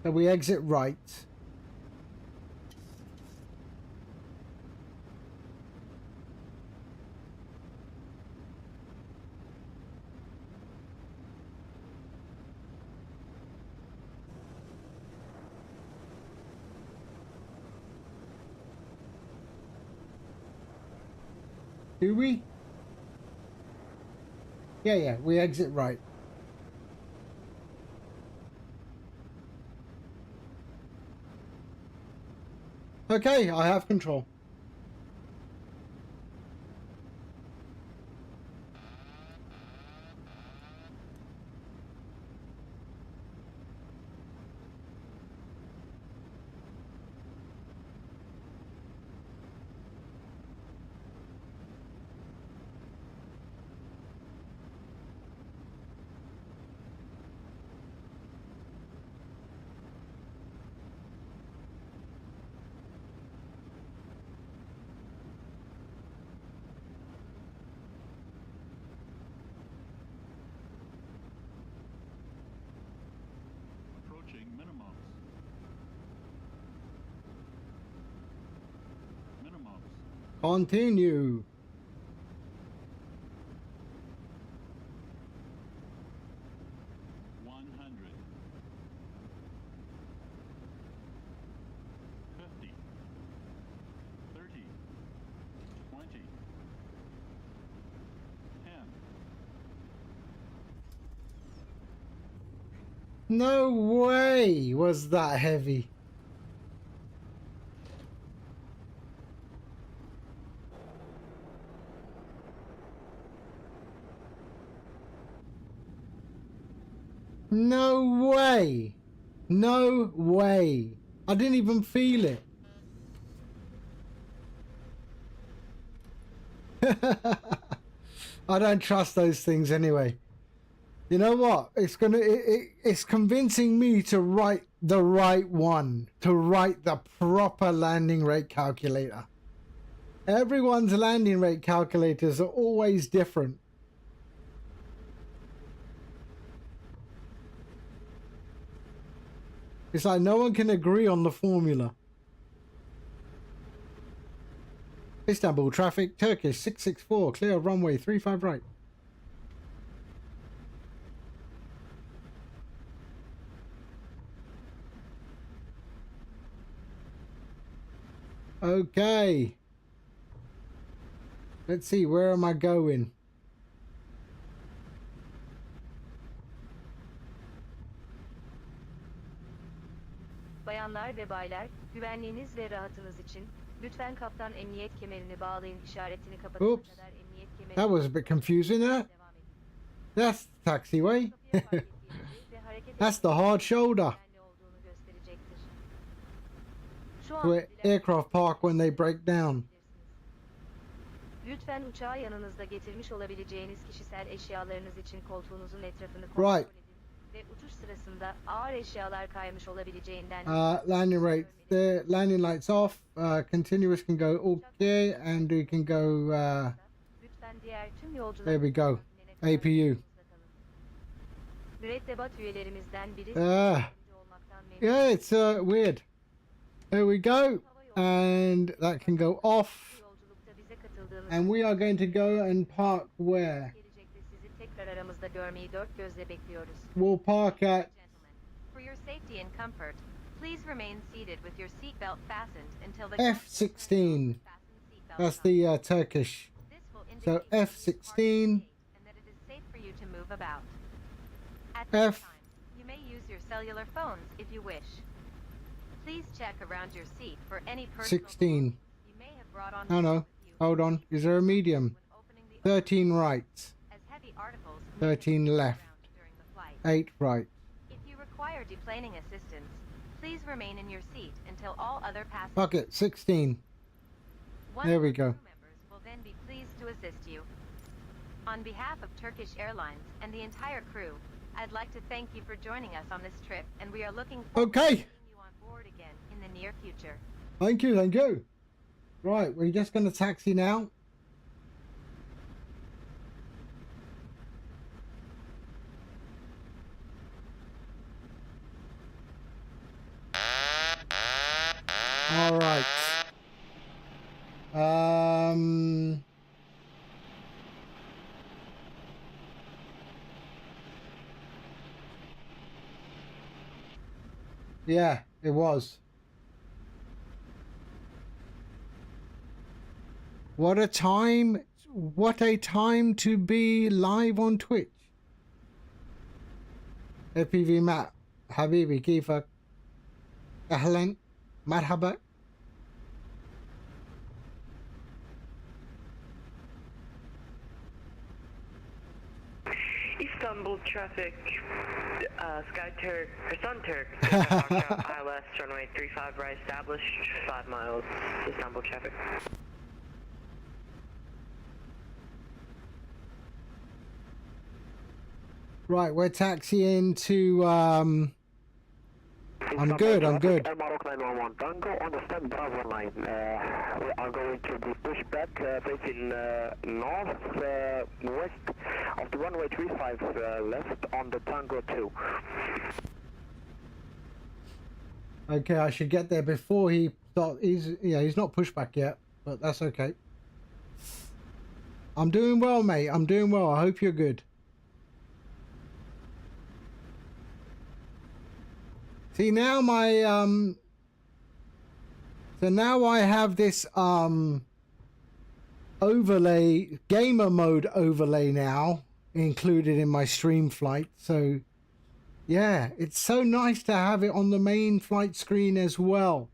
So we exit right. Do we? Yeah, we exit right. Okay, I have control. Continue. No way was that heavy. No way. No way. I didn't even feel it. I don't trust those things anyway. You know what? It's convincing me to write the right one, to write the proper landing rate calculator. Everyone's landing rate calculators are always different. It's like no one can agree on the formula. Istanbul traffic, Turkish 664, clear runway 35 right. Okay. Let's see, where am I going? Bayanlar ve baylar, güvenliğiniz ve rahatınız için lütfen kaptan emniyet kemerini bağlayın işaretini kapatana Oops. kadar emniyet kemerini That was a bit confusing there. devam edin. That's the taxiway. Kapıya fark ettiğinizi ve hareket That's the hard shoulder. güvenli olduğunu gösterecektir. Şu an Where aircraft park when they break down. Lütfen uçağı yanınızda getirmiş olabileceğiniz kişisel eşyalarınız için koltuğunuzun etrafını kontrol Right. edin ve uçuş sırasında ağır eşyalar kaymış olabileceğinden Landing rate. The landing lights off. Continuous can go okay, and we can go. lütfen diğer tüm yolcular There we go. APU. Mürettebat üyelerimizden biri Ah. olmaktan memnun. Yeah, it's weird. There we go, and that can go off. Bu yolculukta bize katıldığınız And we are going to go and park where? gelecekte sizi tekrar aramızda görmeyi dört gözle bekliyoruz. We'll park at Gentlemen, for your safety and comfort, please remain seated with your seatbelt fastened until the F-16. fasten seatbelt That's sign. the Turkish. This will So indicate that you are F-16. safe and that it is safe for you to move about. At this F- time, you may use your cellular phones if you wish. Please check around your seat for any personal 16. belongings you may have brought on Oh no. with you Hold on. Is there a medium? when opening the 13 right. as heavy articles may 13 be left. around during the flight. 8 right. If you require deplaning assistance, please remain in your seat until all other passengers. Fuck it. 16. One There of we the go. crew members will then be pleased to assist you. On behalf of Turkish Airlines and the entire crew, I'd like to thank you for joining us on this trip, and we are looking forward Okay. to seeing you on board again in the near future. Thank you. Thank you. Right. We're just going to taxi now. All right. Yeah, it was. What a time. What a time to be live on Twitch. FPV Matt. حبيبي كيفك؟ أهلا مرحبا. Istanbul traffic, Sky Turk, or Sun Turk, ILS, runway 35 right established, 5 miles, Istanbul traffic. Right, we're taxiing to I'm good, I'm good. Maroc 911 Tango, understand Bravo 9. We are going to be pushed back facing north west of the runway 35 left on the Tango 2. Okay, I should get there before he start. He's not pushed back yet, but that's okay. I'm doing well, mate. I'm doing well. I hope you're good. See, now my so now I have this overlay, gamer mode overlay now included in my stream flight. So yeah, it's so nice to have it on the main flight screen as well.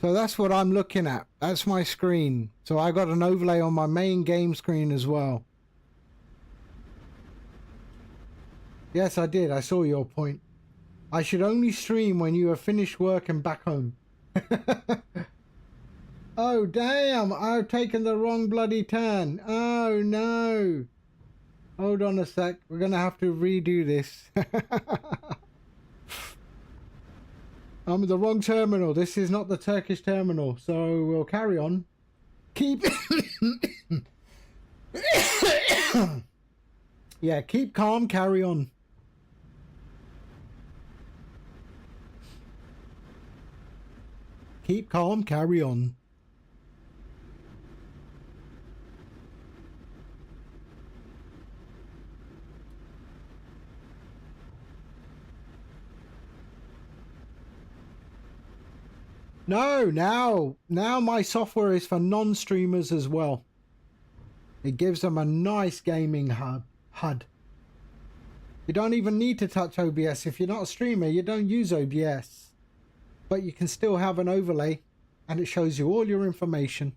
So that's what I'm looking at. That's my screen. So I got an overlay on my main game screen as well. Yes, I did. I saw your point. I should only stream when you have finished work and back home. Oh, damn. I've taken the wrong bloody turn. Oh, no. Hold on a sec. We're going to have to redo this. I'm at the wrong terminal. This is not the Turkish terminal. So we'll carry on. Keep... Yeah, keep calm. Carry on. Keep calm, carry on. No, now my software is for non-streamers as well. It gives them a nice gaming HUD. You don't even need to touch OBS. If you're not a streamer, you don't use OBS. But you can still have an overlay and it shows you all your information.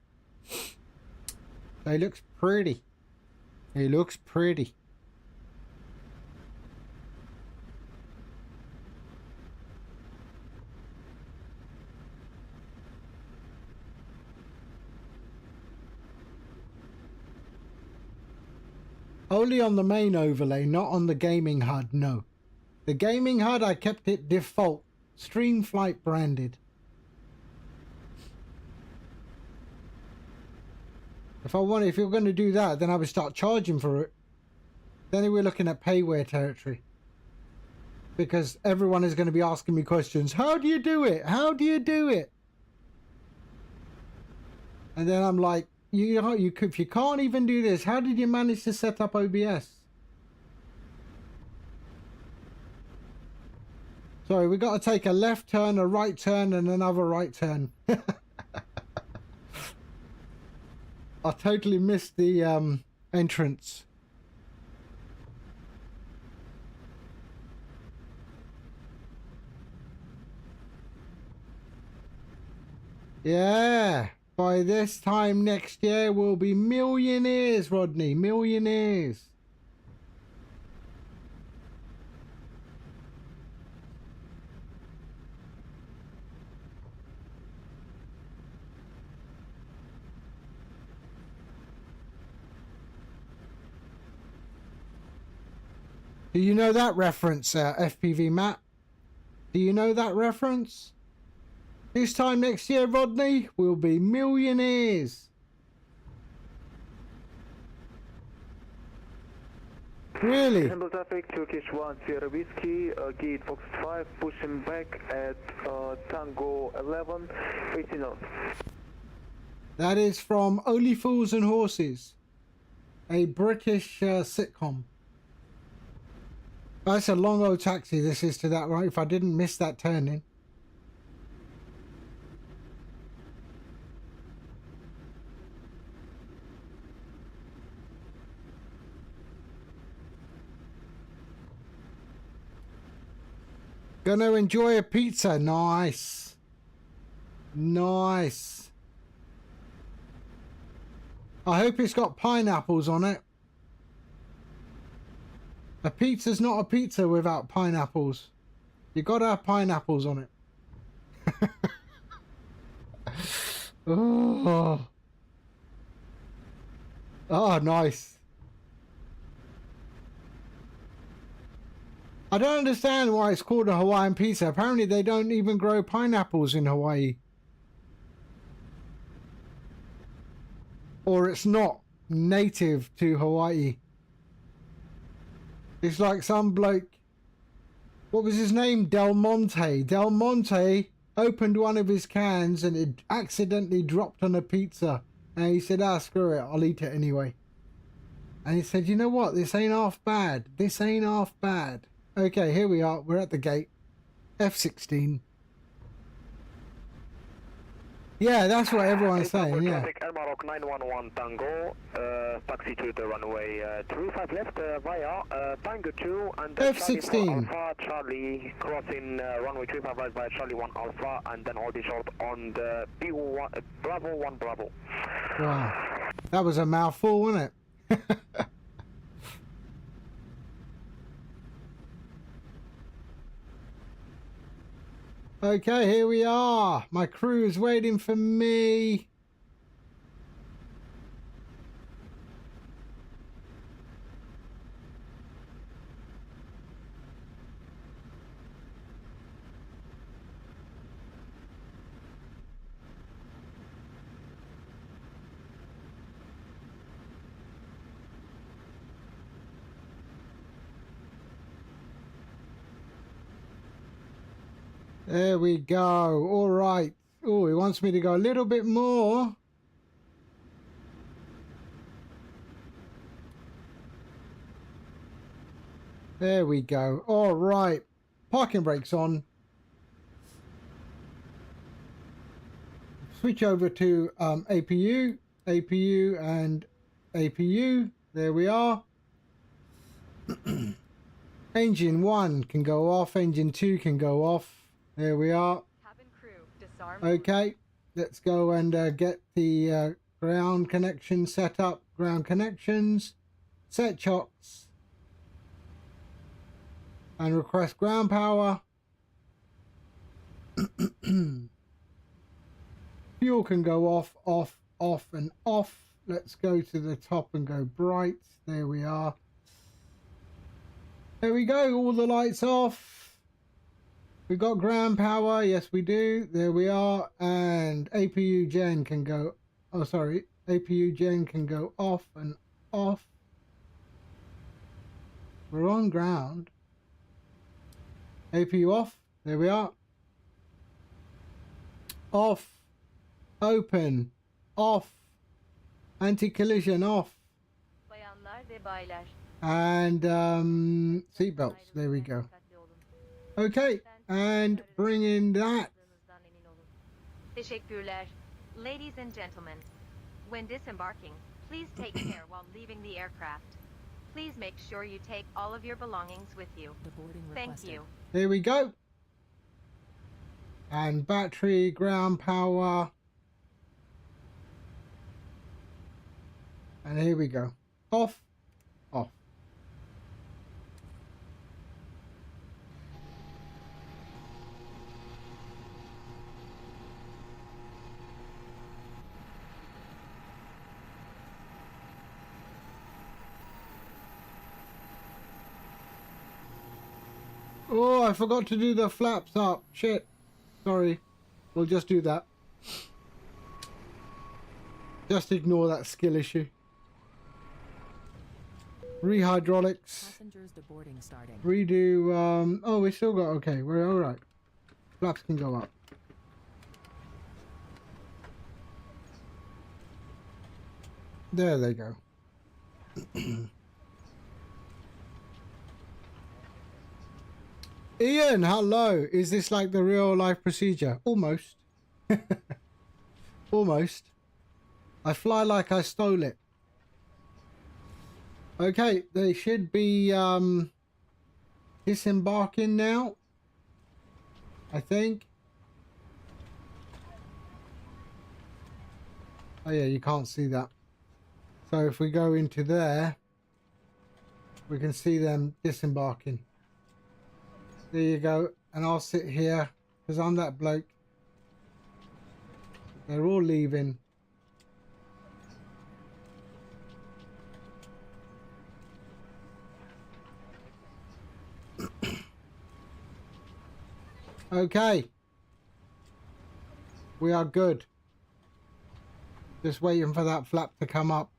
So it looks pretty. It looks pretty. Only on the main overlay, not on the gaming HUD, no. The gaming HUD, I kept it default. Streamflight branded. If you're going to do that, then I would start charging for it. Then we're looking at payware territory. Because everyone is going to be asking me questions. How do you do it? How do you do it? And then I'm like, if you can't even do this, how did you manage to set up OBS? Sorry, we got to take a left turn, a right turn, and another right turn. I totally missed the entrance. Yeah. By this time next year, we'll be millionaires, Rodney. Millionaires. Do you know that reference, FPV Matt? Do you know that reference? This time next year, Rodney, we'll be millionaires. Really? Istanbul traffic, Turkish 1 Sierra Whiskey, gate Fox 5, pushing back at Tango 11, facing north. That is from Only Fools and Horses, a British sitcom. That's a long old taxi, this is to that right, if I didn't miss that turning. Gonna enjoy a pizza. Nice. Nice. I hope it's got pineapples on it. A pizza's not a pizza without pineapples. You gotta have pineapples on it. Oh. Oh, nice. I don't understand why it's called a Hawaiian pizza. Apparently they don't even grow pineapples in Hawaii. Or it's not native to Hawaii. It's like some bloke, what was his name? Del Monte. Del Monte opened one of his cans and it accidentally dropped on a pizza. And he said, ah, screw it, I'll eat it anyway. And he said, you know what? This ain't half bad. This ain't half bad. Okay, here we are. We're at the gate. F-16. Yeah, that's what everyone's saying, yeah. Traffic, Elmarok 911 Tango, taxi to the runway 25 left via Tango 2 and F-16. Alpha, Charlie, crossing runway 25 right via Charlie 1 Alpha, and then hold it short on the B1, Bravo 1 Bravo. Wow. That was a mouthful, wasn't it? Okay, here we are. My crew is waiting for me. There we go. All right. Oh, he wants me to go a little bit more. There we go. All right. Parking brakes on. switch over to APU, and APU. There we are. Engine 1 can go off, engine 2 can go off. There we are. Cabin crew, disarm. Okay, let's go and get the ground connection set up. Ground connections, set chocks, and request ground power. Fuel can go off, off, off, and off. Let's go to the top and go bright. There we are. There we go. All the lights off. We've got ground power. Yes, we do. There we are. And APU gen can go. Oh, sorry. APU gen can go off and off. We're on ground. APU off. There we are. Off. Open. Off. Anti-collision off. Bayanlar ve baylar. And seatbelts. There we go. Okay, and bring in that. Teşekkürler. Ladies and gentlemen, when disembarking, please take care while leaving the aircraft. Please make sure you take all of your belongings with you. Thank you. There we go. And battery, ground power. And here we go. Off, off. Oh, I forgot to do the flaps up. Shit. Sorry. We'll just do that. Just ignore that skill issue. Rehydraulics. Passengers to boarding starting. Redo, oh, we still got, okay, we're all right. Flaps can go up. There they go. Ian, hello. Is this like the real life procedure? Almost. Almost. I fly like I stole it. Okay, they should be disembarking now, I think. Oh yeah, you can't see that. So if we go into there, we can see them disembarking. There you go. And I'll sit here because I'm that bloke. They're all leaving. Okay. We are good. Just waiting for that flap to come up.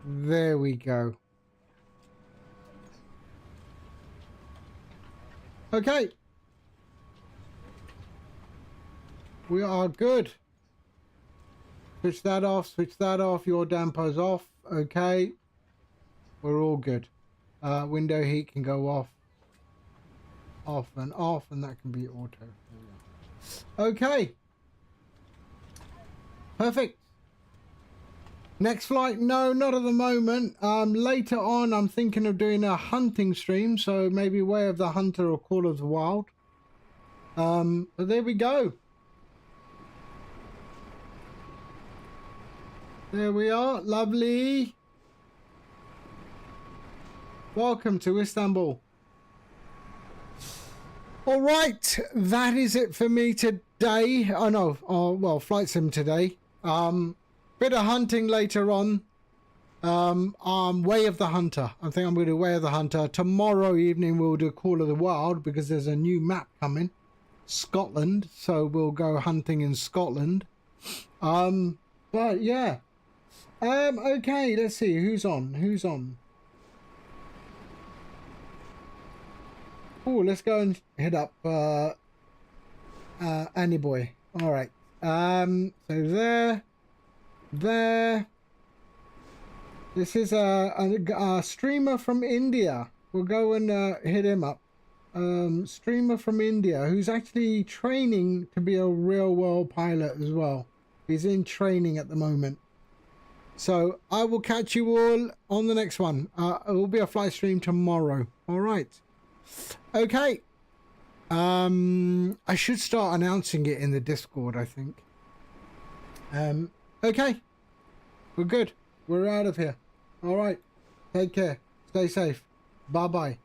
There we go. Okay. We are good. Switch that off, switch that off. Your damper's off. Okay. We're all good. Window heat can go off. Off, and that can be auto. Okay. Perfect. Next flight, no, not at the moment. Later on, I'm thinking of doing a hunting stream, so maybe Way of the Hunter or Call of the Wild. But there we go. There we are, lovely. Welcome to Istanbul. All right, that is it for me today. Oh no, well, flight sim today. Bit of hunting later on. Way of the Hunter. I think I'm going to do Way of the Hunter. Tomorrow evening we'll do Call of the Wild because there's a new map coming. Scotland. So we'll go hunting in Scotland. But yeah. Okay, let's see. Who's on? Who's on? Oh, let's go and hit up Annie Boy. All right. So there. This is a streamer from India. we'll go and hit him up. Streamer from India who's actually training to be a real world pilot as well. He's in training at the moment. So I will catch you all on the next one. It will be a flight stream tomorrow. All right. Okay. I should start announcing it in the Discord, I think. Okay. We're good. We're out of here. All right. Take care. Stay safe. Bye-bye.